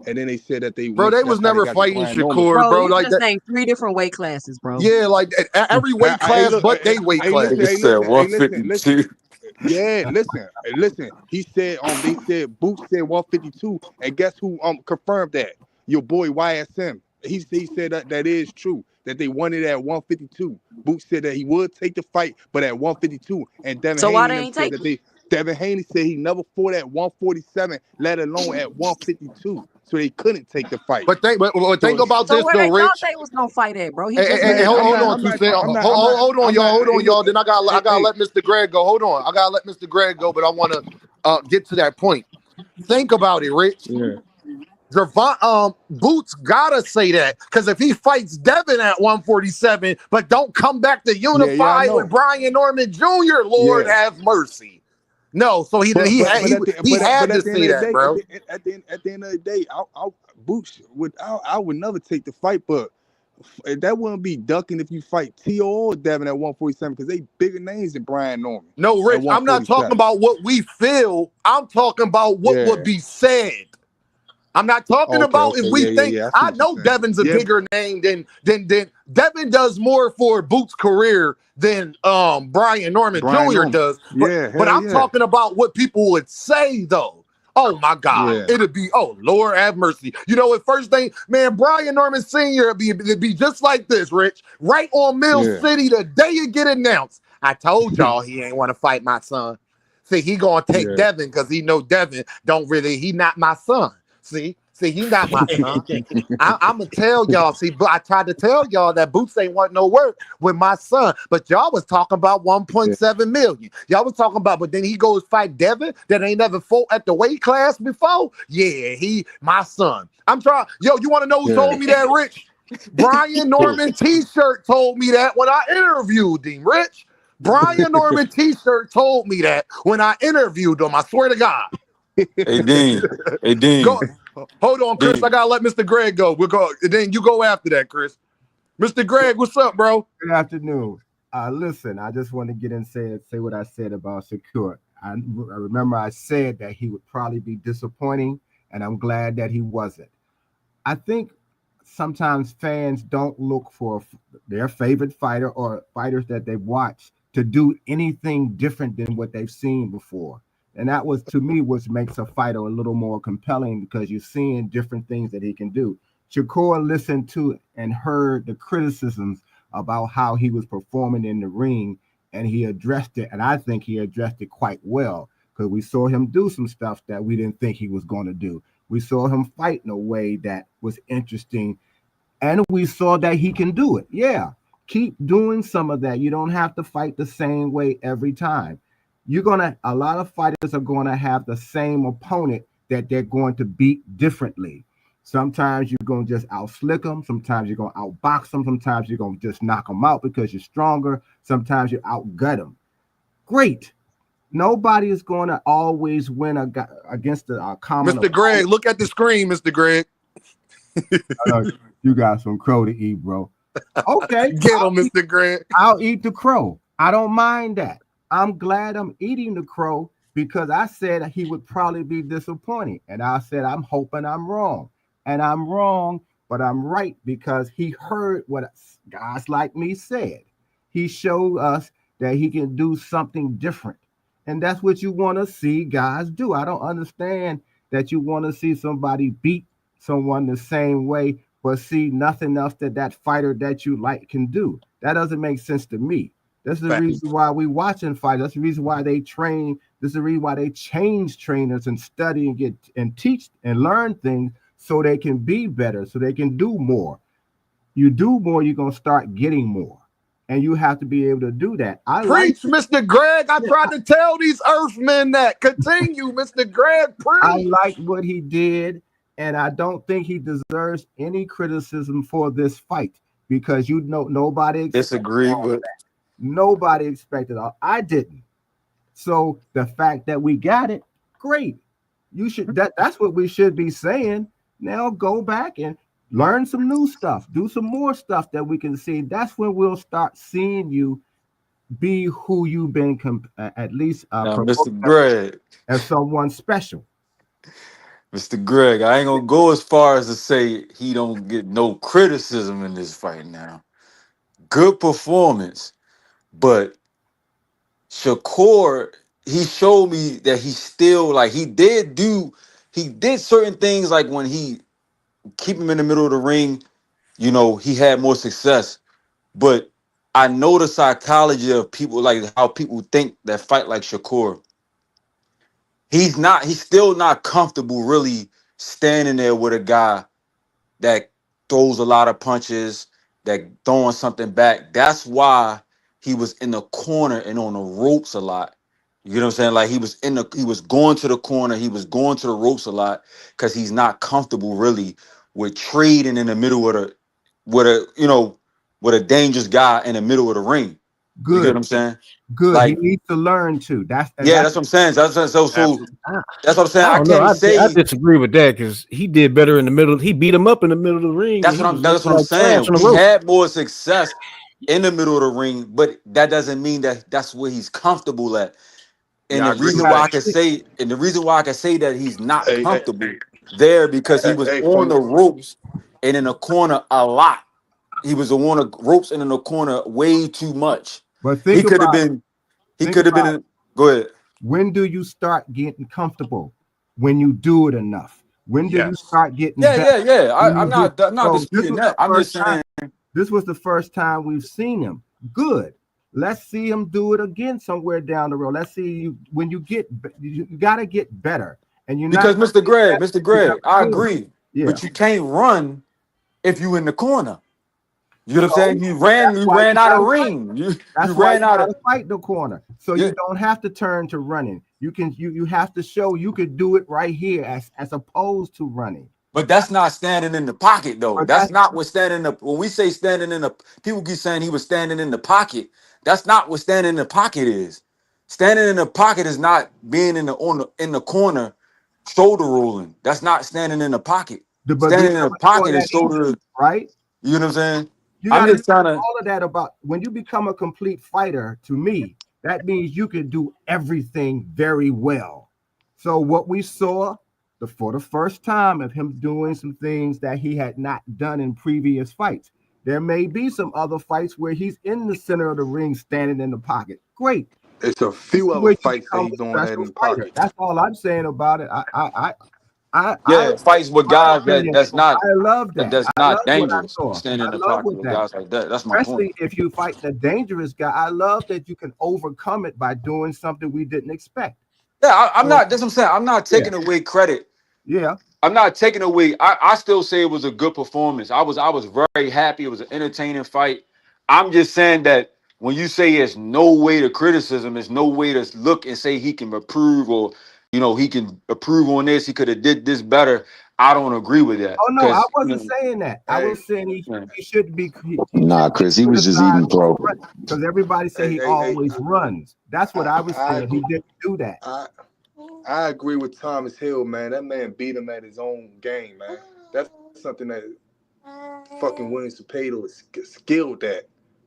And then they said that they was never fighting Shakur, bro. You like just that. named 3 different weight classes, bro. Yeah, like every weight class, but they weight class. Listen. Yeah, listen. He said they said Boots said 152, and guess who confirmed that? Your boy YSM. He said that is true. That they wanted at 152. Boots said that he would take the fight, but at 152. And Devin Haney said he never fought at 147, let alone at 152. So they couldn't take the fight. But think about this where though, they Rich. thought they was gonna fight at, bro. Hold on, y'all. Then I gotta let Mr. Greg go. Hold on, I gotta let Mr. Greg go, but I want to get to that point. Think about it, Rich. Yeah. Boots gotta say that, because if he fights Devin at 147, but don't come back to unify with Brian Norman Jr., Lord have mercy. No, so he had to see that, bro. At the end of the day, Boots I would never take the fight, but that wouldn't be ducking if you fight T.O. or Devin at 147 because they bigger names than Brian Norman. No, Rich, I'm not talking about what we feel. I'm talking about what would be said. I'm not talking about if we think. I know Devin's a bigger name than Devin does more for Boots' career than Brian Norman Jr. does. But I'm talking about what people would say though. Oh my God, it'd be, oh Lord have mercy. You know what? First thing, man, Brian Norman Sr. it'd be just like this, Rich. Right on Mill City the day it get announced. I told y'all he ain't want to fight my son. See, he gonna take Devin because he know Devin he not my son. See, he not my son. I'm gonna tell y'all. See, but I tried to tell y'all that Boots ain't want no work with my son, but y'all was talking about 1.7 million. Y'all was talking about, but then he goes fight Devin that ain't never fought at the weight class before. Yeah, he my son. I'm trying. Yo, you want to know who told me that, Rich? Brian Norman T-shirt told me that when I interviewed him, Rich. Brian Norman T-shirt told me that when I interviewed him. I swear to God. Hey Dean. Hold on, Chris. I gotta let Mr. Greg go. We'll go. Then you go after that, Chris. Mr. Greg, what's up, bro? Good afternoon. Listen, I just want to get in and say what I said about Shakur. I remember I said that he would probably be disappointing, and I'm glad that he wasn't. I think sometimes fans don't look for their favorite fighter or fighters that they've watched to do anything different than what they've seen before. And that was, to me, what makes a fighter a little more compelling because you're seeing different things that he can do. Shakur listened to and heard the criticisms about how he was performing in the ring, and he addressed it. And I think he addressed it quite well because we saw him do some stuff that we didn't think he was going to do. We saw him fight in a way that was interesting, and we saw that he can do it. Yeah, keep doing some of that. You don't have to fight the same way every time. A lot of fighters are going to have the same opponent that they're going to beat differently. Sometimes you're going to just out-slick them. Sometimes you're going to outbox them. Sometimes you're going to just knock them out because you're stronger. Sometimes you out-gut them. Great. Nobody is going to always win against a common Mr. Greg, look at the screen, Mr. Greg. You got some crow to eat, bro. Okay. Get him, Mr. Greg. I'll eat the crow. I don't mind that. I'm glad I'm eating the crow because I said he would probably be disappointing. And I said, I'm hoping I'm wrong. And I'm wrong, but I'm right because he heard what guys like me said. He showed us that he can do something different. And that's what you want to see guys do. I don't understand that you want to see somebody beat someone the same way, but see nothing else that fighter that you like can do. That doesn't make sense to me. That's the reason why we watching fights. That's the reason why they train. This is the reason why they change trainers and study and get and teach and learn things so they can be better, so they can do more. You do more, you're gonna start getting more, and you have to be able to do that. Preach, Mr. Greg. I tried to tell these Earthmen that. Continue, Mr. Greg. Preach. I like what he did, and I don't think he deserves any criticism for this fight because nobody disagree with. Nobody expected it. I didn't. So the fact that we got it, great. You should that's what we should be saying. Now go back and learn some new stuff. Do some more stuff that we can see. That's when we'll start seeing you be who you've been at least Mr. Greg as someone special. Mr. Greg, I ain't gonna go as far as to say he don't get no criticism in this fight now. Good performance. But Shakur, he showed me that he still he did certain things like when he keep him in the middle of the ring, he had more success. But I know the psychology of people, like how people think that fight like Shakur. He's still not comfortable really standing there with a guy that throws a lot of punches, that throwing something back. That's why he was in the corner and on the ropes a lot. You know what I'm saying? Like he was going to the corner, he was going to the ropes a lot because he's not comfortable really with trading in the middle of with a dangerous guy in the middle of the ring. You get what Good, I'm saying? good. He Like, needs to learn too. That's yeah, that's that's what I'm saying. So that's what I'm saying. I I don't know. can't I say disagree with that because he did better in the middle. He beat him up in the middle of the ring, and he was that's looking what I'm like trash saying. on the We rope. had more success in the middle of the ring, but that doesn't mean that that's where he's comfortable at. And Yeah, I the agree you reason with gotta why I that. can say, that he's not Hey, hey, comfortable there because he was hey, on from the ropes and in the corner a lot. He was on the ropes and in the corner way too much. but He could have been. He think could have about been. Go ahead. when do you start getting comfortable? When you do it enough. When do you Yes. start getting Yeah, better? yeah, yeah. When I'm you do not so this disputing was the that. I'm first just time. saying This was the first time we've seen him. Good. Let's see him do it again somewhere down the road. Let's see you when you got to get better, and you're not because going to get better. Mr. You Greg, I never good. agree, Yeah. but you can't run if you in the corner. You know what I'm So saying? that's You why you ran out got of to fight. ring. You That's why ran you out got of to fight the corner. So yeah. you don't have to turn to running. You have to show you could do it right here as opposed to running. But that's not standing in the pocket though. But That's that's not what standing up. When we say standing in the, people keep saying he was standing in the pocket. That's not what standing in the pocket is. Standing in the pocket is not being in the corner, shoulder rolling. That's not standing in the pocket. but we Standing in the never saw pocket that is shoulder. either, right? You know what I'm saying? You got I'm to just trying remember to. all of that about when you become a complete fighter. To me, that means you can do everything very well. So what we saw for the first time of him doing some things that he had not done in previous fights. There may be some other fights where he's in the center of the ring, standing in the pocket. Great. it's a This few is other where you fights that become he's a doing that special in the fighter. pocket. That's all I'm saying about it. Yeah, fights with My guys opinion. I love that. that's I not love what I dangerous. saw. Standing in I the love pocket with with that. guys like that. That's my point. Especially if you fight the dangerous guy. I love that you can overcome it by doing something we didn't expect. Yeah, I'm So not. That's what I'm saying. I'm not yeah, taking away credit. yeah. I'm not taking away. I still say it was a good performance. I was very happy. It was an entertaining fight. I'm just saying that when you say there's no way to criticism, there's no way to look and say he can improve or he can improve on this. He could have did this better. I don't agree with that Oh no, I because wasn't saying that. I Hey, was saying yeah. he shouldn't be he Nah, shouldn't be Chris, he was just criticized eating crow. because everybody say hey, he hey, hey, always runs. That's what I was I saying. He agree. didn't do that. I I agree with Thomas Hill, man. That man beat him at his own game, man. That's something that fucking William Cepeda is skilled at.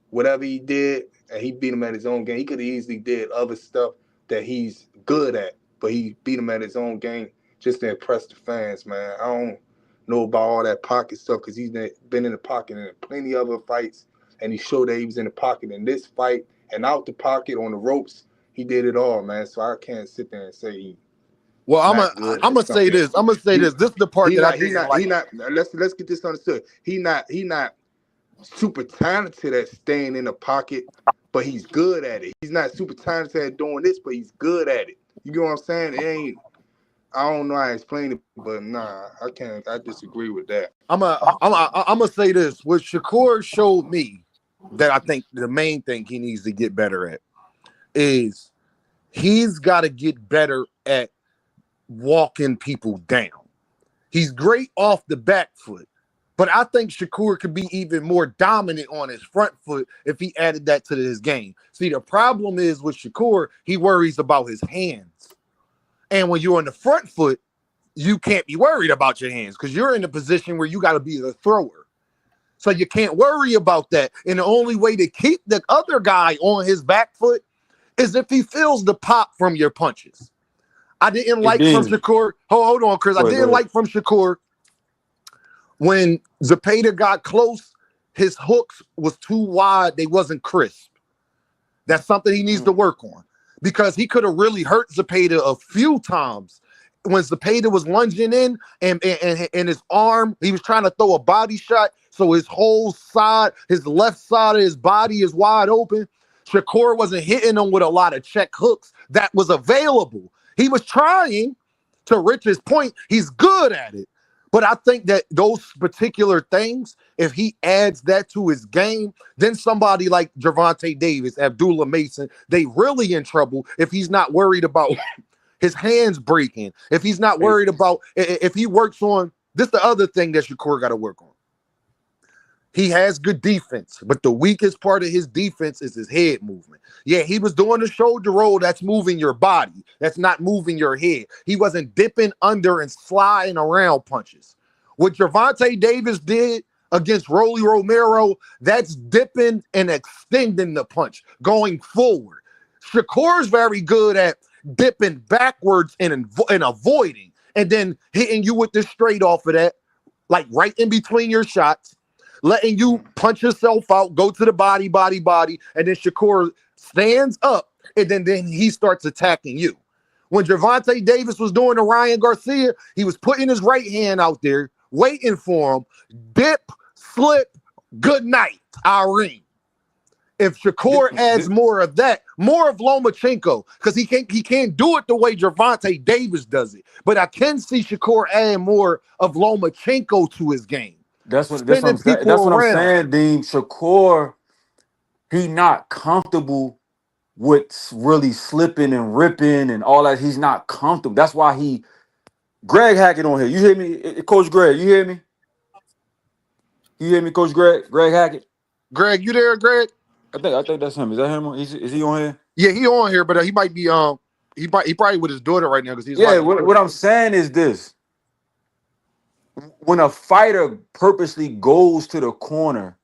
Whatever he did, and he beat him at his own game. He could have easily did other stuff that he's good at, but he beat him at his own game just to impress the fans, man. I don't know about all that pocket stuff because he's been in the pocket in plenty other fights, and he showed that he was in the pocket in this fight and out the pocket on the ropes. He did it all, man. So I can't sit there and say he's Well, not good I'm at gonna say something. this. I'm gonna say He this. This is the part he that I not he didn't not he like. not. Let's get this understood. He not super talented at staying in the pocket, but he's good at it. He's not super talented at doing this, but he's good at it. You get what I'm saying? It ain't. I don't know how to explain it, but nah, I can't. I disagree with that. I'm gonna say this. What Shakur showed me that I think the main thing he needs to get better at is he's got to get better at walking people down. He's great off the back foot, but I think Shakur could be even more dominant on his front foot if he added that to his game. See, the problem is with Shakur, he worries about his hands. And when you're on the front foot, you can't be worried about your hands because you're in a position where you got to be the thrower. So you can't worry about that. And the only way to keep the other guy on his back foot is if he feels the pop from your punches. I didn't Hey, like from Bean. Shakur. Hold on, Chris. I Go didn't ahead. like from Shakur when Zepeda got close, his hooks was too wide. They wasn't crisp. That's something he needs to work on because he could have really hurt Zepeda a few times. When Zepeda was lunging in and his arm, he was trying to throw a body shot. So his whole side, his left side of his body is wide open. Shakur wasn't hitting him with a lot of check hooks that was available. He was trying, to Rich's point, he's good at it. But I think that those particular things, if he adds that to his game, then somebody like Gervonta Davis, Abdullah Mason, they really in trouble if he's not worried about his hands breaking. If he's not worried about, if he works on, this the other thing that Shakur got to work on. He has good defense, but the weakest part of his defense is his head movement. Yeah, he was doing the shoulder roll. That's moving your body. That's not moving your head. He wasn't dipping under and sliding around punches. What Gervonta Davis did against Rolly Romero, that's dipping and extending the punch, going forward. Shakur's very good at dipping backwards and avoiding, and then hitting you with the straight off of that, like right in between your shots, letting you punch yourself out, go to the body, and then Shakur stands up, and then he starts attacking you. When Gervonta Davis was doing the Ryan Garcia, he was putting his right hand out there, waiting for him, dip, slip, good night, Irene. If Shakur adds more of that, more of Lomachenko, because he can't do it the way Gervonta Davis does it. But I can see Shakur adding more of Lomachenko to his game. That's what I'm saying, Dean. Shakur, he not comfortable with really slipping and ripping and all that. He's not comfortable. That's why Greg Hackett on here. You hear me, Coach Greg? You hear me? You hear me, Coach Greg? Greg Hackett? Greg, you there, Greg? I think that's him. Is that him? Is he on here? Yeah, he on here, but he might be he probably with his daughter right now because he's what I'm saying is this. When a fighter purposely goes to the corner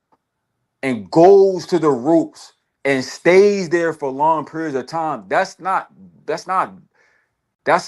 and goes to the ropes and stays there for long periods of time, that's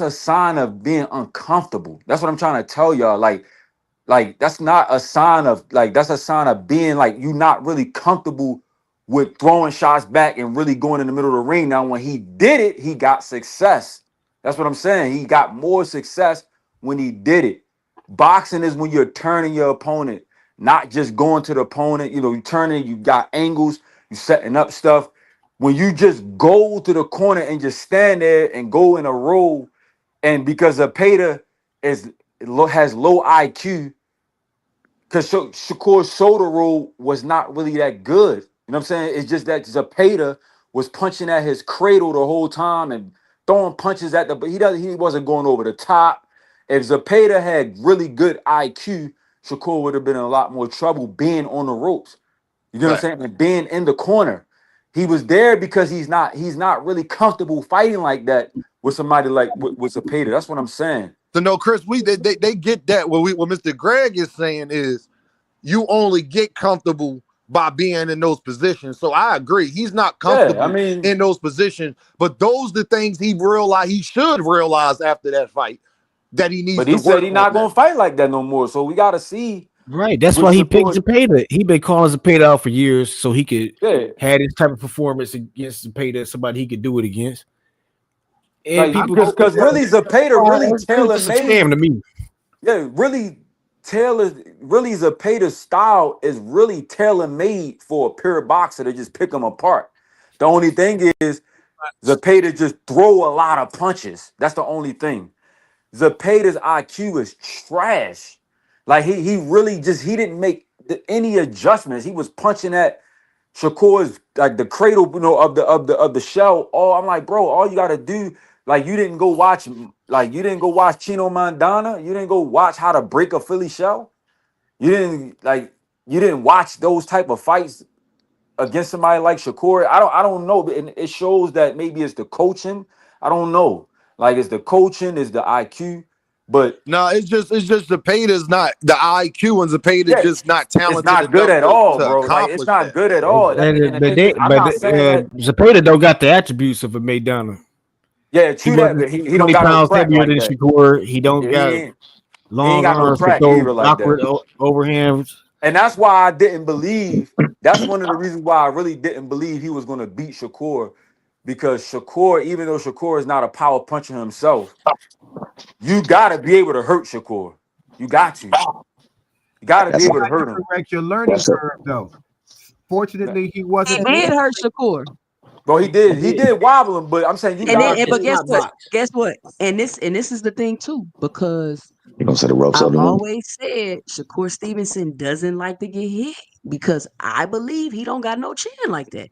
a sign of being uncomfortable. That's what I'm trying to tell y'all. Like that's not a sign of that's a sign of being like you not really comfortable with throwing shots back and really going in the middle of the ring. Now, when he did it, he got success. That's what I'm saying. He got more success when he did it. Boxing is when you're turning your opponent, not just going to the opponent. You know, you turning, you got angles, you setting up stuff. When you just go to the corner and just stand there and go in a row, and because Zapata has low IQ, because Shakur's shoulder roll was not really that good. You know what I'm saying? It's just that Zapata was punching at his cradle the whole time and throwing punches at but he wasn't going over the top. If Zapata had really good IQ, Shakur would have been in a lot more trouble being on the ropes. You know what I'm saying? And being in the corner. He was there because he's not really comfortable fighting like that with somebody like with Zapata. That's what I'm saying. So no, Chris, they get that. What Mr. Greg is saying is you only get comfortable by being in those positions. So I agree. He's not comfortable in those positions, but those are the things he should realize after that fight that he needs to work on. But he said he's not going to fight like that no more. So we got to see. Right. That's why he picked Zapata. He been calling Zapata out for years so he could have this type of performance against Zapata, somebody he could do it against. And like, because really Zapata really tailor-made to me. Yeah, really Zapata's style is really tailor-made for a pure boxer to just pick them apart. The only thing is Zapata just throw a lot of punches. That's the only thing. Zapata's IQ is trash. Like he really he didn't make any adjustments. He was punching at Shakur's like the cradle, of the shell. I'm like, bro, all you gotta do, like you didn't go watch Chino Mandana. You didn't go watch how to break a Philly shell. You didn't watch those type of fights against somebody like Shakur. I don't know, and it shows that maybe it's the coaching. I don't know. Like it's the coaching, it's the IQ. But no, it's just Zapata's not the IQ, and Zapata just not talented. It's not good at all, bro. Like, it's not good at all. Zapata don't got the attributes of a Maidana. Yeah, true that. But he don't got no crack heavier than Shakur. He don't got long arms to throw awkward overhands. And that's why I didn't believe. That's one of the reasons why I really didn't believe he was going to beat Shakur, because Shakur, even though Shakur is not a power puncher himself, you got to be able to hurt Shakur. You got to. You got to be able to hurt him. Correct your learning curve, though. Fortunately, he wasn't. He did hurt Shakur. Bro, he did. He did wobble him, but I'm saying you got to. But guess what? Guess what? And this is the thing too, because the ropes I've always said Shakur Stevenson doesn't like to get hit because I believe he don't got no chin like that.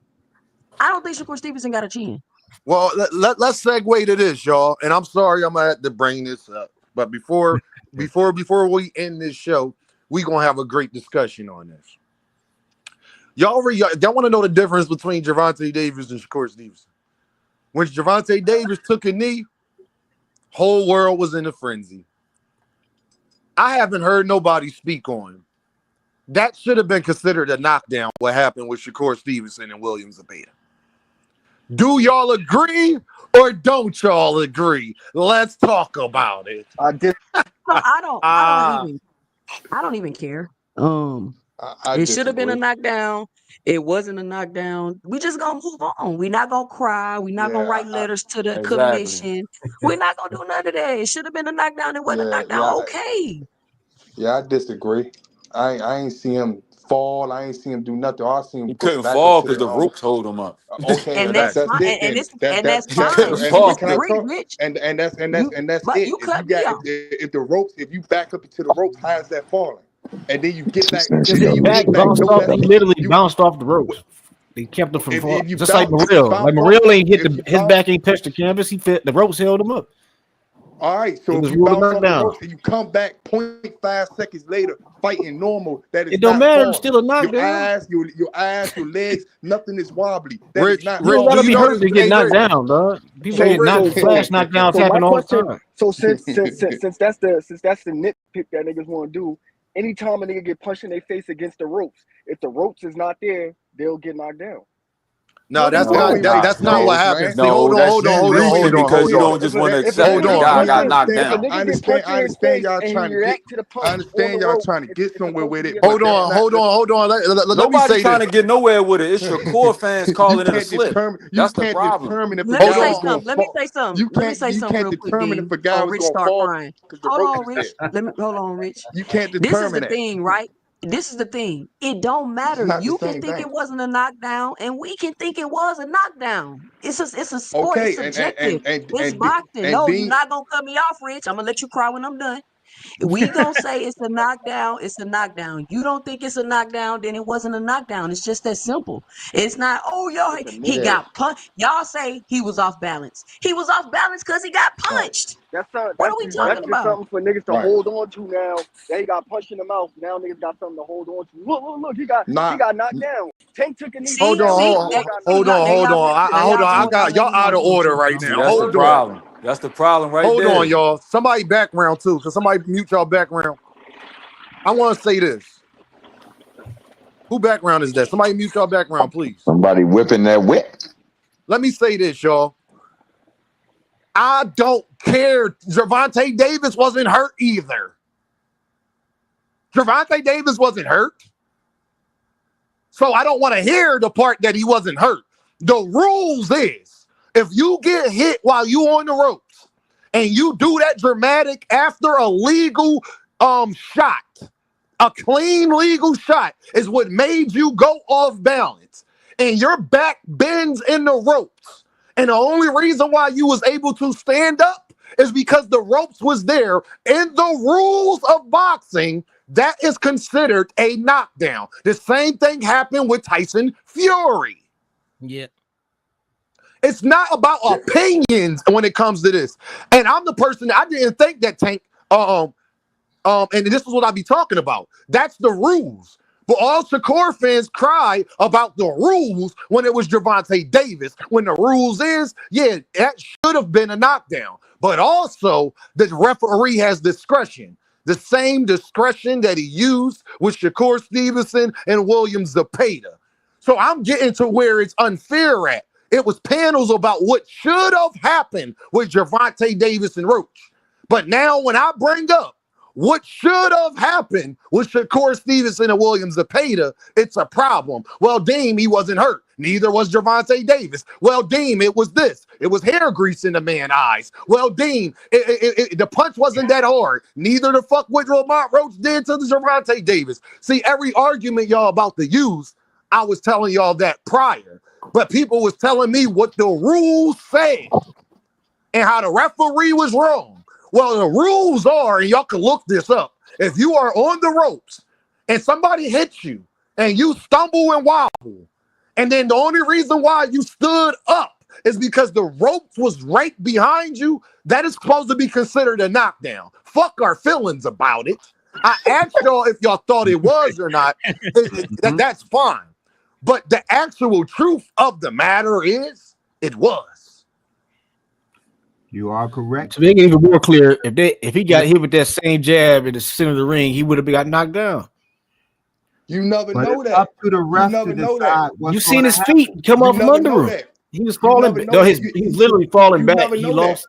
I don't think Shakur Stevenson got a chin. Well, let's segue to this, y'all. And I'm sorry I'm gonna have to bring this up, but before we end this show, we're gonna have a great discussion on this. Y'all want to know the difference between Gervonta Davis and Shakur Stevenson. When Gervonta Davis took a knee, whole world was in a frenzy. I haven't heard nobody speak on. That should have been considered a knockdown, what happened with Shakur Stevenson and William Zepeda. Do y'all agree or don't y'all agree? Let's talk about it. I don't even care. It should have been a knockdown. It wasn't a knockdown. We just gonna move on. We're not gonna cry. We're not gonna write letters to the commission. We're not gonna do none of that. It should have been a knockdown. It wasn't a knockdown. Okay. Yeah, I disagree. I ain't see him fall. I ain't see him do nothing. I see him. He couldn't fall because the ropes hold him up. Okay, and that's fine. And that's fine. Can I talk? Rich. And that's it. You cut me off. If the ropes, if you back up into the ropes, how is that falling? And then you get back. He literally bounced off the ropes. They kept him from falling. Just like Mariel. Like Mariel ain't hit his back ain't touched the canvas. The ropes held him up. All right, so if you bounce off the ropes and you come back 0.5 seconds later fighting normal, that is it don't matter. It's still a knockdown. Your eyes, your legs, nothing is wobbly. That Rich, is not. You gotta be hurt to get knocked down, dog. People get flash knockdowns happen all the time. So since that's the nitpick that niggas want to do, anytime a nigga get punched in their face against the ropes, if the ropes is not there, they'll get knocked down. No, that's not what happens. No, hold on. Because you don't just want to accept the guy got knocked down. I understand y'all trying to get somewhere with it. Hold on. Let me Nobody's say trying this. to get nowhere with it. It's your core fans calling it a slip. That's the problem. Let me say something. You can't determine if a guy was going to fall. Hold on, Rich. Hold on, Rich. You can't determine This is the thing, right? This is the thing. It don't matter. You can think it wasn't a knockdown, and we can think it was a knockdown. It's a sport. Okay, it's subjective. It's boxing. No, you're not gonna cut me off, Rich. I'm gonna let you cry when I'm done. We gonna say it's a knockdown. It's a knockdown. You don't think it's a knockdown, then it wasn't a knockdown. It's just that simple. It's not. Oh, he got punched. Y'all say he was off balance. He was off balance because he got punched. What are we talking about? That's something for niggas to hold on to now. That he got punched in the mouth. Now niggas got something to hold on to. Look, he got knocked down. Tank took a knee. Hold on. I got y'all out of order right now. That's the problem. That's the problem right there. Hold on, y'all. Somebody background too. Cause somebody mute y'all background. I want to say this. Who background is that? Somebody mute y'all background, please. Somebody whipping that whip. Let me say this, y'all. I don't care. Gervonta Davis wasn't hurt either. Gervonta Davis wasn't hurt. So I don't want to hear the part that he wasn't hurt. The rules is, if you get hit while you on the ropes and you do that dramatic after a legal shot, a clean legal shot is what made you go off balance, and your back bends in the ropes, and the only reason why you was able to stand up is because the ropes was there. In the rules of boxing, that is considered a knockdown. The same thing happened with Tyson Fury. Yeah. It's not about opinions when it comes to this. And I'm the person that I didn't think that Tank, and this is what I be talking about. That's the rules. But all Shakur fans cry about the rules when it was Gervonta Davis. When the rules is, yeah, that should have been a knockdown. But also, the referee has discretion. The same discretion that he used with Shakur Stevenson and William Zepeda. So I'm getting to where it's unfair at. It was panels about what should have happened with Gervonta Davis and Roach. But now when I bring up what should have happened with Shakur Stevenson and William Zepeda, it's a problem. Well, Deem, he wasn't hurt. Neither was Gervonta Davis. Well, Deem, it was this. It was hair grease in the man's eyes. Well, Deem, the punch wasn't that hard. Neither the fuck what Lamont Roach did to the Gervonta Davis. See, every argument y'all about to use, I was telling y'all that prior. But people was telling me what the rules said and how the referee was wrong. Well, the rules are, and y'all can look this up, if you are on the ropes and somebody hits you and you stumble and wobble, and then the only reason why you stood up is because the ropes was right behind you, that is supposed to be considered a knockdown. Fuck our feelings about it. I asked y'all if y'all thought it was or not. That's fine. But the actual truth of the matter is, it was. You are correct. To make it even more clear, if he got hit with that same jab in the center of the ring, he would have got knocked down. You never But know it's that. up to the ref never to know decide that. what's You seen going his to feet come You off from never under know him. that. He was You falling. never know No, that. he's literally falling You back. never He know lost.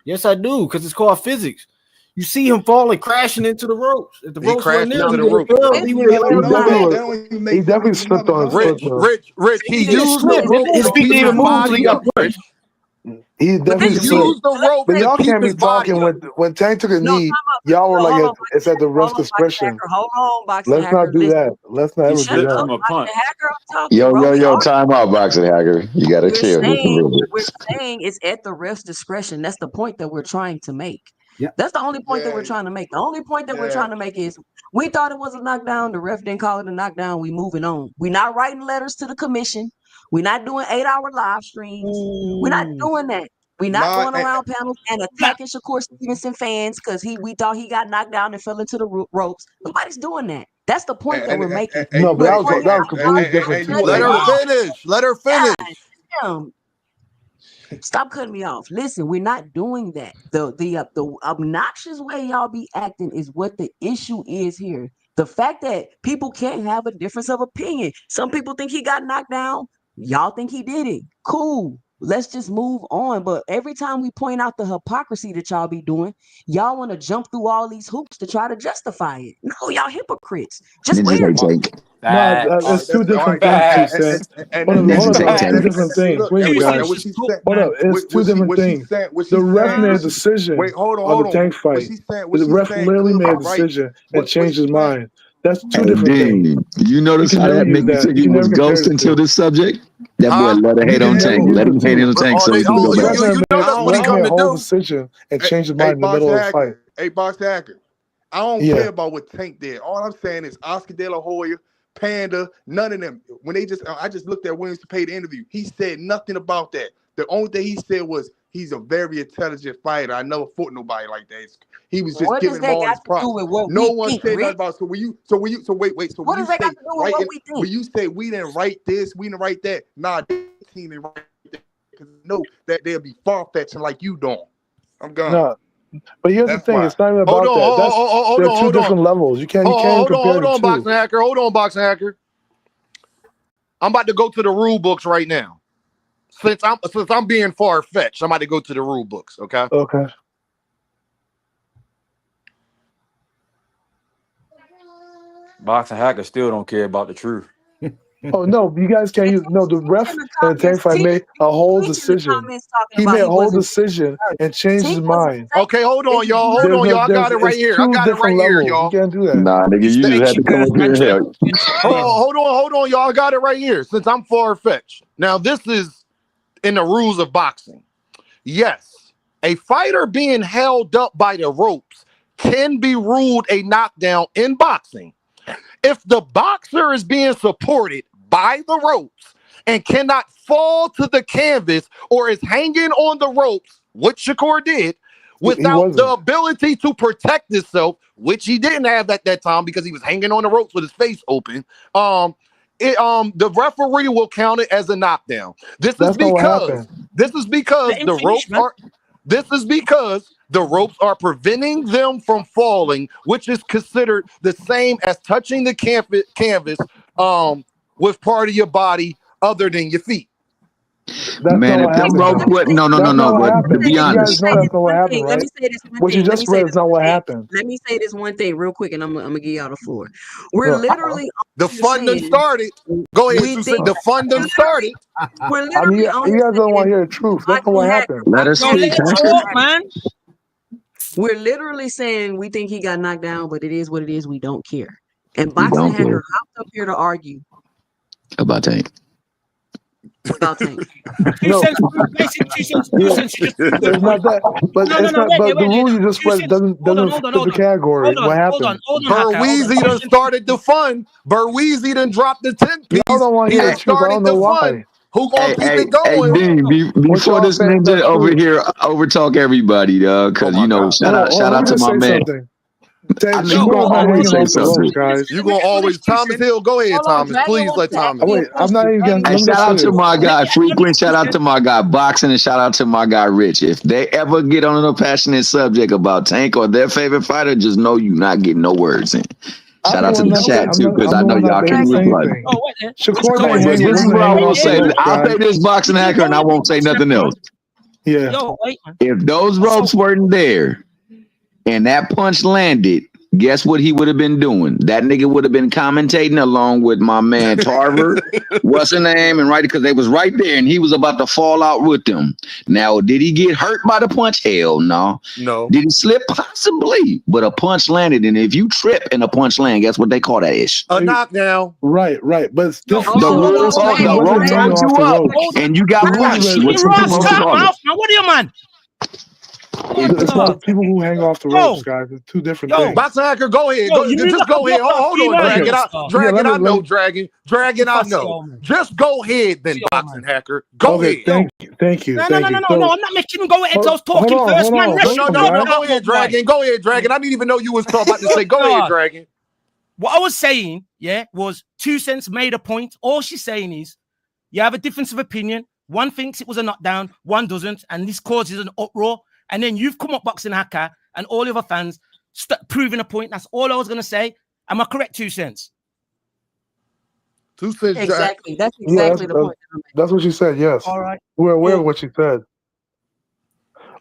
Yes, I do, because it's called physics. You see him falling, crashing into the ropes. If the He ropes weren't crashed there, into he the would have ropes, fell. bro. He You would have never hit know the that. back. That don't even make He sense. definitely You slipped never on his know foot, that. though. Rich, he He didn't used slip. the rope His to feet keep didn't his even move until body he got up. punched. He But definitely He this is slipped. used the let me rope But say to y'all keep can't be his body talking up. when Tank took a no, time knee. out. Y'all were Hold like, on, it's boxing at the hacker. Hold ref's on, boxing discretion. hacker. Hold on, boxing Let's not hacker. do Listen, that. Let's not He ever do slipped that. from a boxing punch. hacker. I'm talking, bro. We Yo, all time out, boxing hacker. You gotta we're chill just a saying little bit. we're saying it's at the ref's discretion. That's the point that we're trying to make. Yep. That's the only point that Yeah, we're trying to make. The only point that we're yeah. trying to make is we thought it was a knockdown. The ref didn't call it a knockdown. We moving on. We're not writing letters to the commission. We're not doing 8-hour live streams. We're not Ooh. doing that. We're not Nah, going around panels and attacking Shakur Stevenson fans because we thought he got knocked down and fell into the ropes. Nobody's doing that. That's the point that we're making. No, but We're that pointing was out completely y'all different you cut Let me her situation. off. finish. Let her finish. Damn. Stop cutting me off. Listen, we're not doing that. The obnoxious way y'all be acting is what the issue is here. The fact that people can't have a difference of opinion. Some people think he got knocked down. Y'all think he did it. Cool. Let's just move on. But every time we point out the hypocrisy that y'all be doing, y'all want to jump through all these hoops to try to justify it. No, y'all hypocrites. Just Ninja weird. Tank. No, All right, it's two that's all different right. things, Two And, Cent. and, Hold and, up, and, Ninja hold up, look, Tank it's two Tank. different things. look, Wait a and, minute, Two what, and cents guys. what just she's cooked, saying, Hold up, man. it's two different what she's things. saying, what The she's ref saying, made a what she, decision wait, hold on, on the hold on. Tank What fight. she's saying, what The she's ref saying literally could made be a right. decision and What changed she's his saying, mind. That's two Hey, different things. Dean, you You notice can how never that use made me that. think You he can was never compare the ghosting to two. the subject? That boy Huh? let her You hate can on never Tank. use Let the him hate two. on Tank so he can go The back. ref never You know made, that's I what he ref don't, come made a to whole do. decision and hey, changed his hey, mind in the box middle of the fight. hacker, hey, box hacker. I don't Yeah. care about what Tank did. All I'm saying is Oscar De La Hoya, Panda, none of them. When I just looked at Williams to pay the interview. He said nothing about that. The only thing he said was he's a very intelligent fighter. I never fought nobody like that. He was just What does giving him that all got his to do props. with what No we one think, said nothing Rich? about. So wait. So when What you does that got say to do with right, what we when think? you say we didn't write this, we didn't write that. Nah, the team didn't write that because know that they'll be far fetching like you don't. I'm gone. No. But here's the That's thing, why. it's not even Hold about on, that. hold They're on, two hold on. different levels. You can't even compare Hold the on, two. boxing hacker. Hold on, boxing hacker. I'm about to go to the rule books right now. Since I'm being far fetched, I'm about to go to the rule books. Okay. Okay. Boxing hacker still don't care about the truth. Oh no, you guys can't use the ref In the in the Tank comments, fight made a whole Teach in the decision. comments talking He about made a he whole wasn't decision hurt. and changed his Tink wasn't mind. saying Okay, hold on, if y'all. you Hold on, y'all. I got it right It's here. I two got it right different here, levels. You y'all. can't do that. Nah, nigga, He's you just saying had to come up Shakur's here and management help. against his team. Hold on, y'all. I got it right here. Since I'm far fetched. Now, this is in the rules of boxing. Yes, a fighter being held up by the ropes can be ruled a knockdown in boxing if the boxer is being supported by the ropes and cannot fall to the canvas or is hanging on the ropes, which Shakur did, He without the wasn't. ability to protect himself, which he didn't have at that time because he was hanging on the ropes with his face open. The referee will count it as a knockdown. That's not what happened. This is because Let him the finish, ropes man. are this is because the ropes are preventing them from falling, which is considered the same as touching the canvas with part of your body other than your feet. That's not Man, if what them happened ropes though. what no, That's not what but to happened. be You let me guys honest, know say that's this not what one happened, thing. Let right? me say this one What you thing. Let just me say read this is not one what thing. happened. Let me say this one thing real quick, and I'm gonna give y'all the floor. We're No, literally The on here fun done saying started. Go ahead, we you think said the fun done literally started. we're I mean, literally on you here guys don't want saying to hear the truth. That's not boxing what hacker, happened. let her No, boxing let speak, him hacker, Hacker. talk, boxing hacker. man. We're literally saying we think he got knocked down, but it is what it is. We don't care. And We boxing don't care hacker hopped up here to argue about Tank. about Tank. Two No, cents, basically two yeah, cents. You just proved your it's not point. that. But No, it's not. wait there, But the wait there. rule you just Two read cents. doesn't fit the category. What happened? Hold on, Hacker. Hold on. Berweezy Two done cents. started the fun. Berweezy done dropped the 10 Y'all piece. don't want to He hear done the truth. I don't started know the fun. why. Who gonna Hey, keep hey, it hey, going? Dean, What before y'all this saying is ninja not over true. here over talk everybody, Oh because my God. shout Hold out on, let me to just my say man. something. Shakur always say something. You gonna always Thomas Hill? Go ahead, Thomas. Please let Thomas. Wait, I'm not even gonna. And shout out to my guy Frequent. Shout out to my guy Boxing, and shout out to my guy Rich. If they ever get on a passionate subject about Tank or their favorite fighter, just know you not getting no words in. Shout out to the chat too, because I know y'all can reply. This is what I won't say. I'll say this, Boxing Hacker, and I won't say nothing else. Yeah. If those ropes weren't there and that punch landed, guess what he would have been doing? That nigga would have been commentating along with my man Tarver. What's his name? And right, because they was right there and he was about to fall out with them. Now, did he get hurt by the punch? Hell no. No. Did he slip? Possibly. But a punch landed. And if you trip and a punch land, guess what they call that ish? A knockdown. Right. But it's different. The rope turned you up and you got punched. What do you, man? It's not people who hang off the ropes, guys. It's two different things. Boxing Hacker, go ahead. Just go ahead. Hold on, Dragon. I know, Dragon. Dragon, I know. Just go ahead, then, Boxing Hacker. Go ahead. Thank you. No. I'm not making him go ahead until I was talking first, man. No. Go ahead, Dragon. Go ahead, Dragon. I didn't even know you was talking about to say. Go ahead, Dragon. What I was saying, was 2 Cents made a point. All she's saying is, you have a difference of opinion. One thinks it was a knockdown, one doesn't, and this causes an uproar. And then you've come up, Boxing Hacker, and all the other fans proving a point. That's all I was going to say. Am I correct, 2 Cents? 2 Cents. Exactly. That's exactly the point. That's what she said, yes. All right. We're aware of what she said.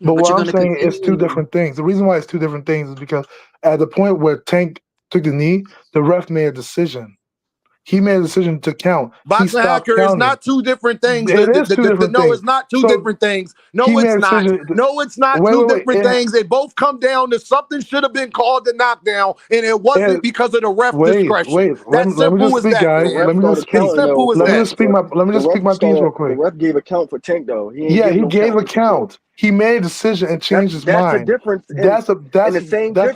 But what I'm saying is two different things. The reason why it's two different things is because at the point where Tank took the knee, the ref made a decision. He made a decision to count. Boxing Hacker is not two different things. It is two different things. No, it's not two different things. No, it's not. No, it's not two different things. They both come down to something should have been called the knockdown, and it wasn't because of the ref discretion. That's simple as that. Let me just speak. Let me just speak my piece real quick. The ref gave a count for Tank though. He gave a count. He made a decision and changed his mind. That's a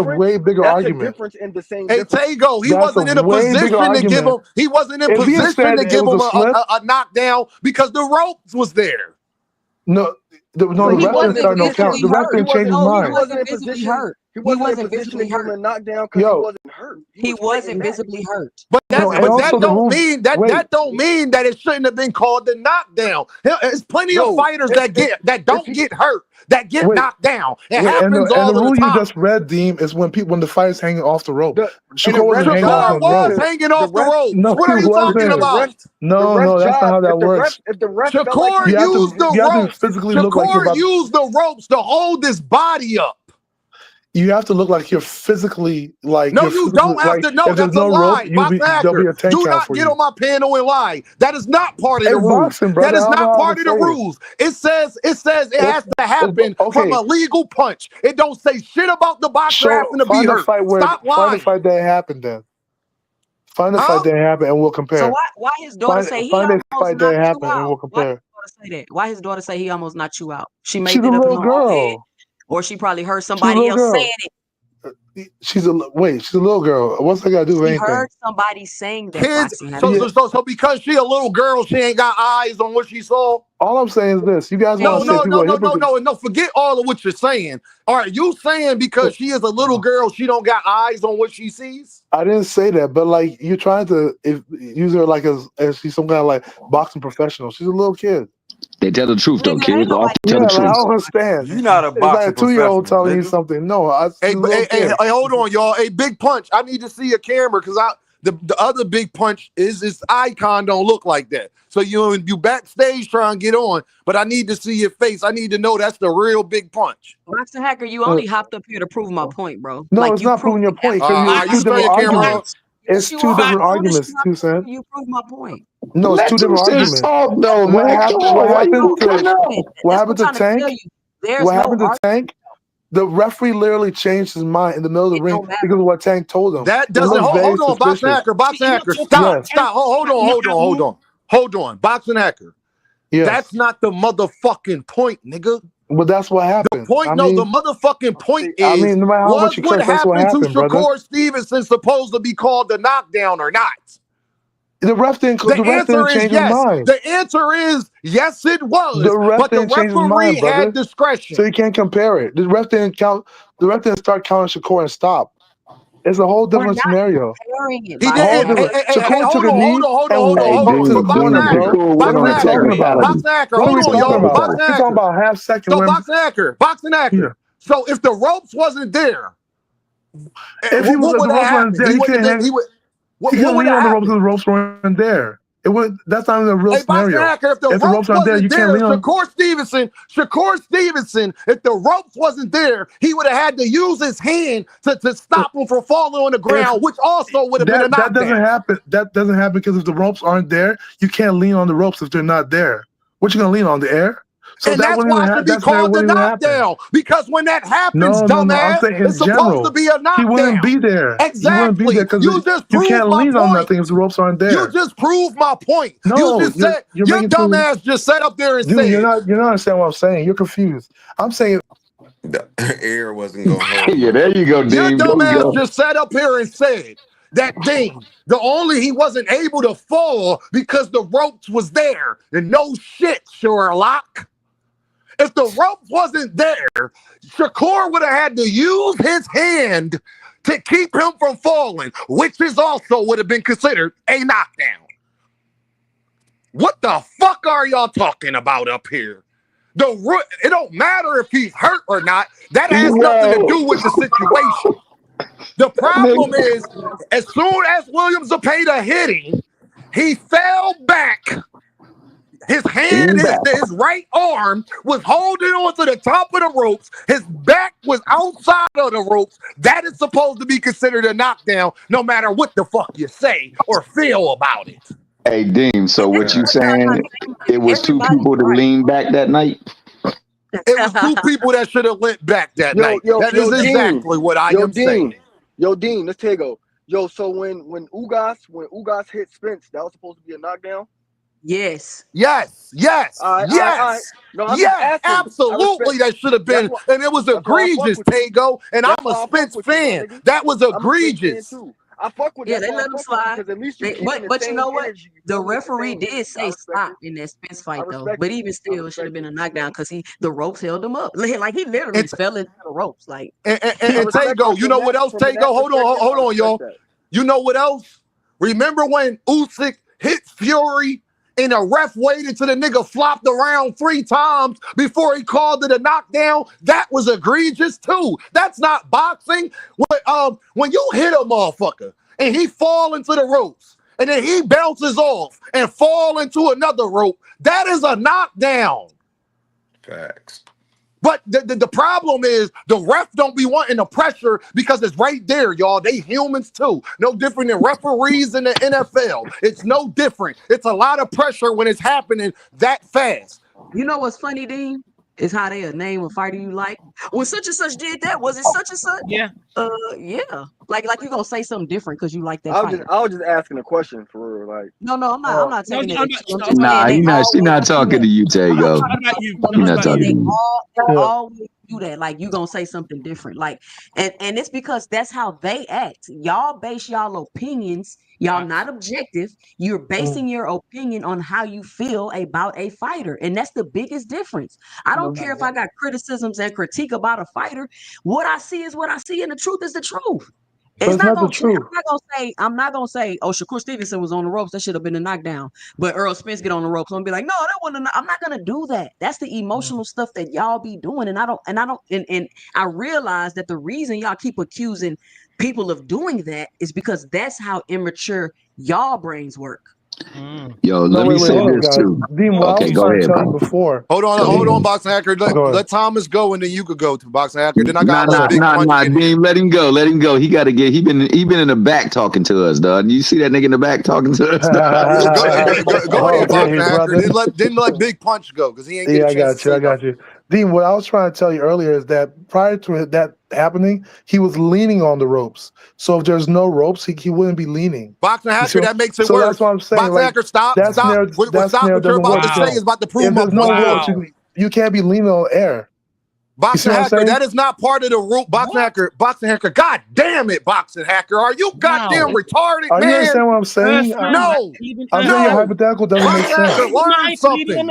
way bigger argument. Hey, Tago, he wasn't in a position to give him. He wasn't in position to give him a knockdown because the ropes was there. No, the ref didn't start no count. The ref didn't change his mind. He wasn't visibly hurt. He wasn't visibly hurt. Knockdown because he wasn't hurt. He wasn't visibly hurt. But that don't mean that it shouldn't have been called the knockdown. There's plenty of fighters that don't get hurt, that get knocked down. It happens all the time. And the rule you just read, Deem, is when the fighter's hanging off the rope. Shakur was hanging off the rope. No, what are you talking about? No, that's not how that works. Shakur used the ropes. Shakur used the ropes to hold his body up. You have to look like you're physically like. No, you don't have to. No, that's a lie. There'll be a 10 Do count not for get you. on my panel and lie. That is not part of the rules. That is not part of the rules. It says it has to happen from a legal punch. It don't say shit about the boxer having to be hurt. Stop lying. Find the fight that happened then. Find the fight that happened and we'll compare. So why his daughter say he almost fight that happened and we'll compare. Why his daughter say he almost knocked you out? She made She's it a up little in her head. girl. Or she probably heard somebody else saying it. She's a little girl. What's that got to do with anything? She heard somebody saying that. Kids, so because she a little girl, she ain't got eyes on what she saw. All I'm saying is this: you guys want to say no. Forget all of what you're saying. All right, you saying because she is a little girl, she don't got eyes on what she sees? I didn't say that, but like you're trying to use her like as she's some kind of like boxing professional. She's a little kid. They tell the truth though, kids. Tell the truth. I don't understand. You're not a boxing like a 2-year-old telling you something. No, hey, hold on, y'all. A big punch. I need to see a camera because the other big punch is his icon don't look like that. So you backstage trying to get on, but I need to see your face. I need to know that's the real big punch. Boxing Hacker, you only hopped up here to prove my point, bro. No, it's not proving your point. It's two different arguments. 2 Cents. You proved my point. No, it's two different arguments. What happened to Tank? What happened to Tank? The referee literally changed his mind in the middle of the ring because of what Tank told him. That doesn't hold on, Boxing Hacker. Stop. Hold on, Boxing Hacker. Yes. That's not the motherfucking point, nigga. But that's what happened. The motherfucking point is no matter how much you curse, that's what happened, to Shakur Stevenson supposed to be called the knockdown or not? The ref didn't change his mind. The answer is yes, it was. But the referee had discretion. So you can't compare it. The ref didn't start counting Shakur and stop. It's a whole We're different not scenario. comparing it He by Whole didn't. that. different. Shakur took Hold a on, knee and Hey, hold on. walked to So the Boxing Dean corner, Hacker, bro. Shakur What went are on we a talking about? technicality. What are hold we on, talking y'all. about? Boxing We're talking Hacker. about half second So when. Boxing Yeah. Hacker. So if the ropes wasn't there, If he was, what if would the have ropes weren't happened? there, He he wouldn't couldn't have been. hang. He What couldn't would lean have on the ropes if happened? the ropes weren't there. It would. That's not a real Hey, Boxing scenario. Hacker, if the If the ropes ropes aren't there, you wasn't can't there, lean on. Shakur Stevenson, if the ropes wasn't there, he would have had to use his hand to stop him from falling on the ground, which also would have been a That doesn't knockdown. happen. That doesn't happen because if the ropes aren't there, you can't lean on the ropes if they're not there. What you gonna lean on, the air? So And that that's wouldn't why even it should be that scenario called the wouldn't even happen. knockdown. Because when that happens, No. I'm dumbass, saying in it's supposed to general, be a he wouldn't knockdown. be there. He wouldn't be there Exactly. because You just you proved can't my lean on point. nothing if the ropes aren't You there. just proved my point. You No, just said, you're your making too. dumbass just sat up there and Dude, you're said, not understanding what I'm saying. You're confused. I'm saying The air wasn't gonna hold Yeah, him. there you go, your Dean. There you dumbass go. just sat up here and said that Dean, he wasn't able to fall because the ropes was there. And no shit, Sherlock. If the ropes wasn't there, Shakur would have had to use his hand to keep him from falling, which is also would have been considered a knockdown. What the fuck are y'all talking about up here? It don't matter if he's hurt or not. That has nothing to do with the situation. The problem is, as soon as Williams Zepeda hit him, he fell back. His hand, his right arm was holding on to the top of the ropes. His back was outside of the ropes. That is supposed to be considered a knockdown, no matter what the fuck you say or feel about it. Hey, Dean. So what you saying? It was two people to lean back that night. It was two people that should have went back that night. That is exactly what I am saying. Yo, Dean, let's take go. Yo, so when Ugas hit Spence, that was supposed to be a knockdown? Yes. Yes. All right. No, I'm just asking. Absolutely, that should have been, and it was egregious, Tego. And I'm a Spence fan. That was egregious. I fuck with that. They let him slide. Because at least you But you know what? The referee did say stop in that Spence fight, though. But even still, it should have been a knockdown because the ropes held him up. Like he literally fell into the ropes. Like and Tego, you know what else? Tego, hold on, y'all. You know what else? Remember when Usyk hit Fury? And the ref waited till the nigga flopped around 3 times before he called it a knockdown? That was egregious too. That's not boxing. When you hit a motherfucker and he fall into the ropes and then he bounces off and fall into another rope, that is a knockdown. Facts. But the problem is the ref don't be wanting the pressure because it's right there, y'all. They humans too. No different than referees in the NFL. It's no different. It's a lot of pressure when it's happening that fast. You know what's funny, Dean? Is how they name a fighter you like. When such and such did that, was it such and such? Yeah. Yeah. Like you gonna say something different because you like that fighter. I was just asking a question for real. Like No, I'm not taking it. Nah, she's not talking to you, Tego. She's not talking to you. They always do that. Like you gonna say something different. Like and it's because that's how they act. Y'all base y'all opinions. Y'all not objective. You're basing your opinion on how you feel about a fighter. And that's the biggest difference. I don't care if I got criticisms and critique about a fighter. What I see is what I see, and the truth is the truth. It's not the truth. I'm not gonna say, oh, Shakur Stevenson was on the ropes. That should have been a knockdown. But Earl Spence get on the ropes. I'm gonna be like, no, that wasn't. I'm not gonna do that. That's the emotional stuff that y'all be doing. And I realize that the reason y'all keep accusing people of doing that is because that's how immature y'all brains work. Yo, let me say this too. Dean, okay, go ahead. Before. Hold on, Boxing Hacker. Let Thomas go, and then you could go to Boxing Hacker. Then I got nah, Dean, let him go. Let him go. He got to get. He been in the back talking to us, dog. You see that nigga in the back talking to us? Go ahead, Boxing Hacker. Then let Big Punch go because he ain't get a chance. I got you. Dean, what I was trying to tell you earlier is that prior to that happening, he was leaning on the ropes. So if there's no ropes, he wouldn't be leaning. Boxing Hacker, that makes it worse. That's what I'm saying. Boxing Hacker, stop. What you're about to say is about to prove my point. No ropes, you can't be leaning on air. Boxing Hacker, that is not part of the rule. Boxing Hacker, God damn it, Boxing Hacker. Are you goddamn retarded, man? You understand what I'm saying? No. I'm saying your hypothetical doesn't make sense. Learn something.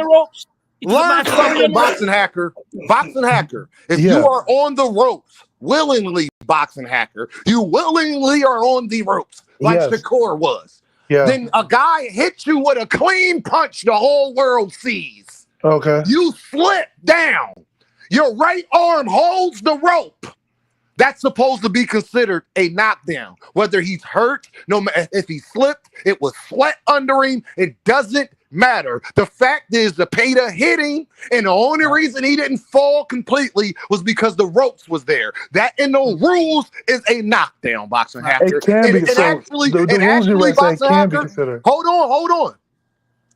Learn something, Boxing Hacker. Boxing Hacker. If you are on the ropes willingly, boxing hacker. You willingly are on the ropes like Shakur was. Yeah. Then a guy hits you with a clean punch the whole world sees. Okay. You slip down. Your right arm holds the rope. That's supposed to be considered a knockdown. Whether he's hurt, no matter if he slipped, it was sweat under him. It doesn't matter. The fact is, the Peta hit him, and the only reason he didn't fall completely was because the ropes was there. That in the rules is a knockdown, boxing hacker. It can be. And So actually, the rules you read say it can be considered. Hold on.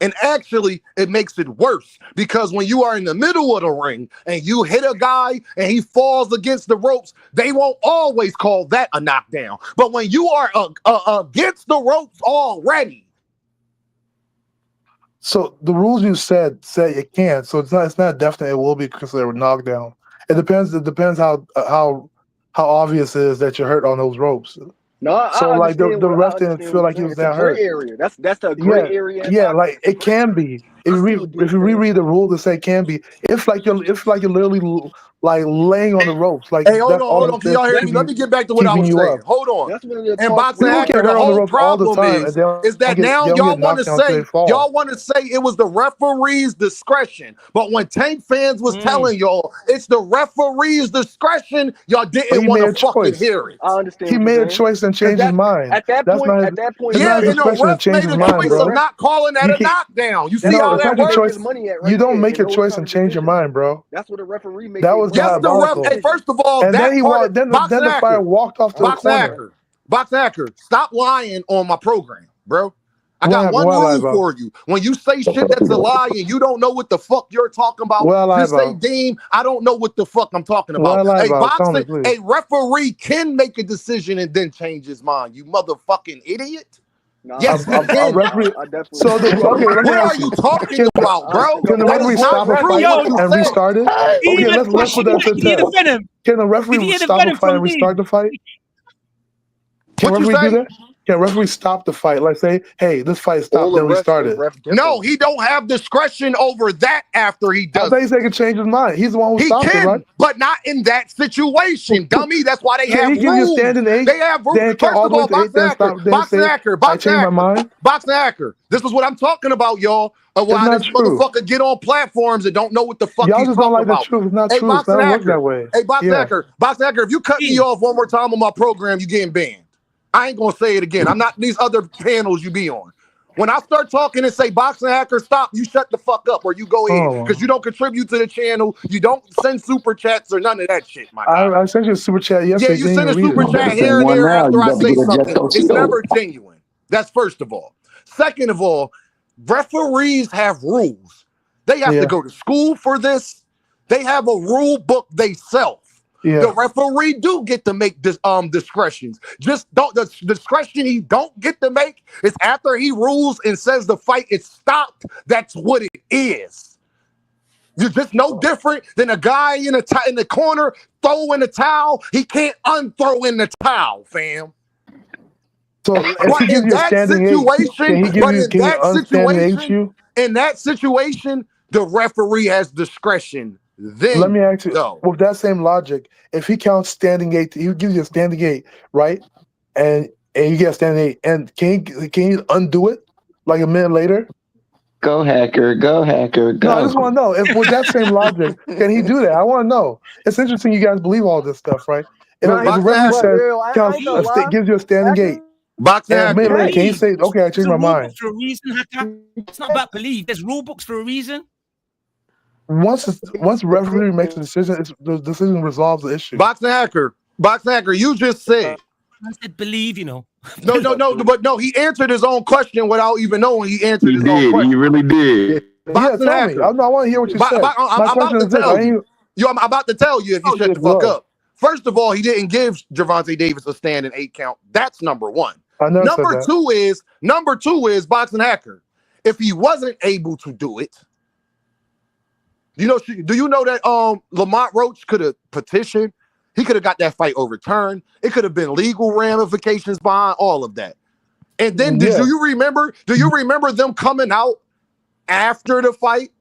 And actually, it makes it worse because when you are in the middle of the ring and you hit a guy and he falls against the ropes, they won't always call that a knockdown. But when you are against the ropes already. So the rules you said say it can. So it's not definite. It will be considered a knockdown. It depends how obvious it is that you're hurt on those ropes. No, so I like the ref I didn't feel like he was that hurt. Area. That's the gray area. Yeah, like it can be. If you reread the rule to say it can be, if you're literally like laying on the ropes, like hey, hold on. Can y'all hear me? Let me get back to what I was saying. Hold on. And boxing hacker, the whole problem is that now y'all want to say it was the referee's discretion. But when Tank fans was telling y'all it's the referee's discretion, y'all didn't want to fucking hear it. I understand. He made a choice and changed his mind. At that point, yeah, and the ref made a choice of not calling that a knockdown. You see how that works? You don't make your choice and change your mind, bro. That's what a referee makes. That was the ref. Hey, first of all, and then the fighter walked off to the corner. Boxing hacker, stop lying on my program, bro. I got one rule for you. When you say shit that's a lie and you don't know what the fuck you're talking about, just say, Dean, I don't know what the fuck I'm talking about. A referee can make a decision and then change his mind. You motherfucking idiot. No, yes, I definitely. So what are you talking about, bro? Can the referee stop a fight and restart it? Okay, let's put that to the test. Can the referee stop a fight and restart the fight? Can the referee do that? Can referee stop the fight? Like say, hey, this fight stopped, then restart it. No, he don't have discretion over that after he does. I think he can change his mind. He's the one who stopped it, right? But not in that situation, dummy. That's why they have rules. They have rules. First of all, boxing hacker. This is what I'm talking about, y'all. Why this motherfucker get on platforms and don't know what the fuck he's talking about. It's not true. It's not work that way. Hey, boxing hacker, if you cut me off one more time on my program, you getting banned. I ain't gonna say it again. I'm not these other panels you be on. When I start talking and say boxing hacker, stop, you shut the fuck up or you go in because you don't contribute to the channel. You don't send super chats or none of that shit, my guy. I sent you a super chat yesterday. Yeah, you send a super chat here and there after I say something. It's never genuine. That's first of all. Second of all, referees have rules. They have to go to school for this. They have a rule book they self. Yeah. The referee do get to make this discretions. Just don't the discretion he don't get to make is after he rules and says the fight is stopped. That's what it is. You're just no different than a guy in the corner throwing a towel. He can't unthrow in the towel, fam. So in that situation, the referee has discretion. Then let me ask you, with that same logic, if he counts standing eight, he gives you a standing eight, right? And you get a standing eight, and can he undo it like a minute later? Go hacker, go. No, I just want to know if with that same logic, can he do that? I want to know. It's interesting you guys believe all this stuff, right? If the referee says gives you a standing eight, boxing can he say, okay, I changed my mind? For a reason, it's not about belief. There's rule books for a reason. Once the referee makes a decision, the decision resolves the issue. Boxing hacker, you just said. I said believe, No, but no, he answered his own question without even knowing he answered his own question. He really did. Boxing hacker. I want to hear what you said. I'm about to tell you if you shut the fuck up. First of all, he didn't give Gervonta Davis a standing 8 count. That's number one. Number two is boxing hacker. If he wasn't able to do it, do you know that Lamont Roach could have petitioned? He could have got that fight overturned. It could have been legal ramifications behind all of that. And then do you remember them coming out after the fight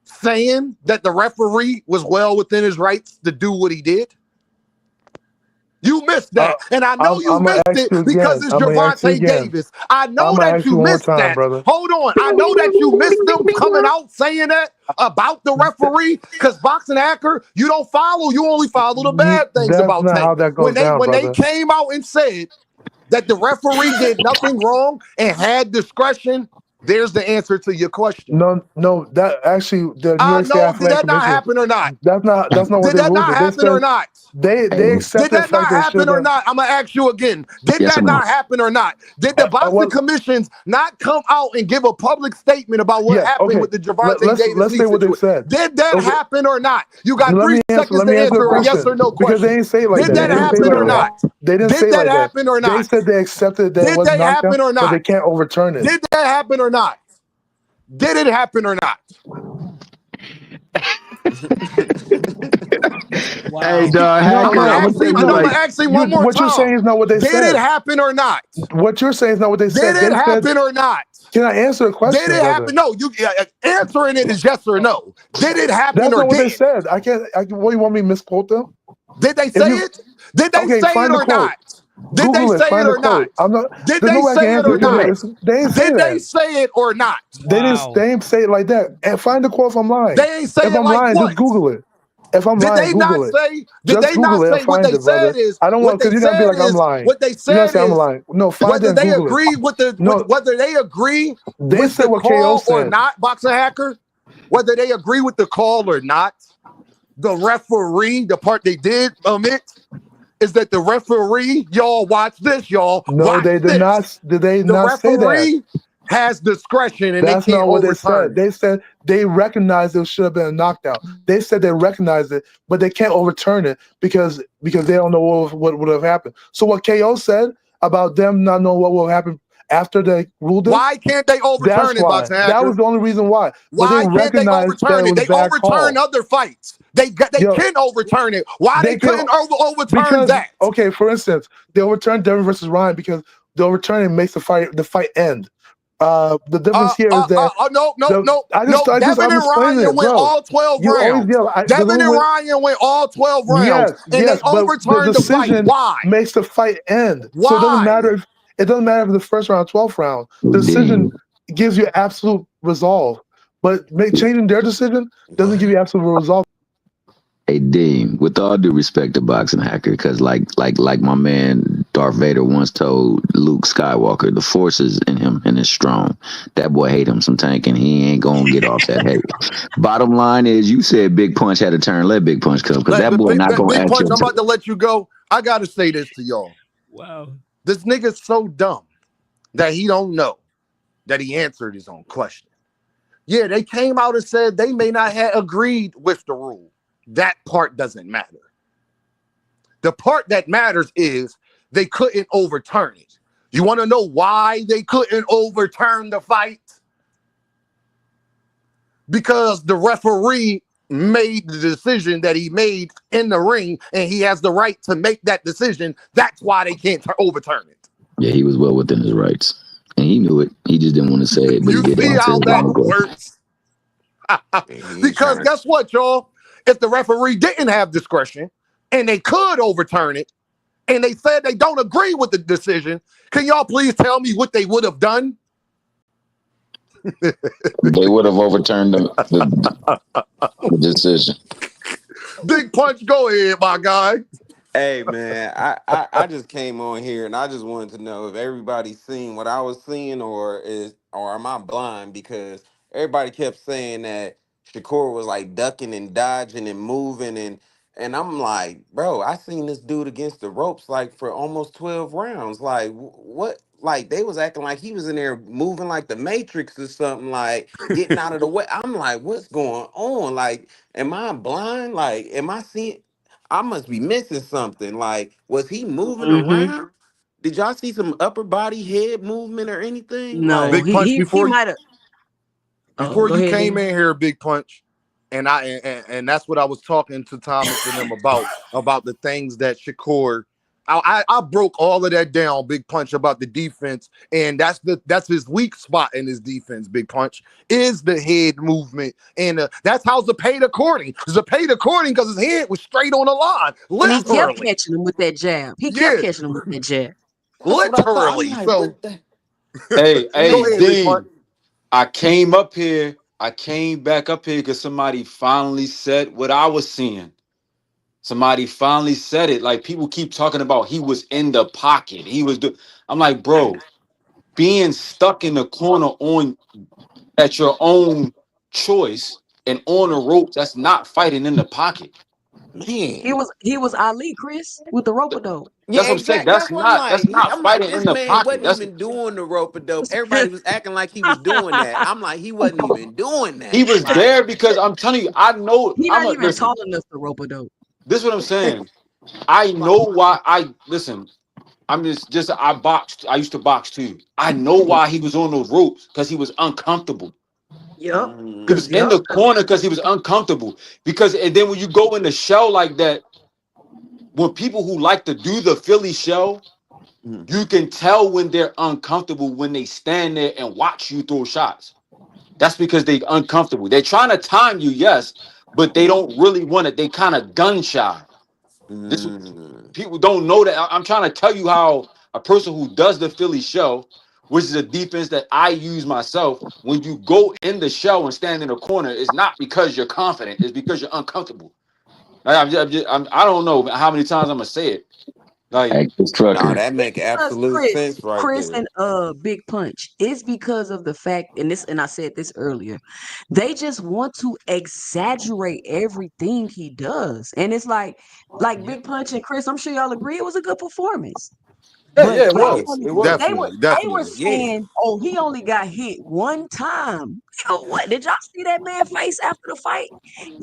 saying that the referee was well within his rights to do what he did? You missed that. And I know you I'm gonna missed ask it you because again. it's I'm gonna ask you Gervonta again. Davis. I know I'm gonna that ask you you one more missed time, that. brother. Hold on. I know that you missed them coming out saying that about the referee because Boxing Hacker, you don't follow. You only follow the bad things That's about not how Tank. that goes When down, they brother. came out and said that the referee did nothing wrong and had discretion, there's the answer to your question. No, that actually the New York State No, did Athletic that not Commission. happen or not? That's not what Did they that ruled. not They happen or said not? they Did accepted the that not fact that it should happen have or been. not? I'm gonna ask you again. Did Yes or that no? not happen or not? Did the boxing What? commissions not come out and give a public statement about what Yes. happened Okay. with the Gervonta Davis Let's knee say what they situation? said. Did that Okay. happen or not? You got Let 3 me seconds to answer the answer a yes question or no because they question. didn't say it like Did that. that They didn't say it happen like or that. not? They didn't say Did it that like that. happen or They not? said they accepted that it Did was they knockdown, happen or but they not? can't overturn it. Did that happen or not? Did it happen or not? Wow. Hey, dog, I'm Hacker, gonna I'm gonna ask tell him. you I'm like gonna ask him one more What you're saying time. is not what they Did said. it happen or not? What you're saying is not what they said. Did They it said, happen or not? can I answer the question, Did it brother? happen? No, you answering it is yes or no. Did it happen That's or not what they didn't? said. I can't. What do you want me to misquote them? Did they say it? Did they Okay, say it find the or quote. not? Did they Google it. say it Find the or not? quote. I'm not. Did There's they no way I can say it answer or it because not? they didn't say Did they that. say it or not? They didn't say it like that. And find the quote if I'm lying. They ain't say If it I'm like lying, what? just Google it. If I'm Did lying, they not Google it. say? Did Just they not Google it and say what find they it, brother. said is? I don't What want they because you're gonna be said like I'm is. lying. What they You're gonna said say I'm is. lying. No, find it Whether and they Google it. agree with the No, whether they agree they with said the what KO call or said. not, Boxer Hacker, whether they agree with the call or not, the referee, the part they did omit, is that the referee, y'all watch this, y'all. No, Watch they did this. not. Did they The not say that? referee has discretion and they That's can't not what they overturn said. it. They said they recognized it should have been a knockdown. They said they recognized it, but they can't overturn it because they don't know what would have happened. So what KO said about them not knowing what will happen after they ruled it. Why can't they overturn That's it, why. Boxer That Hacker? was the only reason why. But they Why can't they recognized that overturn it it? was a They bad overturn call. other fights. They can overturn it. Why they couldn't overturn because, that? Okay, for instance, they overturned Devin versus Ryan because the overturning makes the fight end. The difference here is that no. I'm Devin and explaining Ryan it, went bro. all 12 You always rounds. yell. Devin and Ryan went all 12 rounds, and they Yes, but the overturned the fight. decision Why? makes the fight end. Why? So it doesn't matter if the first round, 12th round. The decision gives you absolute resolve, but changing their decision doesn't give you absolute resolve. Hey, Dean, with all due respect to Boxing Hacker, because like my man Darth Vader once told Luke Skywalker, the force is in him and it's strong. That boy hate him some Tank and he ain't gonna get off that hate. Bottom line is, you said Big Punch had a turn. Let Big Punch come, because that boy not gonna Big ask Punch, you. I'm about to let you go. I gotta say this to y'all. Wow. This nigga's so dumb that he don't know that he answered his own question. Yeah, they came out and said they may not have agreed with the rule. That part doesn't matter. The part that matters is they couldn't overturn it. You want to know why they couldn't overturn the fight? Because the referee made the decision that he made in the ring, and he has the right to make that decision. That's why they can't overturn it. Yeah, he was well within his rights. And he knew it. He just didn't want to say it, but you he did see answer how his that own question. works? Because guess what, y'all? If the referee didn't have discretion and they could overturn it, and they said they don't agree with the decision, can y'all please tell me what they would have done? They would have overturned the decision. Big Punch, go ahead, my guy. Hey man, I just came on here and I just wanted to know if everybody's seen what I was seeing or am I blind, because everybody kept saying that Shakur was like ducking and dodging and moving and I'm like, bro, I seen this dude against the ropes like for almost 12 rounds. Like what? Like they was acting like he was in there moving like the Matrix or something, like getting out of the way. I'm like, what's going on? Like, am I blind? Like, am I seeing? I must be missing something. Like, was he moving around? Did y'all see some upper body head movement or anything? No, Like, Big Punch, he might have. before Go you ahead, came Dan. in here, Big Punch, and that's what I was talking to Thomas and them about the things that Shakur I broke all of that down, Big Punch, about the defense, and that's his weak spot in his defense. Big Punch is the head movement, and that's how Zepeda Courting, because his head was straight on the line, And he kept literally. catching him with that jab. He kept Yeah, catching him with that jab. That's what I thought. I'm literally. like, So what the? Hey, go hey, ahead, Big Punch. Dean. I came up here. I came back up here because somebody finally said what I was seeing. Somebody finally said it. Like people keep talking about he was in the pocket. He was. I'm like, bro, being stuck in the corner on at your own choice and on the ropes. That's not fighting in the pocket. He Man. was Ali, Chris, with the rope dope. Yeah, That's what I'm saying. exactly. That's what I'm That's like. not I'm like, fighting in this the man pocket. wasn't That's even doing the rope a dope. Everybody was acting like he was doing that. I'm like, he wasn't even doing he that. was Like, there because I'm telling you, I know. He I'm not a even listen. tall enough to rope a dope. This is what I'm saying. I know why. I listen. I'm just I boxed. I used to box too. I know why he was on those ropes because he was uncomfortable. Yep. He Cause was mm, in yep. the corner because he was uncomfortable. Because and then when you go in the shell like that, when people who like to do the Philly shell, mm, you can tell when they're uncomfortable when they stand there and watch you throw shots. That's because they're uncomfortable. They're trying to time you, yes, but they don't really want it. They kind of gun shy. This mm. people don't know that. I'm trying to tell you how a person who does the Philly shell, which is a defense that I use myself, when you go in the shell and stand in the corner, it's not because you're confident. It's because you're uncomfortable. Like, I don't know how many times I'm gonna say it. Like, Hey, Chris Nah, Trucker. that make Because absolute sense right Chris there. and Big Punch is because of the fact, and I said this earlier, they just want to exaggerate everything he does. And it's like Big Punch and Chris, I'm sure y'all agree it was a good performance. But yeah, it y'all Yeah, was. only It was. they were Definitely. yeah. saying, oh, he only got hit one time. What did y'all see that man face after the fight?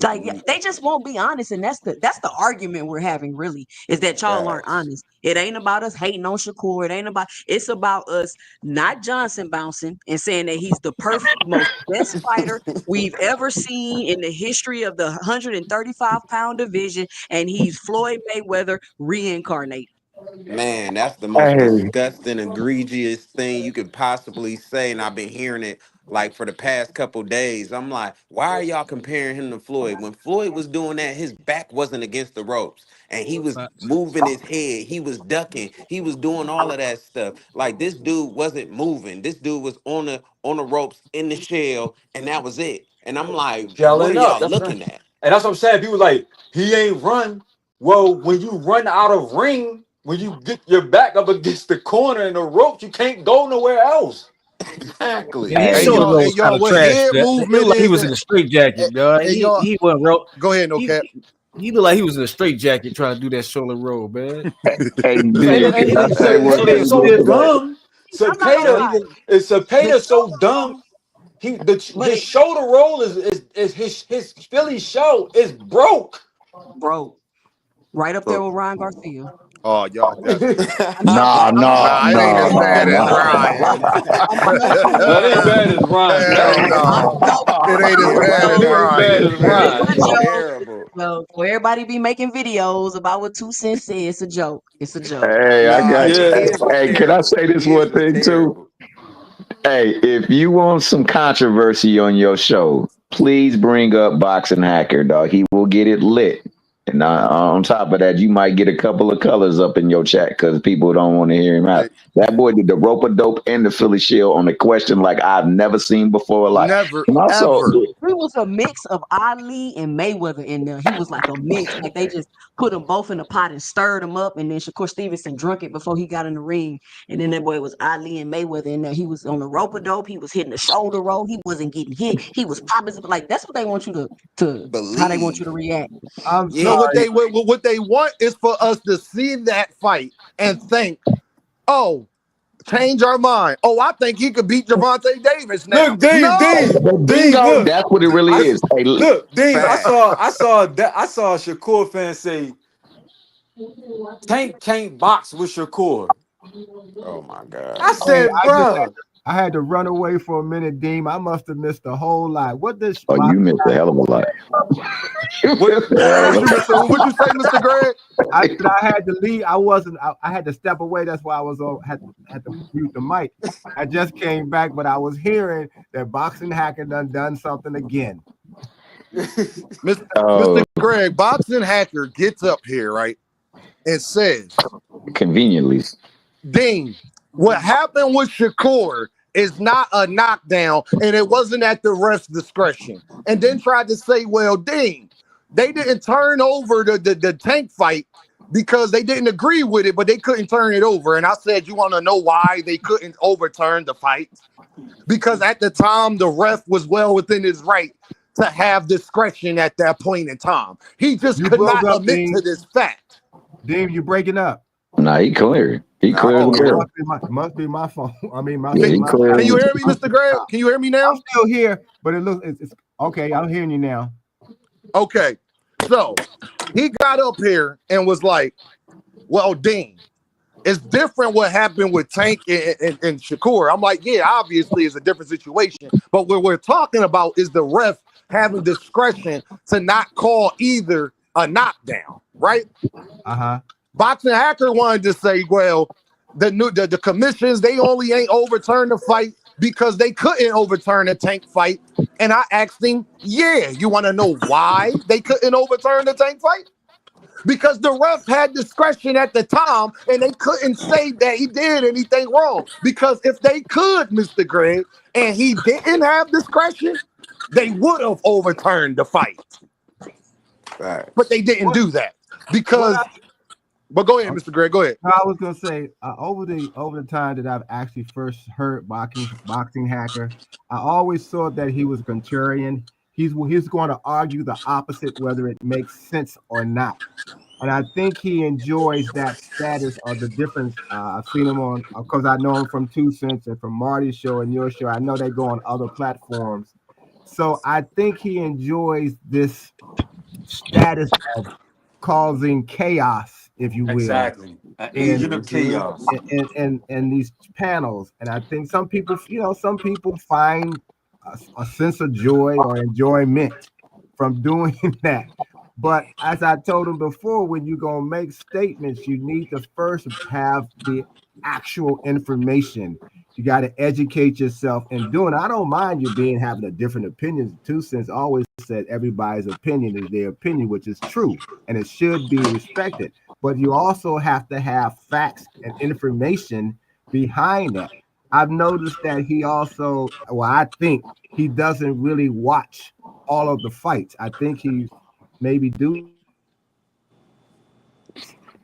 Like they just won't be honest, and that's the argument we're having. Really, is that y'all aren't Facts. honest. It ain't about us hating on Shakur. It's about us not Johnson bouncing and saying that he's the perfect, most best fighter we've ever seen in the history of the 135-pound division, and he's Floyd Mayweather reincarnated. Man, that's the most Hey, disgusting, egregious thing you could possibly say. And I've been hearing it like for the past couple days. I'm like, why are y'all comparing him to Floyd? When Floyd was doing that, his back wasn't against the ropes and he was moving his head, he was ducking, he was doing all of that stuff. Like this dude wasn't moving. This dude was on the ropes in the shell, and that was it. And I'm like, what are Shelling up. y'all That's right. looking at? And that's what I'm saying. People like, he ain't run. Well, when you run out of ring, when you get your back up against the corner and the ropes, you can't go nowhere else. Yeah, Exactly. his Hey shoulder y'all, roll hey was kind y'all, of what trash. head It looked movement like he is was in that? a straight jacket, dog. Hey y'all, He wasn't roll. go ahead, no He, cap. he looked like he was in a straight jacket trying to do that shoulder roll, man. hey, So Dean, it, can it, I it, say so one so Cepeda they thing so so real they quick? dumb. I'm not gonna so Cepeda he lie. did, is The Cepeda so shoulder roll, dumb. but His it shoulder roll is his Philly show is broke. broke right up there Bro. with Ryan Garcia. Oh, y'all, that's I'm not. Nah, nah, it ain't as nah, bad as nah, Ryan. I'm not saying That ain't bad as Ron. Hell No, I'm no, joking. it ain't as Yeah, bad it as Ryan ain't bad Ryan. as Garcia It's Ron. a is joke. terrible. So for everybody be making videos about what 2 Cents said, it's a joke. It's a joke. hey, I Nah, got you. Yeah. his was Hey, can I terrible. say this His one was thing too? terrible. Hey, if you want some controversy on your show, please bring up Boxing Hacker, dog. He will get it lit. And on top of that, you might get a couple of colors up in your chat because people don't want to hear him out. That boy did the rope a dope and the Philly Shield on a question like I've never seen before. Like, Never, and also, ever. He was a mix of Ali and Mayweather in there. He was like a mix. Like they just put them both in a pot and stirred them up. And then Shakur Stevenson drunk it before he got in the ring. And then that boy was Ali and Mayweather in there. He was on the rope a dope. He was hitting the shoulder roll. He wasn't getting hit. He was popping. Like that's what they want you to how they want you to Believe. react. I'm No, Yeah. sorry. what they want is for us to see that fight and think, oh, change our mind. Oh, I think he could beat Gervonta Davis now. Look, Dean, No, Dean, Dean, bingo, look. that's what it really I is. Hey, look, Dean, Facts. I saw a Shakur fan say Tank can't box with Shakur. Oh my God. I Hey, said, I just bruh. I had to run away for a minute, Deem. I must have missed a whole lot. What does Oh, you missed a hell of a lot. What you say, Mr. Greg? I had to leave. I had to step away. That's why I was on. Had to mute the mic. I just came back, but I was hearing that Boxing Hacker done something again. Mr. Greg, Boxing Hacker gets up here, right, and says, conveniently, Dean, what happened with Shakur is not a knockdown, and it wasn't at the ref's discretion. And then tried to say, well, Dean, they didn't turn over the tank fight because they didn't agree with it, but they couldn't turn it over. And I said, you want to know why they couldn't overturn the fight? Because at the time, the ref was well within his right to have discretion at that point in time. He just could not admit to this fact. Dean, you breaking up. Nah, he cleared. He cleared the bill. Must be my phone. I mean, can you hear me, Mr. Greg? Can you hear me now? I'm still here, but it's okay. I'm hearing you now. Okay, so he got up here and was like, well, Dean, it's different what happened with Tank and Shakur. I'm like, yeah, obviously it's a different situation, but what we're talking about is the ref having discretion to not call either a knockdown, right? Boxing Hacker wanted to say, well, the commissions, they only ain't overturned the fight because they couldn't overturn a Tank fight. And I asked him, yeah, you want to know why they couldn't overturn the Tank fight? Because the ref had discretion at the time and they couldn't say that he did anything wrong. Because if they could, Mr. Greg, and he didn't have discretion, they would have overturned the fight. Right. But they didn't do that because. But go ahead, Mr. Greg. Go ahead. I was gonna say over the time that I've actually first heard Boxing Hacker, I always thought that he was contrarian. He's going to argue the opposite, whether it makes sense or not. And I think he enjoys that status or the difference. I've seen him on, because I know him from 2 Cents and from Marty's show and your show. I know they go on other platforms. So I think he enjoys this status of causing chaos, if you will. Exactly. An agent of chaos. In these panels. And I think some people, some people find a sense of joy or enjoyment from doing that. But as I told him before, when you're going to make statements, you need to first have the actual information. You got to educate yourself in doing it. I don't mind you having a different opinion. 2 Cents always said everybody's opinion is their opinion, which is true, and it should be respected. But you also have to have facts and information behind that. I've noticed that he also, I think he doesn't really watch all of the fights. I think he maybe do.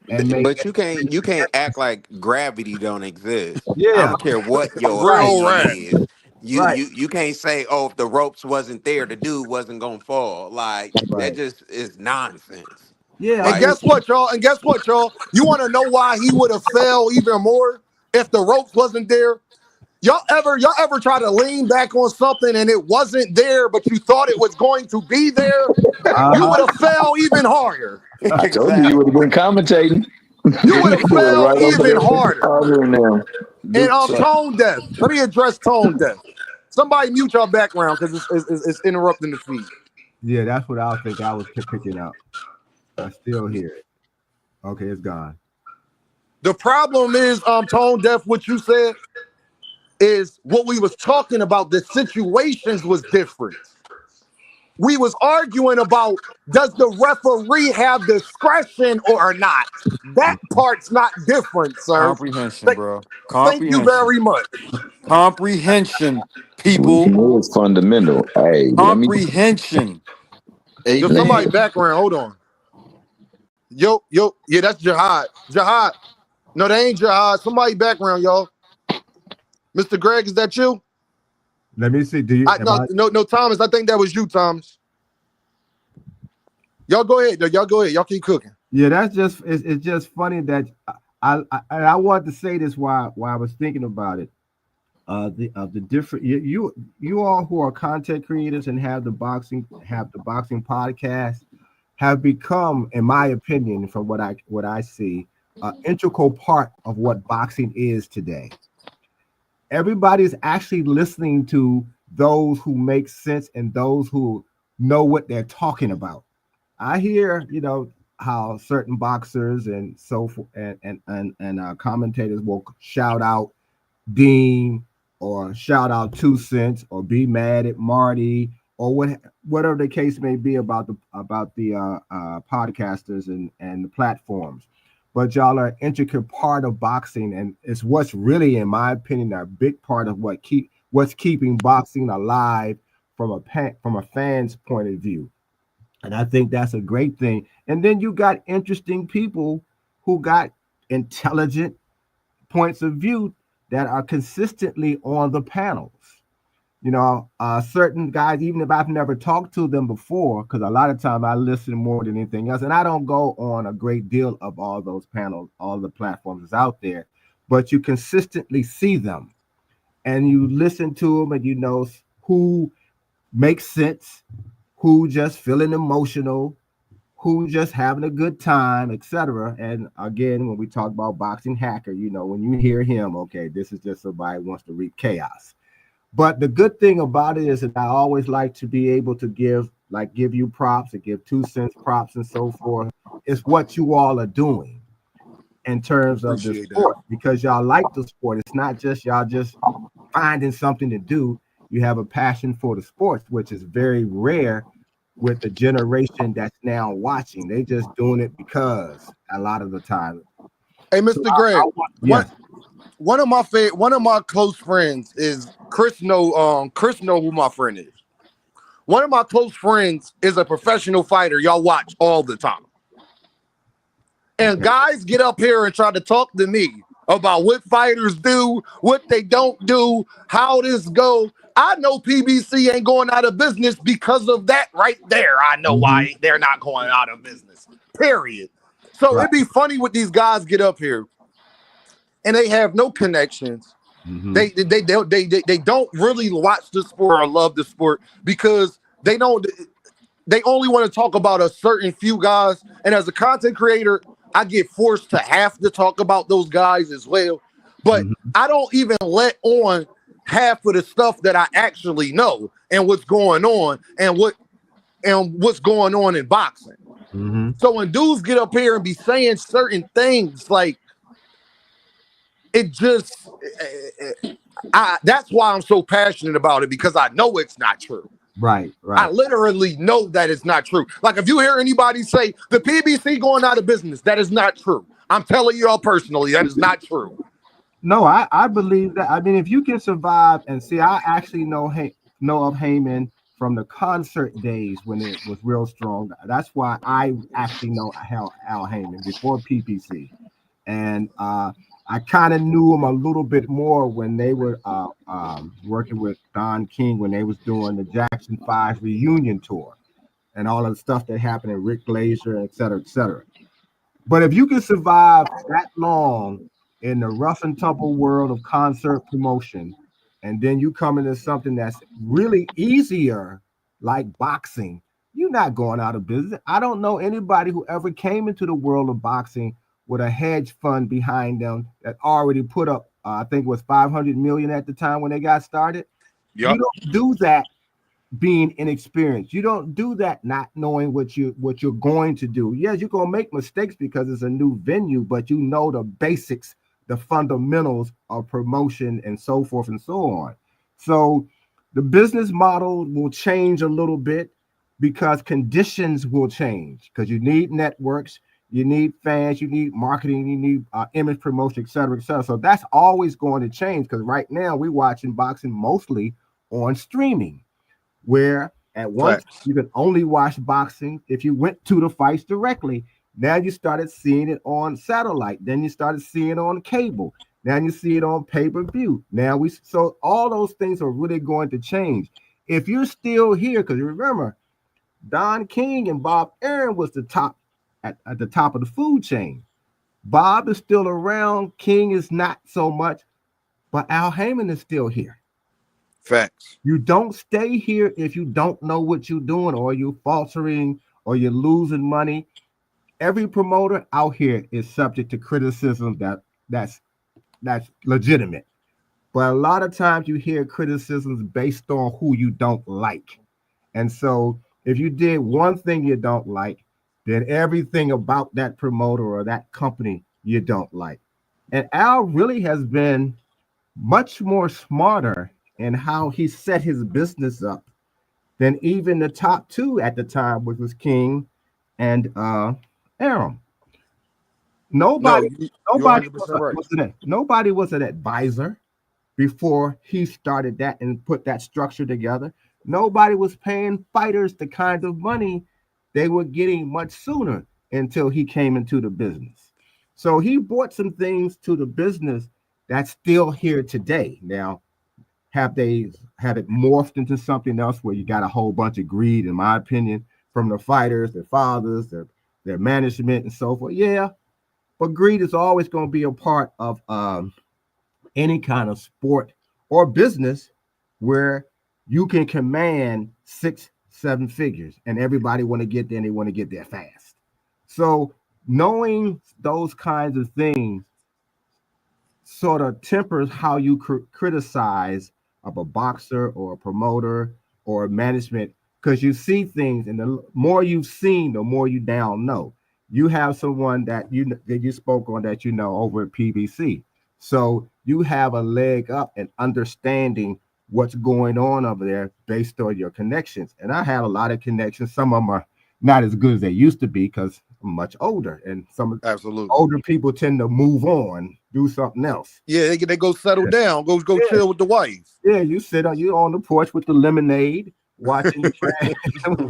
But you can't act like gravity don't exist. Yeah. I don't care what your opinion is. You can't say, oh, if the ropes wasn't there, the dude wasn't gonna fall. Like that just is nonsense. Yeah. And guess what, y'all? You want to know why he would have fell even more if the ropes wasn't there? Y'all ever try to lean back on something and it wasn't there, but you thought it was going to be there? You would have fell even harder. I told you would have been commentating. You would have fell even harder. And tone deaf. Let me address tone deaf. Somebody mute your background because it's interrupting the feed. Yeah, that's what I think I was picking up. I still hear it. Okay, it's gone. The problem is, tone deaf, what you said is what we was talking about. The situations was different. We was arguing about, does the referee have discretion or not? That part's not different, sir. Comprehension, bro. Thank you very much. Comprehension, people. It's fundamental. Hey, comprehension. Just somebody background. Hold on. Yo, yeah, that's Jihad. Jihad. No, they ain't Jihad. Somebody background, y'all. Mr. Greg, is that you? Let me see. Do you? No, Thomas. I think that was you, Thomas. Y'all go ahead. Y'all go ahead. Y'all keep cooking. Yeah, that's just it's just funny that I wanted to say this while I was thinking about it. The different you all who are content creators and have the boxing podcast have become, in my opinion, from what I see, an integral part of what boxing is today. Everybody's actually listening to those who make sense and those who know what they're talking about. I hear, how certain boxers and so forth and commentators will shout out Dean or shout out 2 Cents or be mad at Marty or whatever the case may be about the podcasters and the platforms. But y'all are an intricate part of boxing, and it's what's really, in my opinion, a big part of what's keeping boxing alive from a fan's point of view. And I think that's a great thing. And then you got interesting people who got intelligent points of view that are consistently on the panels. Certain guys, even if I've never talked to them before, because a lot of time I listen more than anything else, and I don't go on a great deal of all those panels, all the platforms that's out there, but you consistently see them and you listen to them and you know who makes sense, who just feeling emotional, who just having a good time, etc. And again, when we talk about boxing hacker, when you hear him, okay, this is just somebody who wants to reap chaos. But the good thing about it is that I always like to be able to give you props and give 2 Cents props and so forth. It's what you all are doing in terms of the sport, because y'all like the sport. It's not just y'all just finding something to do. You have a passion for the sports, which is very rare with the generation that's now watching. They just doing it because a lot of the time. Hey, Mr. Greg, yes. One of my close friends is Chris. Chris know who my friend is. One of my close friends is a professional fighter. Y'all watch all the time. And guys get up here and try to talk to me about what fighters do, what they don't do, how this go. I know PBC ain't going out of business because of that right there. I know why they're not going out of business. Period. So it'd be funny when these guys get up here and they have no connections. They don't really watch the sport or love the sport because they only want to talk about a certain few guys. And as a content creator, I get forced to have to talk about those guys as well. But I don't even let on half of the stuff that I actually know and what's going on and what's going on in boxing. So when dudes get up here and be saying certain things, like it just, that's why I'm so passionate about it, because I know it's not true. Right. I literally know that it's not true. Like if you hear anybody say the PBC going out of business, that is not true. I'm telling you all personally, that is not true. No, I believe that. I mean, if you can survive and see, I actually know of Heyman from the concert days when it was real strong. That's why I actually know Al Heyman before PPC. And I kind of knew him a little bit more when they were working with Don King when they was doing the Jackson 5 reunion tour and all of the stuff that happened in Rick Glazer, et cetera, et cetera. But if you can survive that long in the rough and tumble world of concert promotion, and then you come into something that's really easier, like boxing, you're not going out of business. I don't know anybody who ever came into the world of boxing with a hedge fund behind them that already put up, I think it was 500 million at the time when they got started. Yep. You don't do that being inexperienced. You don't do that not knowing what you're going to do. Yes, you're gonna make mistakes because it's a new venue, but you know the basics, the fundamentals of promotion and so forth and so on. So the business model will change a little bit because conditions will change, because you need networks, you need fans, you need marketing, you need image promotion, et cetera, et cetera. So that's always going to change, because right now we're watching boxing mostly on streaming, where at once you could only watch boxing if you went to the fights directly. Now you started seeing it on satellite. Then you started seeing it on cable. Now you see it on pay-per-view. So all those things are really going to change. If you're still here, because remember, Don King and Bob Arum was the top at the top of the food chain. Bob is still around. King is not so much, but Al Heyman is still here. Facts. You don't stay here if you don't know what you're doing, or you're faltering, or you're losing money. Every promoter out here is subject to criticism that's legitimate. But a lot of times you hear criticisms based on who you don't like. And so if you did one thing you don't like, then everything about that promoter or that company you don't like. And Al really has been much more smarter in how he set his business up than even the top two at the time, which was King and Aram. No, Nobody, you're nobody 100% right. nobody was an advisor before he started that and put that structure together. Nobody was paying fighters the kind of money they were getting much sooner until he came into the business. So he brought some things to the business that's still here today. Now, have it morphed into something else where you got a whole bunch of greed, in my opinion, from the fighters, their fathers, their management, and so forth? Yeah, but greed is always going to be a part of any kind of sport or business where you can command 6, 7 figures, and everybody want to get there and they want to get there fast. So knowing those kinds of things sort of tempers how you criticize of a boxer or a promoter or management, because you see things, and the more you've seen, the more you now know. You have someone that you spoke on that over at PBC, so you have a leg up in understanding what's going on over there based on your connections. And I have a lot of connections. Some of them are not as good as they used to be because I'm much older, and some Absolutely. older people tend to move on, do something else. Yeah, they go settle down, go chill with the wife. Yeah, you on the porch with the lemonade, watching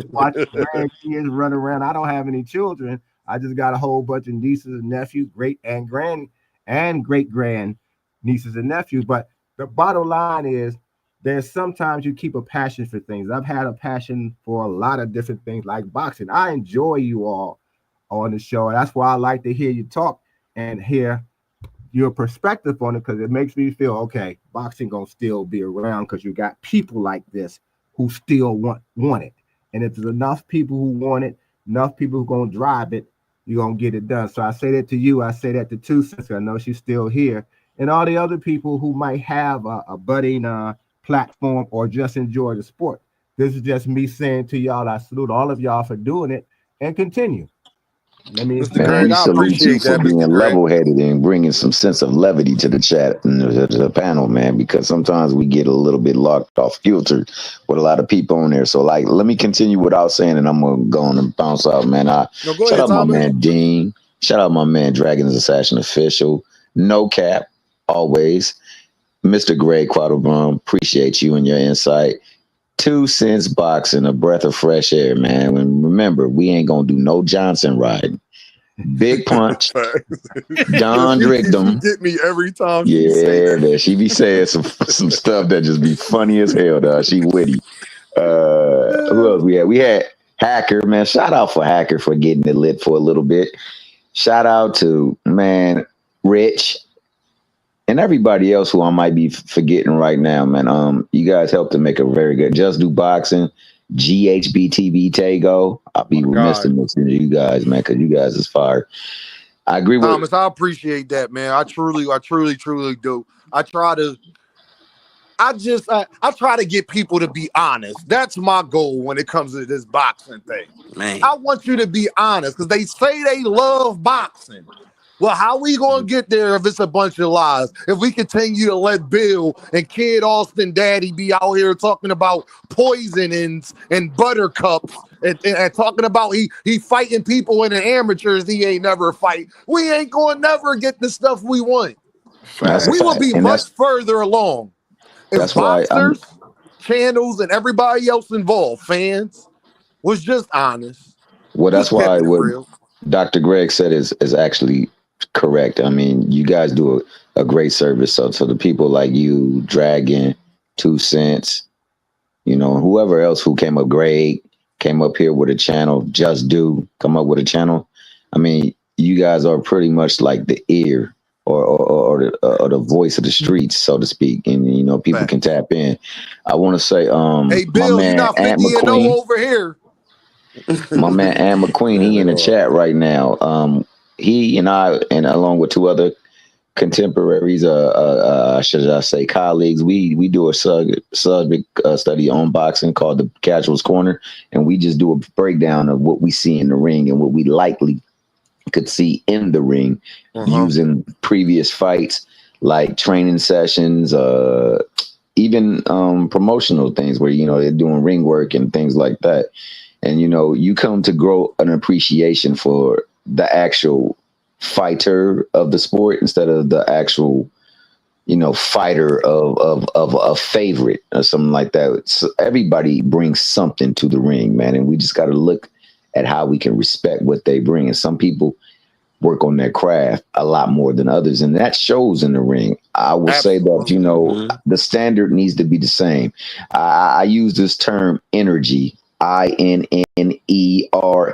watching grandkids run around. I don't have any children. I just got a whole bunch of nieces and nephews, great and great grand nieces and nephews. But the bottom line is, there's sometimes you keep a passion for things. I've had a passion for a lot of different things like boxing. I enjoy you all on the show. That's why I like to hear you talk and hear your perspective on it, because it makes me feel okay. Boxing gonna still be around because you got people like this who still want it. And if there's enough people who want it, enough people who gonna drive it, you're gonna get it done. So I say that to you. I say that to Two Cents. I know she's still here, and all the other people who might have a budding platform or just enjoy the sport. This is just me saying to y'all, I salute all of y'all for doing it and continue. Mr. Man, Greg, we I salute you appreciate for that, being Mr. Greg. level-headed and bringing some sense of levity to the chat and to the panel, man, because sometimes we get a little bit locked off kilter with a lot of people on there. So, let me continue what I was saying, and I'm going to go on and bounce out, man. No, go Shout ahead, out my Thomas. man, Dean. Shout out my man, Dragon's Assassin Official. No cap, always. Mr. Greg Quattlebaum, appreciate you and your insight. 2 Cents Boxing, a breath of fresh air, man. And remember, we ain't going to do no Johnson riding. Big Punch, Don She Drickdom. get me every time she say Yeah, that. man. She be saying some stuff that just be funny as hell, dog. She witty. Who else we had? We had Hacker, man. Shout out for Hacker for getting it lit for a little bit. Shout out to, man, Rich and everybody else who I might be forgetting right now, man. You guys helped to make a very good Just Do Boxing, GHBTV Tago. I'll be remiss to mention you guys, man, because you guys is fire. I agree with Thomas. I appreciate that, man. I truly do. I try to get people to be honest. That's my goal when it comes to this boxing thing. Man. I want you to be honest, because they say they love boxing. Well, how we gonna get there if it's a bunch of lies? If we continue to let Bill and Kid Austin Daddy be out here talking about poisonings and buttercups and talking about he fighting people in the amateurs he ain't never fight, we ain't gonna never get the stuff we want. We will be much further along if boxers, channels, and everybody else involved, fans, was just honest. Well, that's Just kept why it what real. Dr. Greg said is actually correct. I mean, you guys do a great service. So to the people like you, Dragon, 2 Cents, whoever else who came up, Greg came up here with a channel, Just Do come up with a channel. I mean, you guys are pretty much like the ear or the voice of the streets, so to speak, and people can tap in. I want to say, hey Bill, my man, you're not Ant 50 and 0 McQueen. over here. My man Ant McQueen, he in the chat right now. He and I, and along with 2 other contemporaries, should I say colleagues, we do a subject study on boxing called the Casuals Corner, and we just do a breakdown of what we see in the ring and what we likely could see in the ring using previous fights, like training sessions, even promotional things where, they're doing ring work and things like that. And, you come to grow an appreciation for the actual fighter of the sport instead of the actual, fighter of a favorite or something like that. So everybody brings something to the ring, man. And we just got to look at how we can respect what they bring. And some people work on their craft a lot more than others, and that shows in the ring. I will say that, the standard needs to be the same. I use this term energy, INNER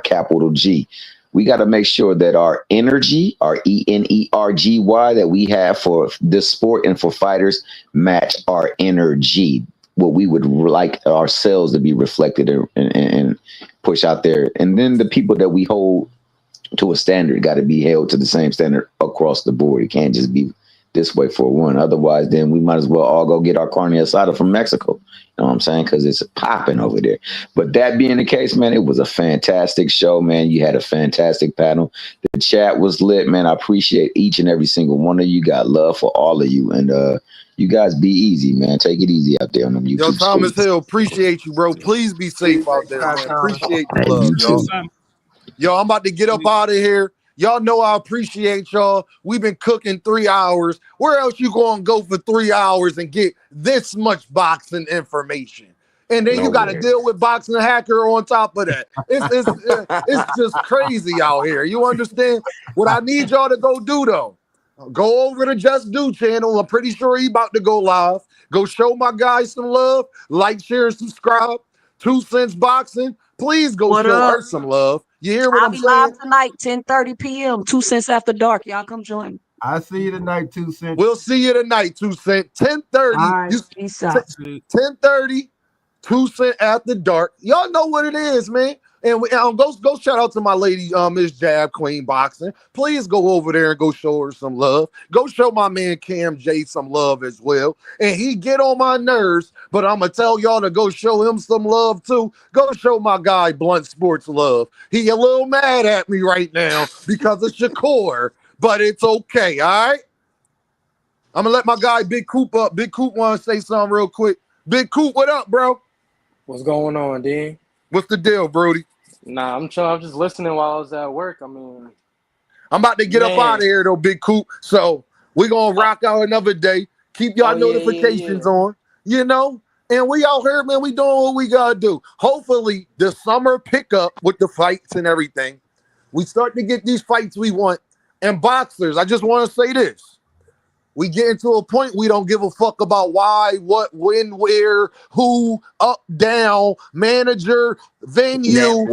capital G. We got to make sure that our energy, our ENERGY that we have for this sport and for fighters match our energy, what we would like ourselves to be reflected and push out there. And then the people that we hold to a standard got to be held to the same standard across the board. It can't just be this way for one. Otherwise, then we might as well all go get our carne asada from Mexico. You know what I'm saying? Because it's popping over there. But that being the case, man, it was a fantastic show, man. You had a fantastic panel. The chat was lit, man. I appreciate each and every single one of you. Got love for all of you. And you guys be easy, man. Take it easy out there on them YouTube. Yo, Thomas Hill, appreciate you, bro. Please be safe out there, man. Appreciate the love, y'all. Yo, I'm about to get up out of here. Y'all know I appreciate y'all. We've been cooking 3 hours. Where else you gonna go for 3 hours and get this much boxing information? And then you got to deal with Boxing Hacker on top of that. It's just crazy out here. You understand? What I need y'all to go do, though, go over to Just Do channel. I'm pretty sure he about to go live. Go show my guys some love. Like, share, subscribe. 2 Cents Boxing. Please go show her some love. You hear what I'm saying? Live tonight, 10:30 p.m., 2 Cents After Dark. Y'all come join me. I see you tonight, 2 Cents. We'll see you tonight, 2 Cents. 10:30. All right, peace out. 10:30, 2 Cents After Dark. Y'all know what it is, man. And go shout out to my lady, Miss Jab Queen Boxing. Please go over there and go show her some love. Go show my man Cam J some love as well. And he get on my nerves, but I'm gonna tell y'all to go show him some love too. Go show my guy Blunt Sports love. He a little mad at me right now because of Shakur, but it's okay, all right? I'm gonna let my guy Big Coop up. Big Coop wanna say something real quick. Big Coop, what up, bro? What's going on, Dean? What's the deal, Brody? Nah, I'm chilling. I'm just listening while I was at work. I mean, I'm about to get up out of here, though, Big Coop. So we're going to rock out another day. Keep y'all notifications on, And we out here, man. We doing what we got to do. Hopefully, the summer pickup with the fights and everything. We start to get these fights we want. And boxers, I just want to say this. We get into a point we don't give a fuck about why, what, when, where, who, up, down, manager, venue,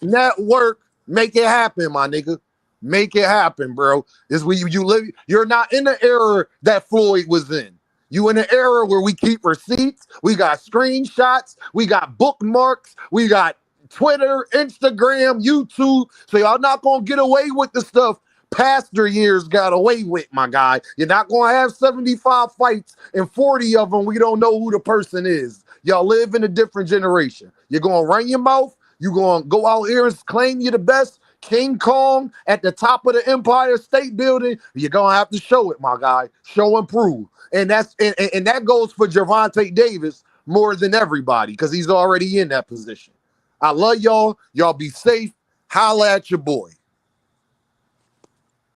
network. Make it happen, my nigga. Make it happen, bro. This where you live. You're not in the era that Floyd was in. You in the era where we keep receipts. We got screenshots. We got bookmarks. We got Twitter, Instagram, YouTube. So y'all not gonna get away with the stuff Pastor years got away with, my guy. You're not going to have 75 fights and 40 of them we don't know who the person is. Y'all live in a different generation. You're going to run your mouth. You're going to go out here and claim you're the best King Kong at the top of the Empire State Building. You're going to have to show it, my guy. Show and prove. And that goes for Gervontadavis more than everybody because he's already in that position. I love y'all. Y'all be safe. Holla at your boy.